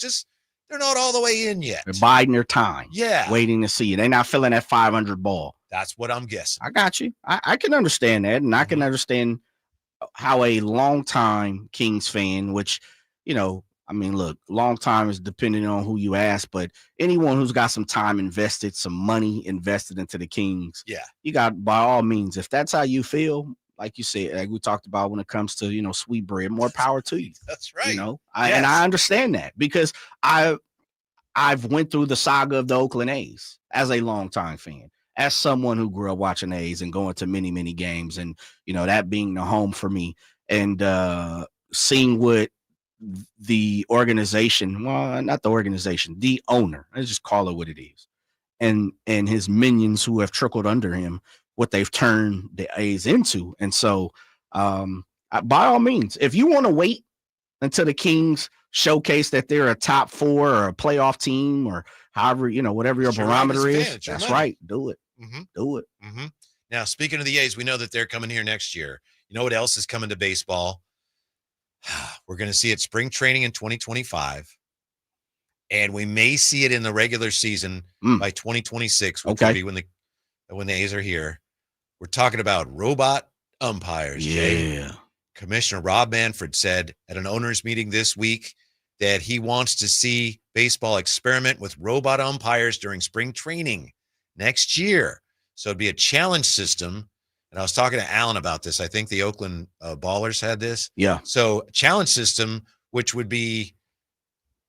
they're not all the way in yet. They're biding their time. Yeah. Waiting to see it. They're not feeling that 500 ball. That's what I'm guessing. I got you. I can understand that. And I can understand how a longtime Kings fan, which, look, long time is depending on who you ask, but anyone who's got some time invested, some money invested into the Kings, Yeah. you got, by all means, if that's how you feel, like you said, like we talked about when it comes to, sweetbread, more power to you. That's right. And I understand that because I've went through the saga of the Oakland A's as a longtime fan, as someone who grew up watching A's and going to many, many games, and that being the home for me, and seeing what the organization, well, not the organization, the owner, let's just call it what it is, and his minions who have trickled under him, what they've turned the A's into. And so by all means, if you want to wait until the Kings showcase that they're a top 4 or a playoff team, or however, whatever your barometer is, that's right. Do it. Do it. Mm-hmm. Now, speaking of the A's, we know that they're coming here next year. You know what else is coming to baseball? We're going to see it spring training in 2025. And we may see it in the regular season by 2026, which will be when the A's are here. We're talking about robot umpires. Jay. Yeah. Commissioner Rob Manfred said at an owners meeting this week that he wants to see baseball experiment with robot umpires during spring training next year. So it'd be a challenge system. And I was talking to Alan about this. I think the Oakland Ballers had this. Yeah. So challenge system, which would be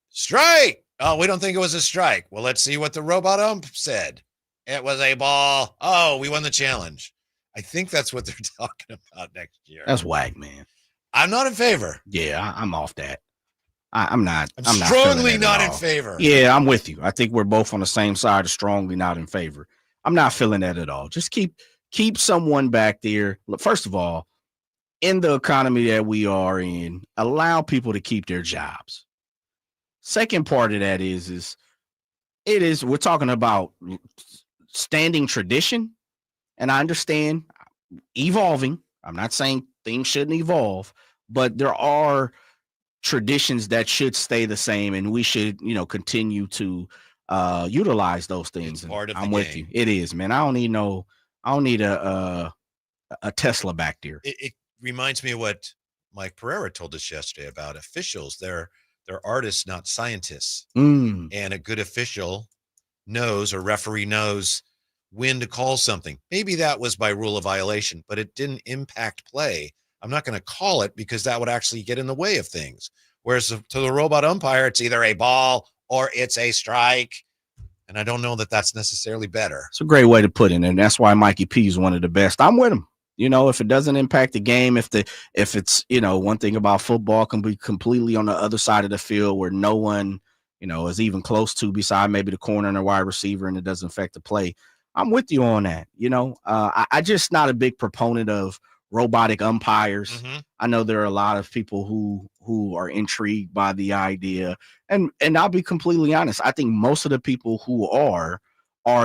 strike. Oh, we don't think it was a strike. Well, let's see what the robot ump said. It was a ball. Oh, we won the challenge. I think that's what they're talking about next year. That's whack, man. I'm not in favor. Yeah, I'm off that. I'm not. I'm not strongly feeling that not at in all. favor. Yeah, I'm with you. I think we're both on the same side of strongly not in favor. I'm not feeling that at all. Just keep someone back there. Look, first of all, in the economy that we are in, allow people to keep their jobs. Second part of that is we're talking about standing tradition, and I understand evolving. I'm not saying things shouldn't evolve, but there are traditions that should stay the same, and we should, continue to utilize those things. It's part of the I'm with game. you. It is, man. I don't need a Tesla back there. It reminds me of what Mike Pereira told us yesterday about officials. They're artists, not scientists. And a good official knows, or referee knows, when to call something. Maybe that was by rule of violation, but it didn't impact play. I'm not going to call it because that would actually get in the way of things. Whereas to the robot umpire, it's either a ball or it's a strike. And I don't know that that's necessarily better. It's a great way to put it. And that's why Mikey P is one of the best. I'm with him. If it doesn't impact the game, if it's, one thing about football can be completely on the other side of the field where no one, is even close to beside maybe the corner and the wide receiver, and it doesn't affect the play. I'm with you on that. I just not a big proponent of robotic umpires. Mm-hmm. I know there are a lot of people who are intrigued by the idea, and I'll be completely honest. I think most of the people who are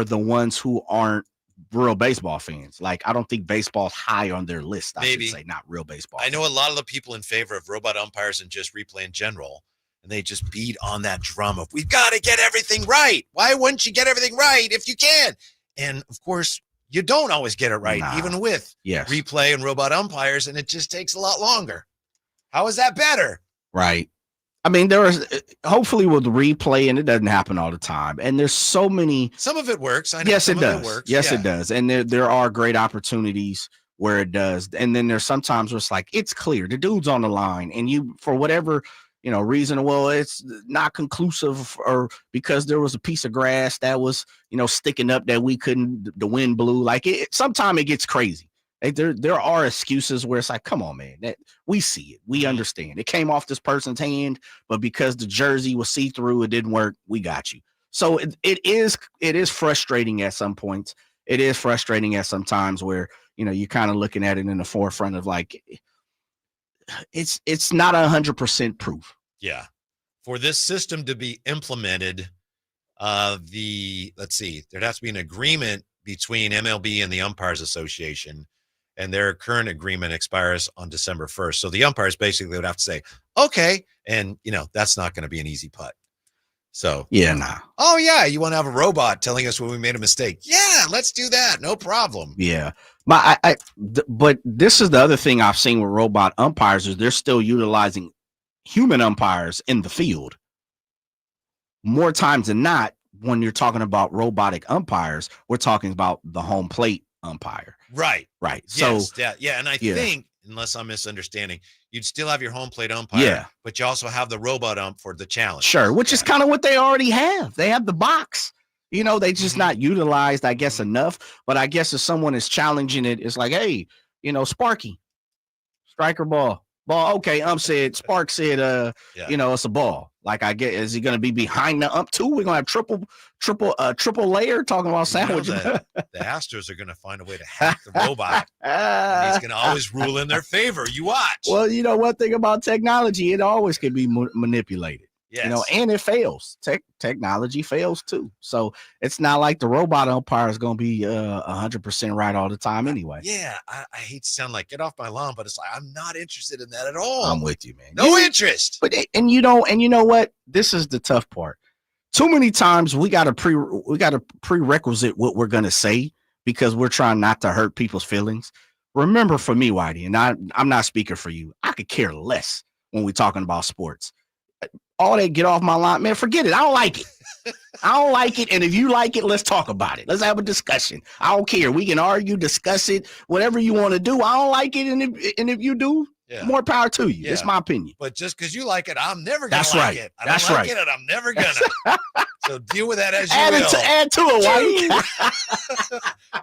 the ones who aren't real baseball fans. Like, I don't think baseball's high on their list. I should say, not real baseball. I know a lot of the people in favor of robot umpires and just replay in general, and they just beat on that drum of, we've got to get everything right. Why wouldn't you get everything right if you can? And of course, you don't always get it right, even with replay and robot umpires, and it just takes a lot longer. How is that better? Right. I mean, there is hopefully with replay, and it doesn't happen all the time. And there's so many. Some of it works. I know yes, some it does. Of it works. Yes, it does. And there are great opportunities where it does. And then there's sometimes where it's like, it's clear the dude's on the line, and you, for whatever reason, well, it's not conclusive, or because there was a piece of grass that was, sticking up that we couldn't, the wind blew. Like, sometimes it gets crazy. Like, there are excuses where it's like, come on, man, that we see it, we understand. It came off this person's hand, but because the jersey was see-through, it didn't work. We got you. So it is frustrating at some points. It is frustrating at some times where, you're kind of looking at it in the forefront of like, it's not 100% proof. Yeah. For this system to be implemented, there has to be an agreement between MLB and the Umpires Association, and their current agreement expires on December 1st. So the umpires basically would have to say, okay. And, that's not going to be an easy putt. So, oh, yeah, you want to have a robot telling us when we made a mistake. Yeah, let's do that. No problem. Yeah. But this is the other thing I've seen with robot umpires is they're still utilizing human umpires in the field. More times than not, when you're talking about robotic umpires, we're talking about the home plate umpire. Right. Yes, so, yeah. And I think, unless I'm misunderstanding, you'd still have your home plate umpire, but you also have the robot ump for the challenge. Sure, which is kind of what they already have. They have the box. They just not utilized, I guess, enough. But I guess if someone is challenging it, it's like, hey, Sparky, striker ball. Okay, said, Spark said, it's a ball. Like, I get, is he going to be behind the ump too? We're going to have triple layer talking about sandwich. The Astros are going to find a way to hack the robot. And he's going to always rule in their favor. You watch. Well, one thing about technology, it always can be manipulated. Yes. And it fails. Technology fails too. So it's not like the robot umpire is going to be 100% right all the time anyway. Yeah, I hate to sound like get off my lawn, but it's like I'm not interested in that at all. I'm with you, man. No interest. But and you know what? This is the tough part. Too many times we got a prerequisite what we're going to say because we're trying not to hurt people's feelings. Remember, for me, Whitey, and I'm not speaking for you. I could care less when we're talking about sports. All that get off my line, man, forget it. I don't like it. I don't like it. And if you like it, let's talk about it. Let's have a discussion. I don't care. We can argue, discuss it, whatever you want to do. I don't like it. And if you do, more power to you. It's my opinion. But just because you like it, I'm never going to like it. I don't like it, and I'm never going to. So deal with that as you will. Add to it, White.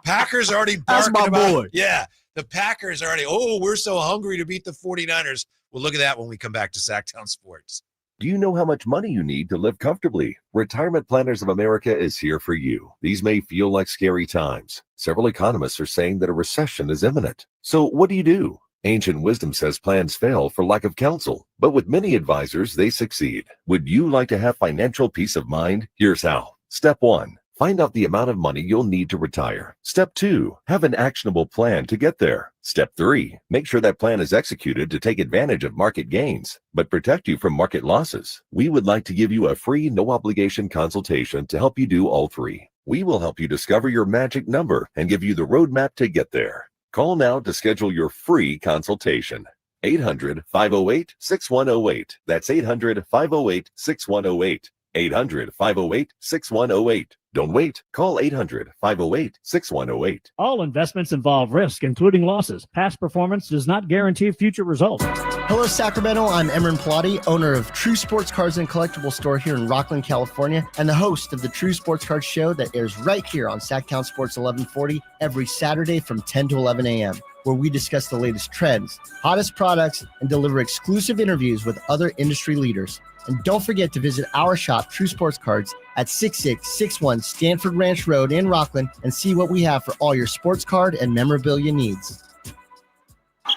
Packers already That's my boy. Yeah, the Packers already, we're so hungry to beat the 49ers. Well, look at that when we come back to Sactown Sports. Do you know how much money you need to live comfortably? Retirement Planners of America is here for you. These may feel like scary times. Several economists are saying that a recession is imminent. So what do? Ancient wisdom says plans fail for lack of counsel, but with many advisors, they succeed. Would you like to have financial peace of mind? Here's how. Step 1. Find out the amount of money you'll need to retire. Step 2, have an actionable plan to get there. Step 3, make sure that plan is executed to take advantage of market gains, but protect you from market losses. We would like to give you a free, no-obligation consultation to help you do all three. We will help you discover your magic number and give you the roadmap to get there. Call now to schedule your free consultation. 800-508-6108. That's 800-508-6108. 800-508-6108. Don't wait. Call 800-508-6108. All investments involve risk, including losses. Past performance does not guarantee future results. Hello, Sacramento. I'm Emran Pilati, owner of True Sports Cards and Collectible Store here in Rockland, California, and the host of the True Sports Cards Show that airs right here on Sactown Sports 1140 every Saturday from 10 to 11 a.m., where we discuss the latest trends, hottest products, and deliver exclusive interviews with other industry leaders. And don't forget to visit our shop, True Sports Cards, at 6661 Stanford Ranch Road in Rockland and see what we have for all your sports card and memorabilia needs.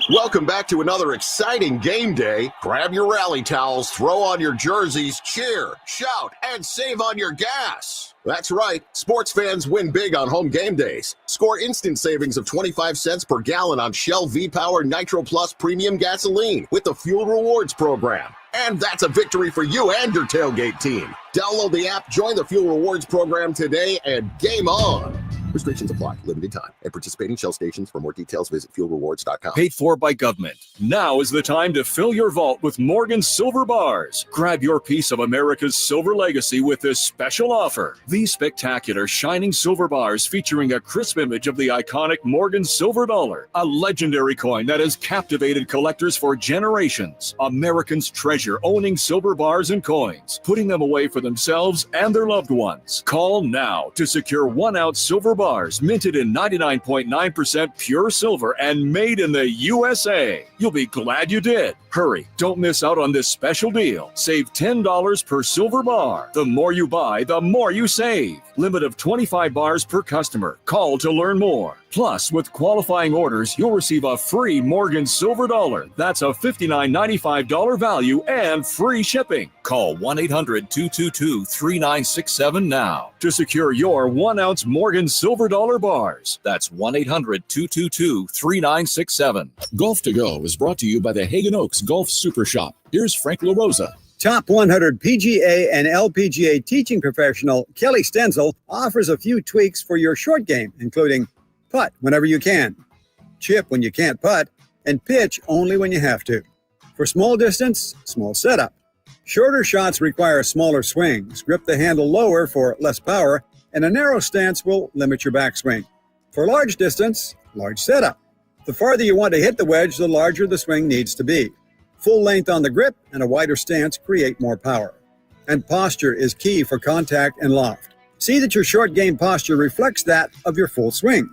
Welcome back to another exciting game day. Grab your rally towels, throw on your jerseys, cheer, shout, and save on your gas. That's right, sports fans win big on home game days. Score instant savings of 25 cents per gallon on Shell V-Power Nitro Plus Premium Gasoline with the Fuel Rewards program. And that's a victory for you and your tailgate team. Download the app, join the Fuel Rewards program today, and game on. Restrictions apply. Limited time. At participating Shell stations. For more details, visit fuelrewards.com. Paid for by government. Now is the time to fill your vault with Morgan Silver Bars. Grab your piece of America's silver legacy with this special offer. These spectacular shining silver bars featuring a crisp image of the iconic Morgan silver dollar, a legendary coin that has captivated collectors for generations. Americans treasure owning silver bars and coins, putting them away for themselves and their loved ones. Call now to secure 1 ounce silver bars minted in 99.9% pure silver and made in the USA. You'll be glad you did. Hurry, don't miss out on this special deal. Save $10 per silver bar. The more you buy, the more you save. Limit of 25 bars per customer. Call to learn more. Plus, with qualifying orders, you'll receive a free Morgan Silver Dollar. That's a $59.95 value and free shipping. Call 1-800-222-3967 now to secure your 1 ounce Morgan Silver Dollar bars. That's 1-800-222-3967. Golf to Go is brought to you by the Hagen Oaks Golf Super Shop. Here's Frank LaRosa. Top 100 PGA and LPGA teaching professional Kelly Stenzel offers a few tweaks for your short game, including putt whenever you can, chip when you can't putt, and pitch only when you have to. For small distance, small setup. Shorter shots require smaller swings. Grip the handle lower for less power, and a narrow stance will limit your backswing. For large distance, large setup. The farther you want to hit the wedge, the larger the swing needs to be. Full length on the grip and a wider stance create more power. And posture is key for contact and loft. See that your short game posture reflects that of your full swing.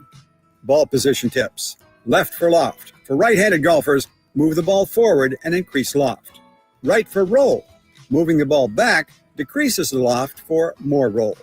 Ball position tips. Left for loft. For right-handed golfers, move the ball forward and increase loft. Right for roll. Moving the ball back decreases the loft for more roll.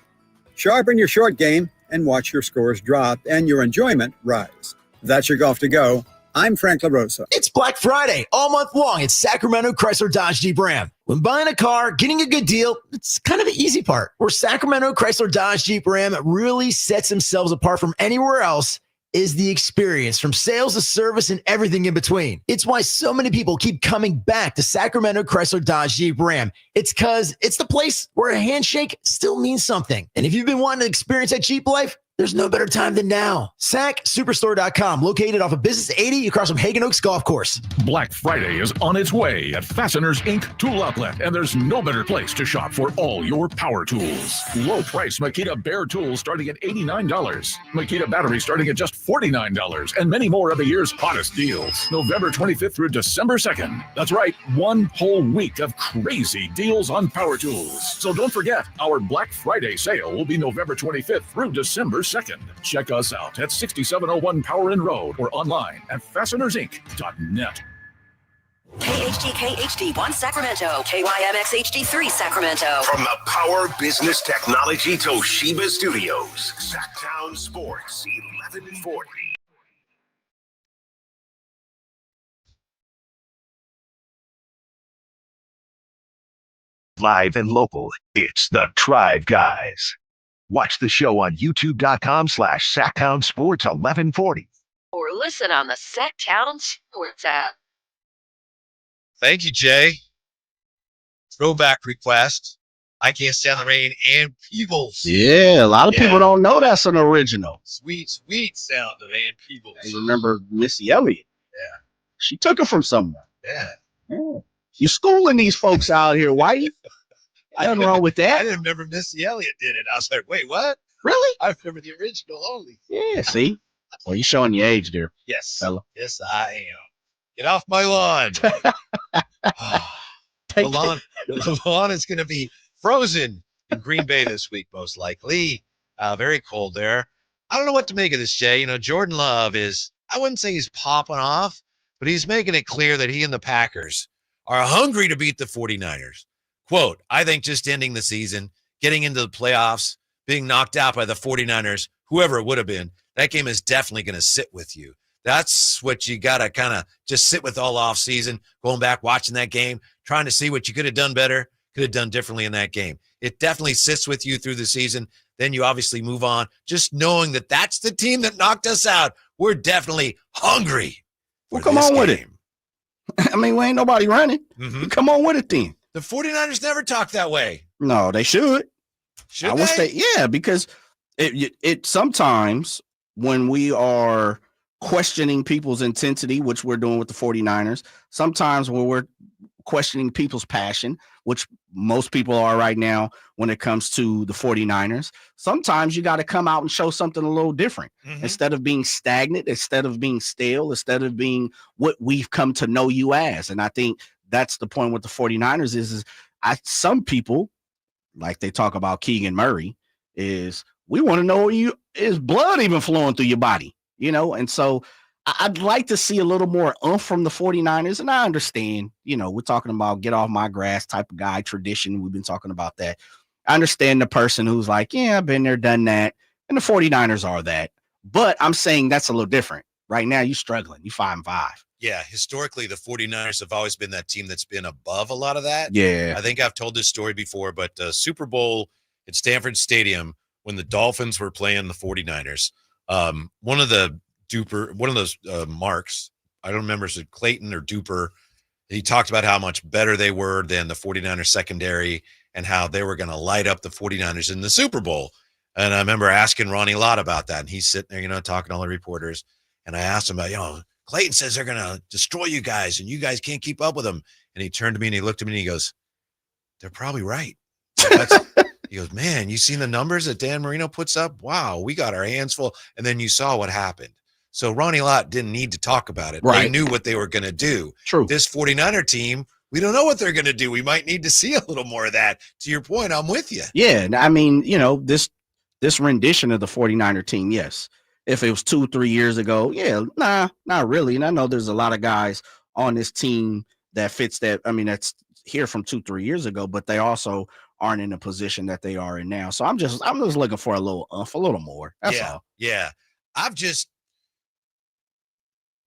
Sharpen your short game and watch your scores drop and your enjoyment rise. That's your Golf to Go. I'm Frank LaRosa. It's Black Friday all month long at Sacramento Chrysler Dodge Jeep Ram. When buying a car, getting a good deal, it's kind of the easy part. Where Sacramento Chrysler Dodge Jeep Ram really sets themselves apart from anywhere else is the experience, from sales to service and everything in between. It's why so many people keep coming back to Sacramento Chrysler Dodge Jeep Ram. It's because it's the place where a handshake still means something. And if you've been wanting to experience that Jeep life, there's no better time than now. SacSuperstore.com, located off of Business 80 across from Hagen Oaks Golf Course. Black Friday is on its way at Fasteners Inc. Tool Outlet, and there's no better place to shop for all your power tools. Low price Makita Bear tools starting at $89. Makita batteries starting at just $49, and many more of the year's hottest deals. November 25th through December 2nd. That's right, one whole week of crazy deals on power tools. So don't forget, our Black Friday sale will be November 25th through December 2nd. Check us out at 6701 Power Inn Road or online at fastenersinc.net. KHD1 Sacramento, KYMX HD3 Sacramento. From the Power Business Technology Toshiba Studios, Sactown Sports 1140. Live and local, it's the Tribe Guys. Watch the show on youtube.com/Sactown Sports 1140. Or listen on the Sactown Sports app. Thank you, Jay. Throwback request. I Can't Stand the Rain and Peebles. Yeah, a lot of people don't know that's an original. Sweet, sweet sound of Ann Peebles. I remember Missy Elliott. Yeah. She took it from somewhere. Yeah. You schooling these folks out here, white? Nothing wrong with I that. didn't remember Missy Elliott did it. I was like, wait, what? Really? I remember the original only. Yeah, see? Well, you're showing your age there, Yes. fella. Yes, I am. Get off my lawn. The lawn is going to be frozen in Green Bay this week, most likely. Very cold there. I don't know what to make of this, Jay. You know, Jordan Love is, I wouldn't say he's popping off, but he's making it clear that he and the Packers are hungry to beat the 49ers. Quote, I think just ending the season, getting into the playoffs, being knocked out by the 49ers, whoever it would have been, that game is definitely going to sit with you. That's what you got to kind of just sit with all off season, going back, watching that game, trying to see what you could have done better, could have done differently in that game. It definitely sits with you through the season. Then you obviously move on, just knowing that that's the team that knocked us out. We're definitely hungry. Well, come on with it. I mean, we ain't nobody running. Mm-hmm. Come on with it then. The 49ers never talk that way. No, they should. Should I they? would say, yeah, because it sometimes when we are questioning people's intensity, which we're doing with the 49ers, sometimes when we're questioning people's passion, which most people are right now when it comes to the 49ers, sometimes you got to come out and show something a little different. Instead of being stagnant, instead of being stale, instead of being what we've come to know you as. And I think that's the point with the 49ers is some people, like they talk about Keegan Murray, is we want to know is blood even flowing through your body, you know? And so I'd like to see a little more from the 49ers. And I understand, you know, we're talking about get off my grass type of guy tradition. We've been talking about that. I understand the person who's like, yeah, I've been there, done that. And the 49ers are that. But I'm saying that's a little different. Right now, you're struggling. You're 5-5. Yeah, historically, the 49ers have always been that team that's been above a lot of that. Yeah. I think I've told this story before, but Super Bowl at Stanford Stadium, when the Dolphins were playing the 49ers, one of those marks, I don't remember if it was Clayton or Duper, he talked about how much better they were than the 49ers secondary and how they were going to light up the 49ers in the Super Bowl. And I remember asking Ronnie Lott about that, and he's sitting there, you know, talking to all the reporters. And I asked him about, you know, Clayton says they're going to destroy you guys and you guys can't keep up with them. And he turned to me and he looked at me and he goes, they're probably right. He goes, man, you seen the numbers that Dan Marino puts up? Wow, we got our hands full. And then you saw what happened. So Ronnie Lott didn't need to talk about it. Right. They knew what they were going to do. True. This 49er team, we don't know what they're going to do. We might need to see a little more of that. To your point, I'm with you. Yeah. I mean, you know, this rendition of the 49er team, yes. If it was 2-3 years ago, yeah, nah, not really. And I know there's a lot of guys on this team that fits that. I mean, that's here from 2-3 years ago, but they also aren't in the position that they are in now. So I'm just looking for a little more. That's all. Yeah.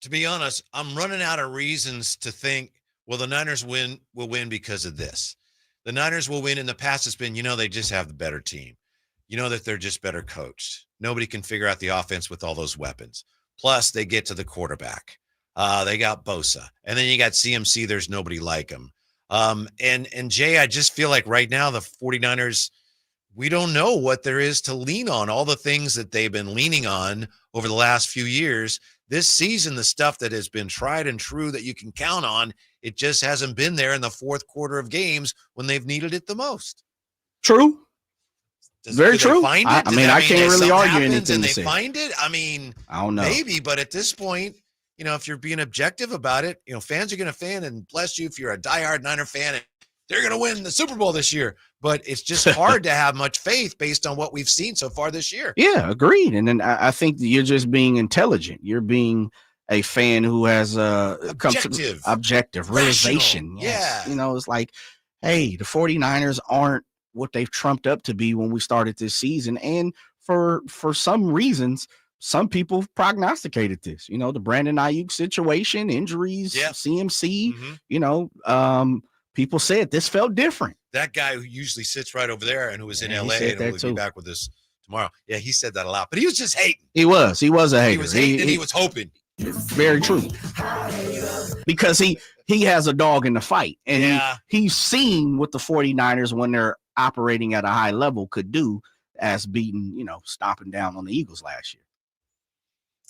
To be honest, I'm running out of reasons to think, well, the Niners will win because of this. The Niners will win. In the past, it's been, you know, they just have the better team. You know that they're just better coached. Nobody can figure out the offense with all those weapons. Plus, they get to the quarterback. They got Bosa. And then you got CMC. There's nobody like him. And Jay, I just feel like right now the 49ers, we don't know what there is to lean on. All the things that they've been leaning on over the last few years. This season, the stuff that has been tried and true that you can count on, it just hasn't been there in the fourth quarter of games when they've needed it the most. True. Very true. I can't really argue anything. And they find it. I mean, I don't know. Maybe, but at this point, you know, if you're being objective about it, you know, fans are going to fan, and bless you if you're a diehard Niner fan, and they're going to win the Super Bowl this year. But it's just hard to have much faith based on what we've seen so far this year. Yeah, agreed. And then I think that you're just being intelligent. You're being a fan who has objective realization. Yes. Yeah. You know, it's like, hey, the 49ers aren't what they've trumped up to be when we started this season. And for some reasons, some people prognosticated this, you know, the Brandon Ayuk situation, injuries, CMC, you know, people said this felt different. That guy who usually sits right over there and who was in LA and who will be back with us tomorrow. Yeah, he said that a lot, but he was just hating. He was a hater. He was hating and he was hoping. Very true. Because he has a dog in the fight, and he's seen what the 49ers, when they're operating at a high level, could do as beating, you know, stomping down on the Eagles last year.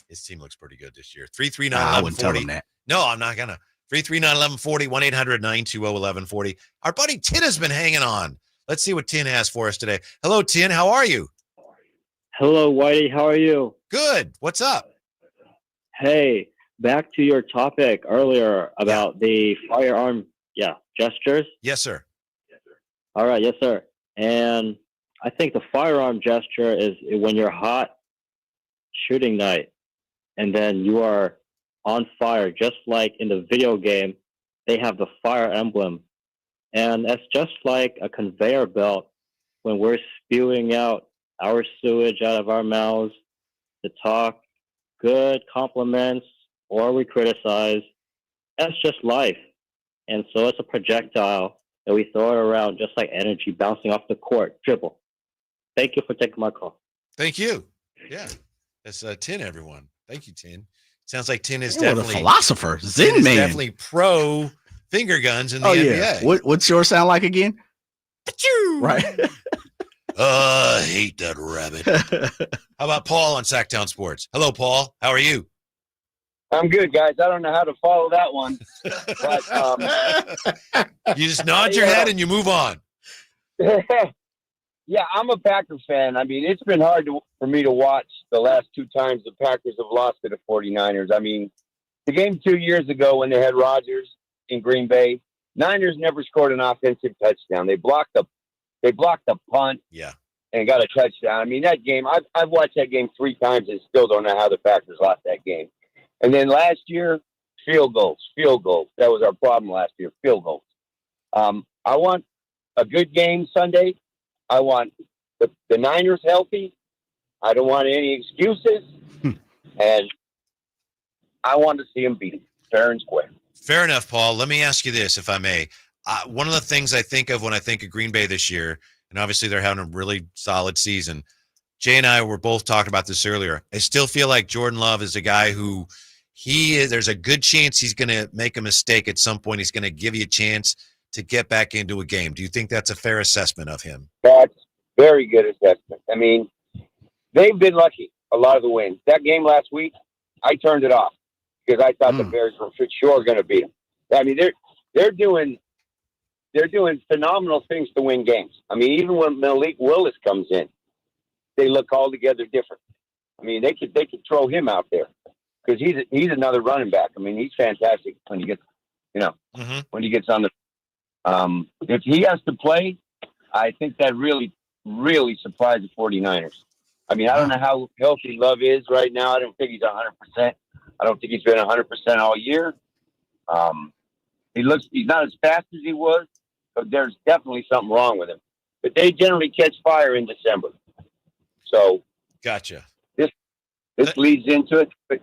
His team looks pretty good this year. 339-1140. I wouldn't tell him that. No, I'm not gonna. 339-1140, 1-800-920-1140. Our buddy Tit has been hanging on Let's see what Tin has for us today. Hello, Tin. How are you? Hello, Whitey. How are you? Good. What's up? Hey, back to your topic earlier about the firearm, gestures. Yes, sir. All right, yes, sir. And I think the firearm gesture is when you're hot shooting night, and then you are on fire, just like in the video game, they have the fire emblem. And that's just like a conveyor belt when we're spewing out our sewage out of our mouths to talk good compliments or we criticize. That's just life. And so it's a projectile that we throw it around just like energy bouncing off the court. Dribble. Thank you for taking my call. Thank you. Yeah. That's Tin, everyone. Thank you, Tin. Sounds like Tin is You're definitely a philosopher. Tin Zen is man. definitely pro finger guns in the NBA. What's yours sound like again? Right. I hate that rabbit. How about Paul on Sactown Sports? Hello, Paul. How are you? I'm good, guys. I don't know how to follow that one. But, you just nod your head and you move on. Yeah, I'm a Packer fan. I mean, it's been hard for me to watch the last two times the Packers have lost to the 49ers. I mean, the game 2 years ago when they had Rodgers in Green Bay, Niners never scored an offensive touchdown. They blocked the punt. Yeah. And got a touchdown. I mean, that game, I've watched that game 3 times and still don't know how the Packers lost that game. And then last year, field goals. That was our problem last year, field goals. I want a good game Sunday. I want the Niners healthy. I don't want any excuses. And I want to see them beat them fair and square. Fair enough, Paul. Let me ask you this, if I may. One of the things I think of when I think of Green Bay this year, and obviously they're having a really solid season. Jay and I were both talking about this earlier. I still feel like Jordan Love is a guy who there's a good chance he's going to make a mistake at some point. He's going to give you a chance to get back into a game. Do you think that's a fair assessment of him? That's very good assessment. I mean, they've been lucky a lot of the wins. That game last week, I turned it off because I thought the Bears were for sure going to beat them. I mean, they're doing phenomenal things to win games. I mean, even when Malik Willis comes in, they look altogether different. I mean, they could throw him out there because he's another running back. I mean, he's fantastic when he gets, when he gets on the. If he has to play, I think that really, really surprised the 49ers. I mean, I don't know how healthy Love is right now. I don't think he's 100%. I don't think he's been 100% all year. He's not as fast as he was, but there's definitely something wrong with him. But they generally catch fire in December. So gotcha. This leads into it. But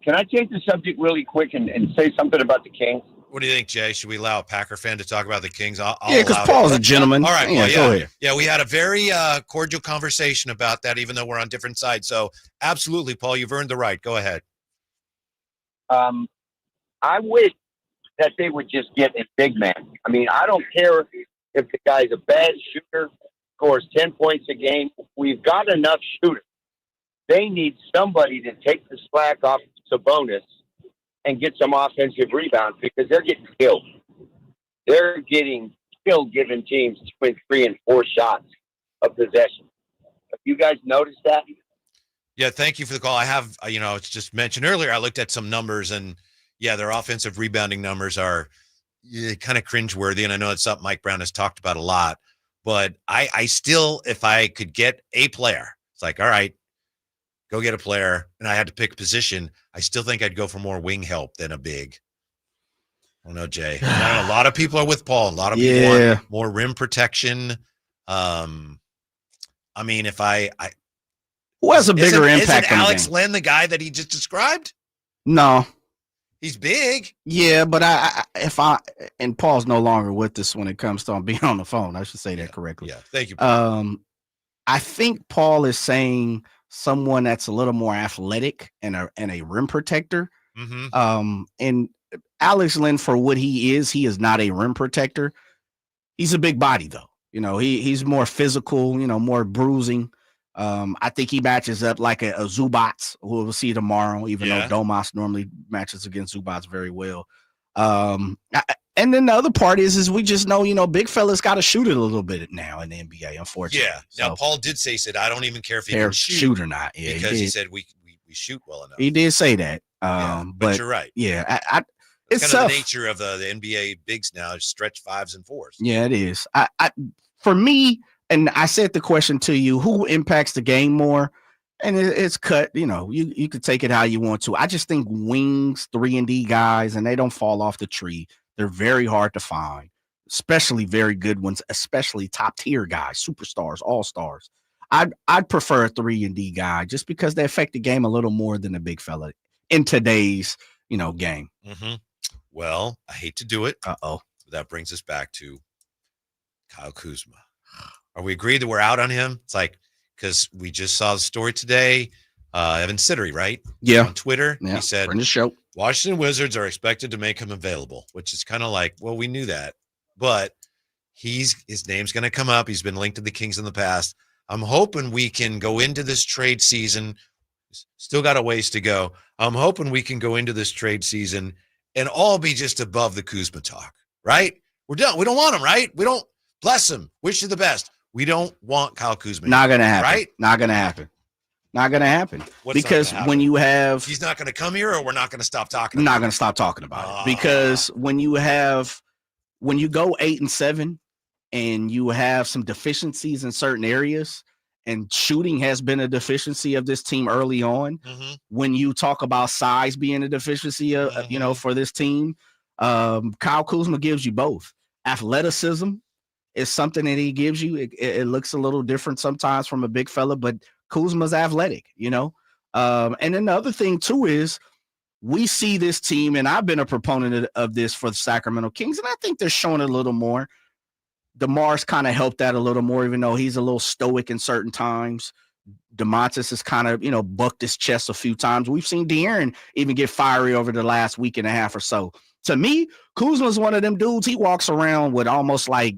can I change the subject really quick and say something about the Kings? What do you think, Jay? Should we allow a Packer fan to talk about the Kings? Yeah, because Paul's a gentleman. All right. Yeah, Well, go ahead. Yeah, we had a very cordial conversation about that, even though we're on different sides. So absolutely, Paul, you've earned the right. Go ahead. I wish that they would just get a big man. I mean, I don't care if the guy's a bad shooter, scores 10 points a game. We've got enough shooters. They need somebody to take the slack off Sabonis and get some offensive rebounds because they're getting killed. They're getting killed giving teams 2 and 3 and 4 shots of possession. Have you guys noticed that? Yeah, thank you for the call. I have, it's just mentioned earlier, I looked at some numbers and, yeah, their offensive rebounding numbers are kind of cringeworthy. And I know it's something Mike Brown has talked about a lot. But I still, if I could get a player, it's like, all right, go get a player. And I had to pick a position. I still think I'd go for more wing help than a big. I don't know, Jay. I know a lot of people are with Paul. A lot of people want more rim protection. I mean, if who has a bigger impact isn't on the Alex game? Len the guy that he just described? No. He's big. Yeah, but and Paul's no longer with us when it comes to being on the phone. I should say that correctly. Yeah, thank you, Paul. I think Paul is saying someone that's a little more athletic and a rim protector. Mm-hmm. And Alex Len, for what he is not a rim protector. He's a big body though. He's more physical, more bruising. I think he matches up like a Zubats, who we'll see tomorrow, even though Domas normally matches against Zubats very well. And then the other part is we just know, big fellas got to shoot it a little bit now in the NBA, unfortunately. Yeah. Now, Paul did say, I don't even care if he can shoot or not. Yeah, because he said we shoot well enough. He did say that. But you're right. Yeah. It's kind of the nature of the NBA bigs now, stretch 5s and 4s. Yeah, it is. For me, and I said the question to you, who impacts the game more? And it's cut, you could take it how you want to. I just think wings, 3-and-D guys, and they don't fall off the tree. They're very hard to find, especially very good ones, especially top tier guys, superstars, all-stars. I'd prefer a 3-and-D guy just because they affect the game a little more than a big fella in today's, game. Mm-hmm. Well, I hate to do it. Uh-oh. But that brings us back to Kyle Kuzma. Are we agreed that we're out on him? It's like, because we just saw the story today. Evan Siddery, right? Yeah. On Twitter, yeah. He said, the show. Washington Wizards are expected to make him available, which is kind of like, well, we knew that. But his name's going to come up. He's been linked to the Kings in the past. I'm hoping we can go into this trade season. Still got a ways to go. I'm hoping we can go into this trade season and all be just above the Kuzma talk, right? We're done. We don't want him, right? We don't bless him. Wish you the best. We don't want Kyle Kuzma. Not going to happen. Right? Not going to happen. Not going to happen. What's because not gonna happen? when you have... He's not going to come here, or we're not going to stop talking I'm about not going to stop talking about it. Because when you go 8-7 and you have some deficiencies in certain areas, and shooting has been a deficiency of this team early on. Mm-hmm. When you talk about size being a deficiency, for this team, Kyle Kuzma gives you both. Athleticism is something that he gives you. It looks a little different sometimes from a big fella, but Kuzma's athletic, And then the other thing too is we see this team, and I've been a proponent of this for the Sacramento Kings, and I think they're showing it a little more. DeMar's kind of helped that a little more, even though he's a little stoic in certain times. Domantas has kind of, bucked his chest a few times. We've seen De'Aaron even get fiery over the last week and a half or so. To me, Kuzma's one of them dudes. He walks around with almost like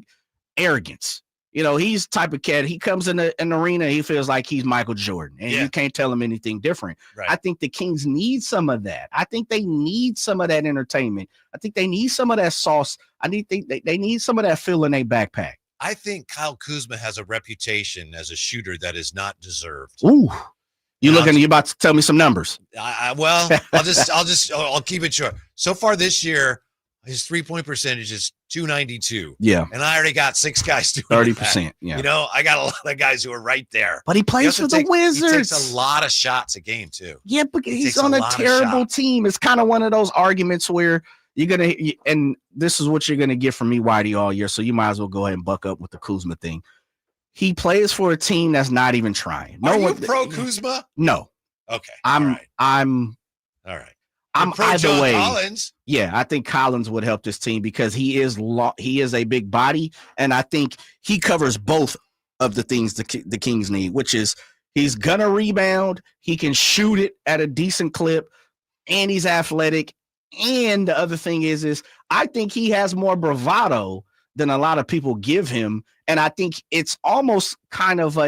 arrogance. He's the type of cat. He comes in an arena, he feels like he's Michael Jordan, and you can't tell him anything different. Right. I think the Kings need some of that. I think they need some of that entertainment. I think they need some of that sauce. They need some of that fill in their backpack. I think Kyle Kuzma has a reputation as a shooter that is not deserved. Ooh, you about to tell me some numbers? I'll keep it short. So far this year, his 3-point percentage is 292. Yeah. And I already got 6 guys doing 30%. Yeah. I got a lot of guys who are right there. But he plays for the Wizards. He takes a lot of shots a game, too. Yeah, but he's on a terrible team. It's kind of one of those arguments where and this is what you're going to get from me, Whitey, all year. So you might as well go ahead and buck up with the Kuzma thing. He plays for a team that's not even trying. Are you pro Kuzma? No. Okay. I'm all right. I'm pro either John way. Collins. Yeah, I think Collins would help this team because he is a big body, and I think he covers both of the things the Kings need, which is he's gonna rebound, he can shoot it at a decent clip, and he's athletic. And the other thing is I think he has more bravado than a lot of people give him, and I think it's almost kind of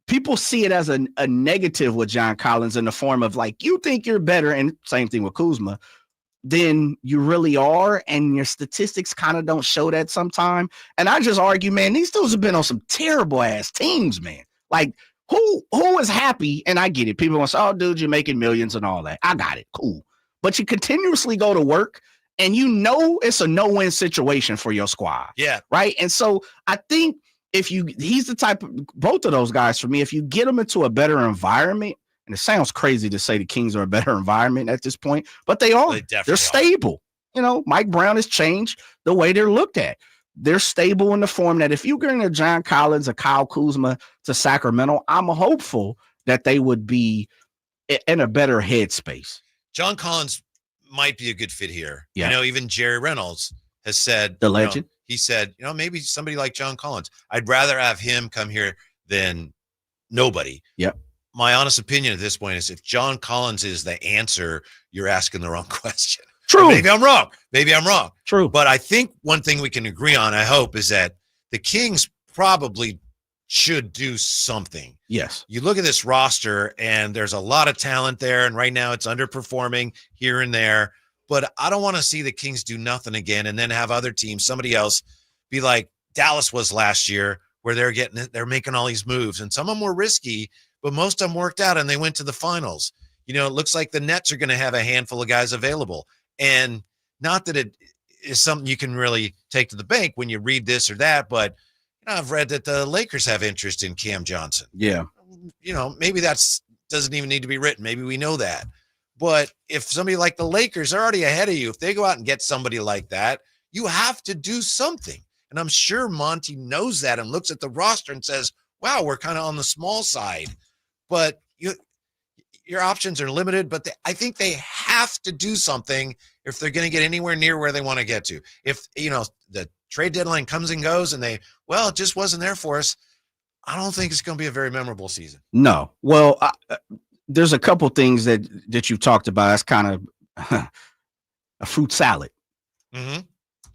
people see it as a negative with John Collins in the form of like, you think you're better, and same thing with Kuzma, than you really are, and your statistics kind of don't show that sometime. And I just argue, man, these dudes have been on some terrible ass teams, man. Like, who is happy? And I get it. People want to say, oh, dude, you're making millions and all that. I got it. Cool. But you continuously go to work, and it's a no-win situation for your squad. Yeah. Right? And so I think he's the type of, both of those guys for me, if you get them into a better environment, and it sounds crazy to say the Kings are a better environment at this point, but they are. They're stable. Mike Brown has changed the way they're looked at. They're stable in the form that if you bring a John Collins, a Kyle Kuzma to Sacramento, I'm hopeful that they would be in a better headspace. John Collins might be a good fit here. Yeah. Even Jerry Reynolds has said, the legend. He said, maybe somebody like John Collins. I'd rather have him come here than nobody. Yep. My honest opinion at this point is if John Collins is the answer, you're asking the wrong question. True. Or maybe I'm wrong. True. But I think one thing we can agree on, I hope, is that the Kings probably should do something. Yes. You look at this roster, and there's a lot of talent there, and right now it's underperforming here and there. But I don't want to see the Kings do nothing again and then have other teams, somebody else, be like Dallas was last year, where they're making all these moves. And some of them were risky, but most of them worked out and they went to the finals. It looks like the Nets are going to have a handful of guys available. And not that it is something you can really take to the bank when you read this or that, but I've read that the Lakers have interest in Cam Johnson. Yeah. Maybe that's doesn't even need to be written. Maybe we know that. But if somebody like the Lakers are already ahead of you, if they go out and get somebody like that, you have to do something. And I'm sure Monty knows that and looks at the roster and says, wow, we're kind of on the small side. But your options are limited, but I think they have to do something if they're going to get anywhere near where they want to get to. If, the trade deadline comes and goes and it just wasn't there for us, I don't think it's going to be a very memorable season. No. Well, there's a couple things that you've talked about. That's kind of a fruit salad. Mm-hmm.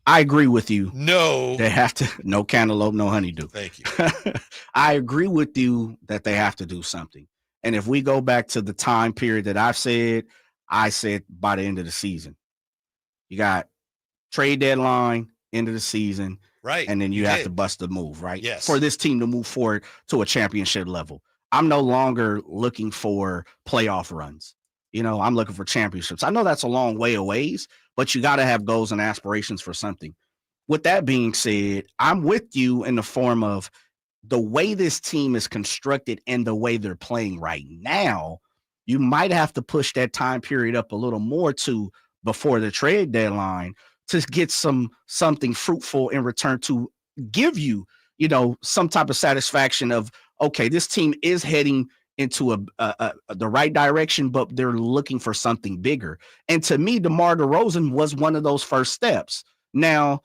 I agree with you. No. They have to. No cantaloupe, no honeydew. Thank you. I agree with you that they have to do something. And if we go back to the time period that I said by the end of the season. You got trade deadline, end of the season. Right. And then you have to bust the move, right? Yes. For this team to move forward to a championship level. I'm no longer looking for playoff runs. I'm looking for championships. I know that's a long way away, but you got to have goals and aspirations for something. With that being said, I'm with you in the form of the way this team is constructed and the way they're playing right now. You might have to push that time period up a little more to before the trade deadline to get something fruitful in return to give you, some type of satisfaction of, okay, this team is heading into the right direction, but they're looking for something bigger. And to me, DeMar DeRozan was one of those first steps. Now,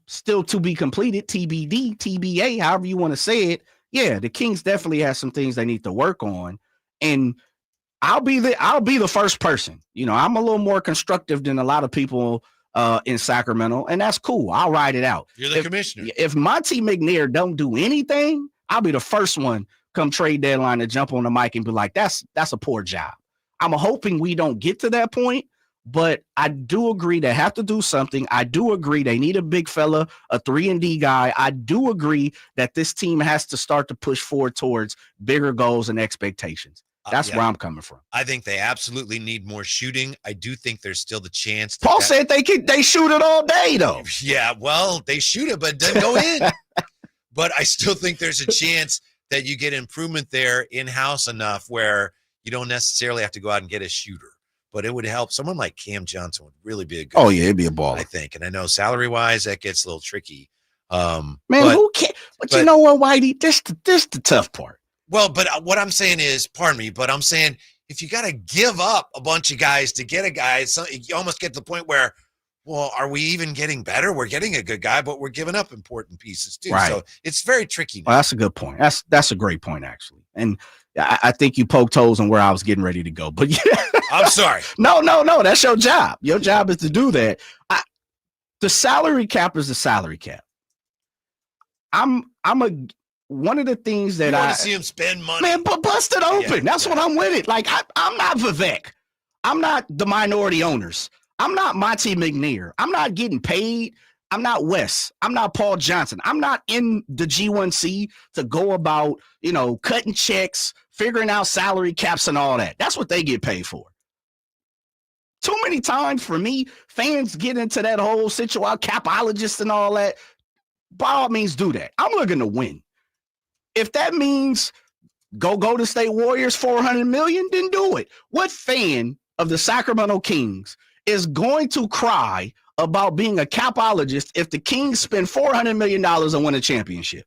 still to be completed, TBD, TBA, however you want to say it. Yeah, the Kings definitely have some things they need to work on. And I'll be the first person. I'm a little more constructive than a lot of people in Sacramento, and that's cool. I'll ride it out. You're the commissioner. If Monty McNair don't do anything, I'll be the first one come trade deadline to jump on the mic and be like, that's a poor job. I'm hoping we don't get to that point, but I do agree they have to do something. I do agree they need a big fella, a 3-and-D guy. I do agree that this team has to start to push forward towards bigger goals and expectations. That's where I'm coming from. I think they absolutely need more shooting. I do think there's still the chance. Paul said they shoot it all day, though. Yeah, well, they shoot it, but it doesn't go in. But I still think there's a chance that you get improvement there in-house enough where you don't necessarily have to go out and get a shooter. But it would help. Someone like Cam Johnson would really be a good yeah, it'd be a baller, I think. And I know salary-wise, that gets a little tricky. Who cares? But you know what, Whitey? This the tough part. Well, but what I'm saying is, pardon me, but I'm saying if you got to give up a bunch of guys to get a guy, you almost get to the point where, well, are we even getting better? We're getting a good guy, but we're giving up important pieces too. Right. So it's very tricky now. Well, that's a good point. That's a great point, actually. And I think you poked holes on where I was getting ready to go. But yeah. I'm sorry. No. That's your job. Your job is to do that. The salary cap is the salary cap. One of the things that I want to see him spend money. Man, but bust it open. That's what I'm with it. Like, I'm not Vivek. I'm not the minority owners. I'm not Monty McNair. I'm not getting paid. I'm not Wes. I'm not Paul Johnson. I'm not in the G1C to go about, cutting checks, figuring out salary caps and all that. That's what they get paid for. Too many times for me, fans get into that whole situation, capologists and all that. By all means, do that. I'm looking to win. If that means go to State Warriors $400 million, then do it. What fan of the Sacramento Kings is going to cry about being a capologist if the Kings spend $400 million and win a championship?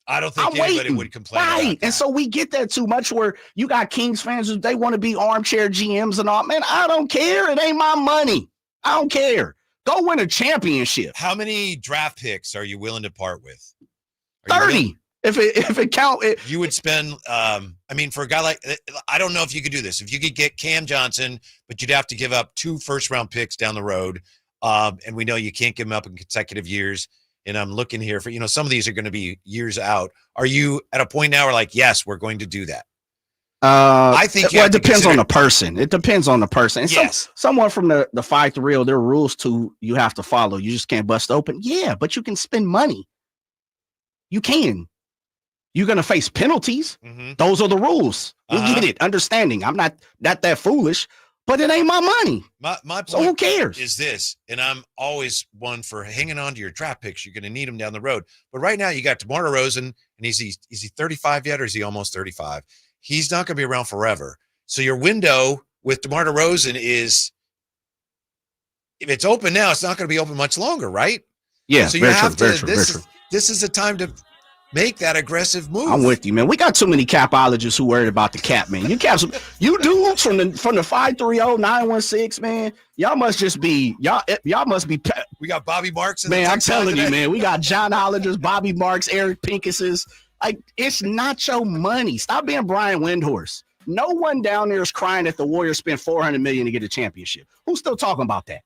I don't think anybody would complain. Right. And so we get that too much where you got Kings fans who they want to be armchair GMs and all. Man, I don't care. It ain't my money. I don't care. Go win a championship. How many draft picks are you willing to part with? 30. If it count it, you would spend. For a guy like, I don't know if you could do this. If you could get Cam Johnson, but you'd have to give up 2 first-round picks down the road, and we know you can't give them up in consecutive years. And I'm looking here for some of these are going to be years out. Are you at a point now where yes, we're going to do that? I think it depends on the person. It depends on the person. And yes. Someone from the 5-3-0, there are rules you have to follow. You just can't bust open. Yeah, but you can spend money. You can. You're going to face penalties. Mm-hmm. Those are the rules. We get it. Understanding. I'm not that foolish, but it ain't my money. My point so who cares? Is this, and I'm always one for hanging on to your draft picks. You're going to need them down the road. But right now you got DeMar DeRozan, and is he 35 yet, or is he almost 35? He's not going to be around forever. So your window with DeMar DeRozan is, if it's open now, it's not going to be open much longer, right? Yeah. So you have to. This is the time to make that aggressive move. I'm with you, man. We got too many capologists who worried about the cap, man. You dudes from the 530 916, man. Y'all must be. We got Bobby Marks. Man, I'm telling you, man. We got John Hollingers, Bobby Marks, Eric Pinkus's. Like, it's not your money. Stop being Brian Windhorst. No one down there is crying that the Warriors spent $400 million to get a championship. Who's still talking about that?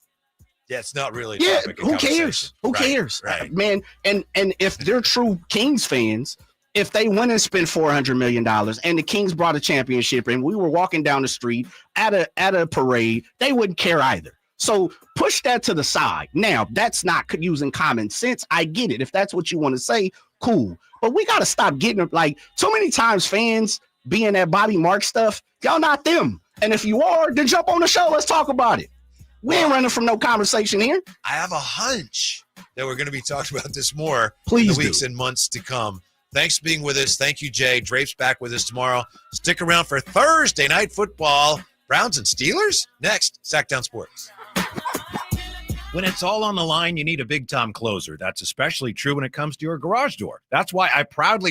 Yeah, it's not really. Yeah, who cares? Who cares, right. Man? And if they're true Kings fans, if they went and spent $400 million and the Kings brought a championship and we were walking down the street at a parade, they wouldn't care either. So push that to the side. Now, that's not using common sense. I get it. If that's what you want to say, cool. But we got to stop getting like too many times fans being that Bobby Marks stuff. Y'all not them. And if you are, then jump on the show. Let's talk about it. We ain't running from no conversation here. I have a hunch that we're going to be talking about this more in the weeks and months to come. Thanks for being with us. Thank you, Jay. Drape's back with us tomorrow. Stick around for Thursday Night Football. Browns and Steelers? Next, Sactown Sports. When it's all on the line, you need a big-time closer. That's especially true when it comes to your garage door. That's why I proudly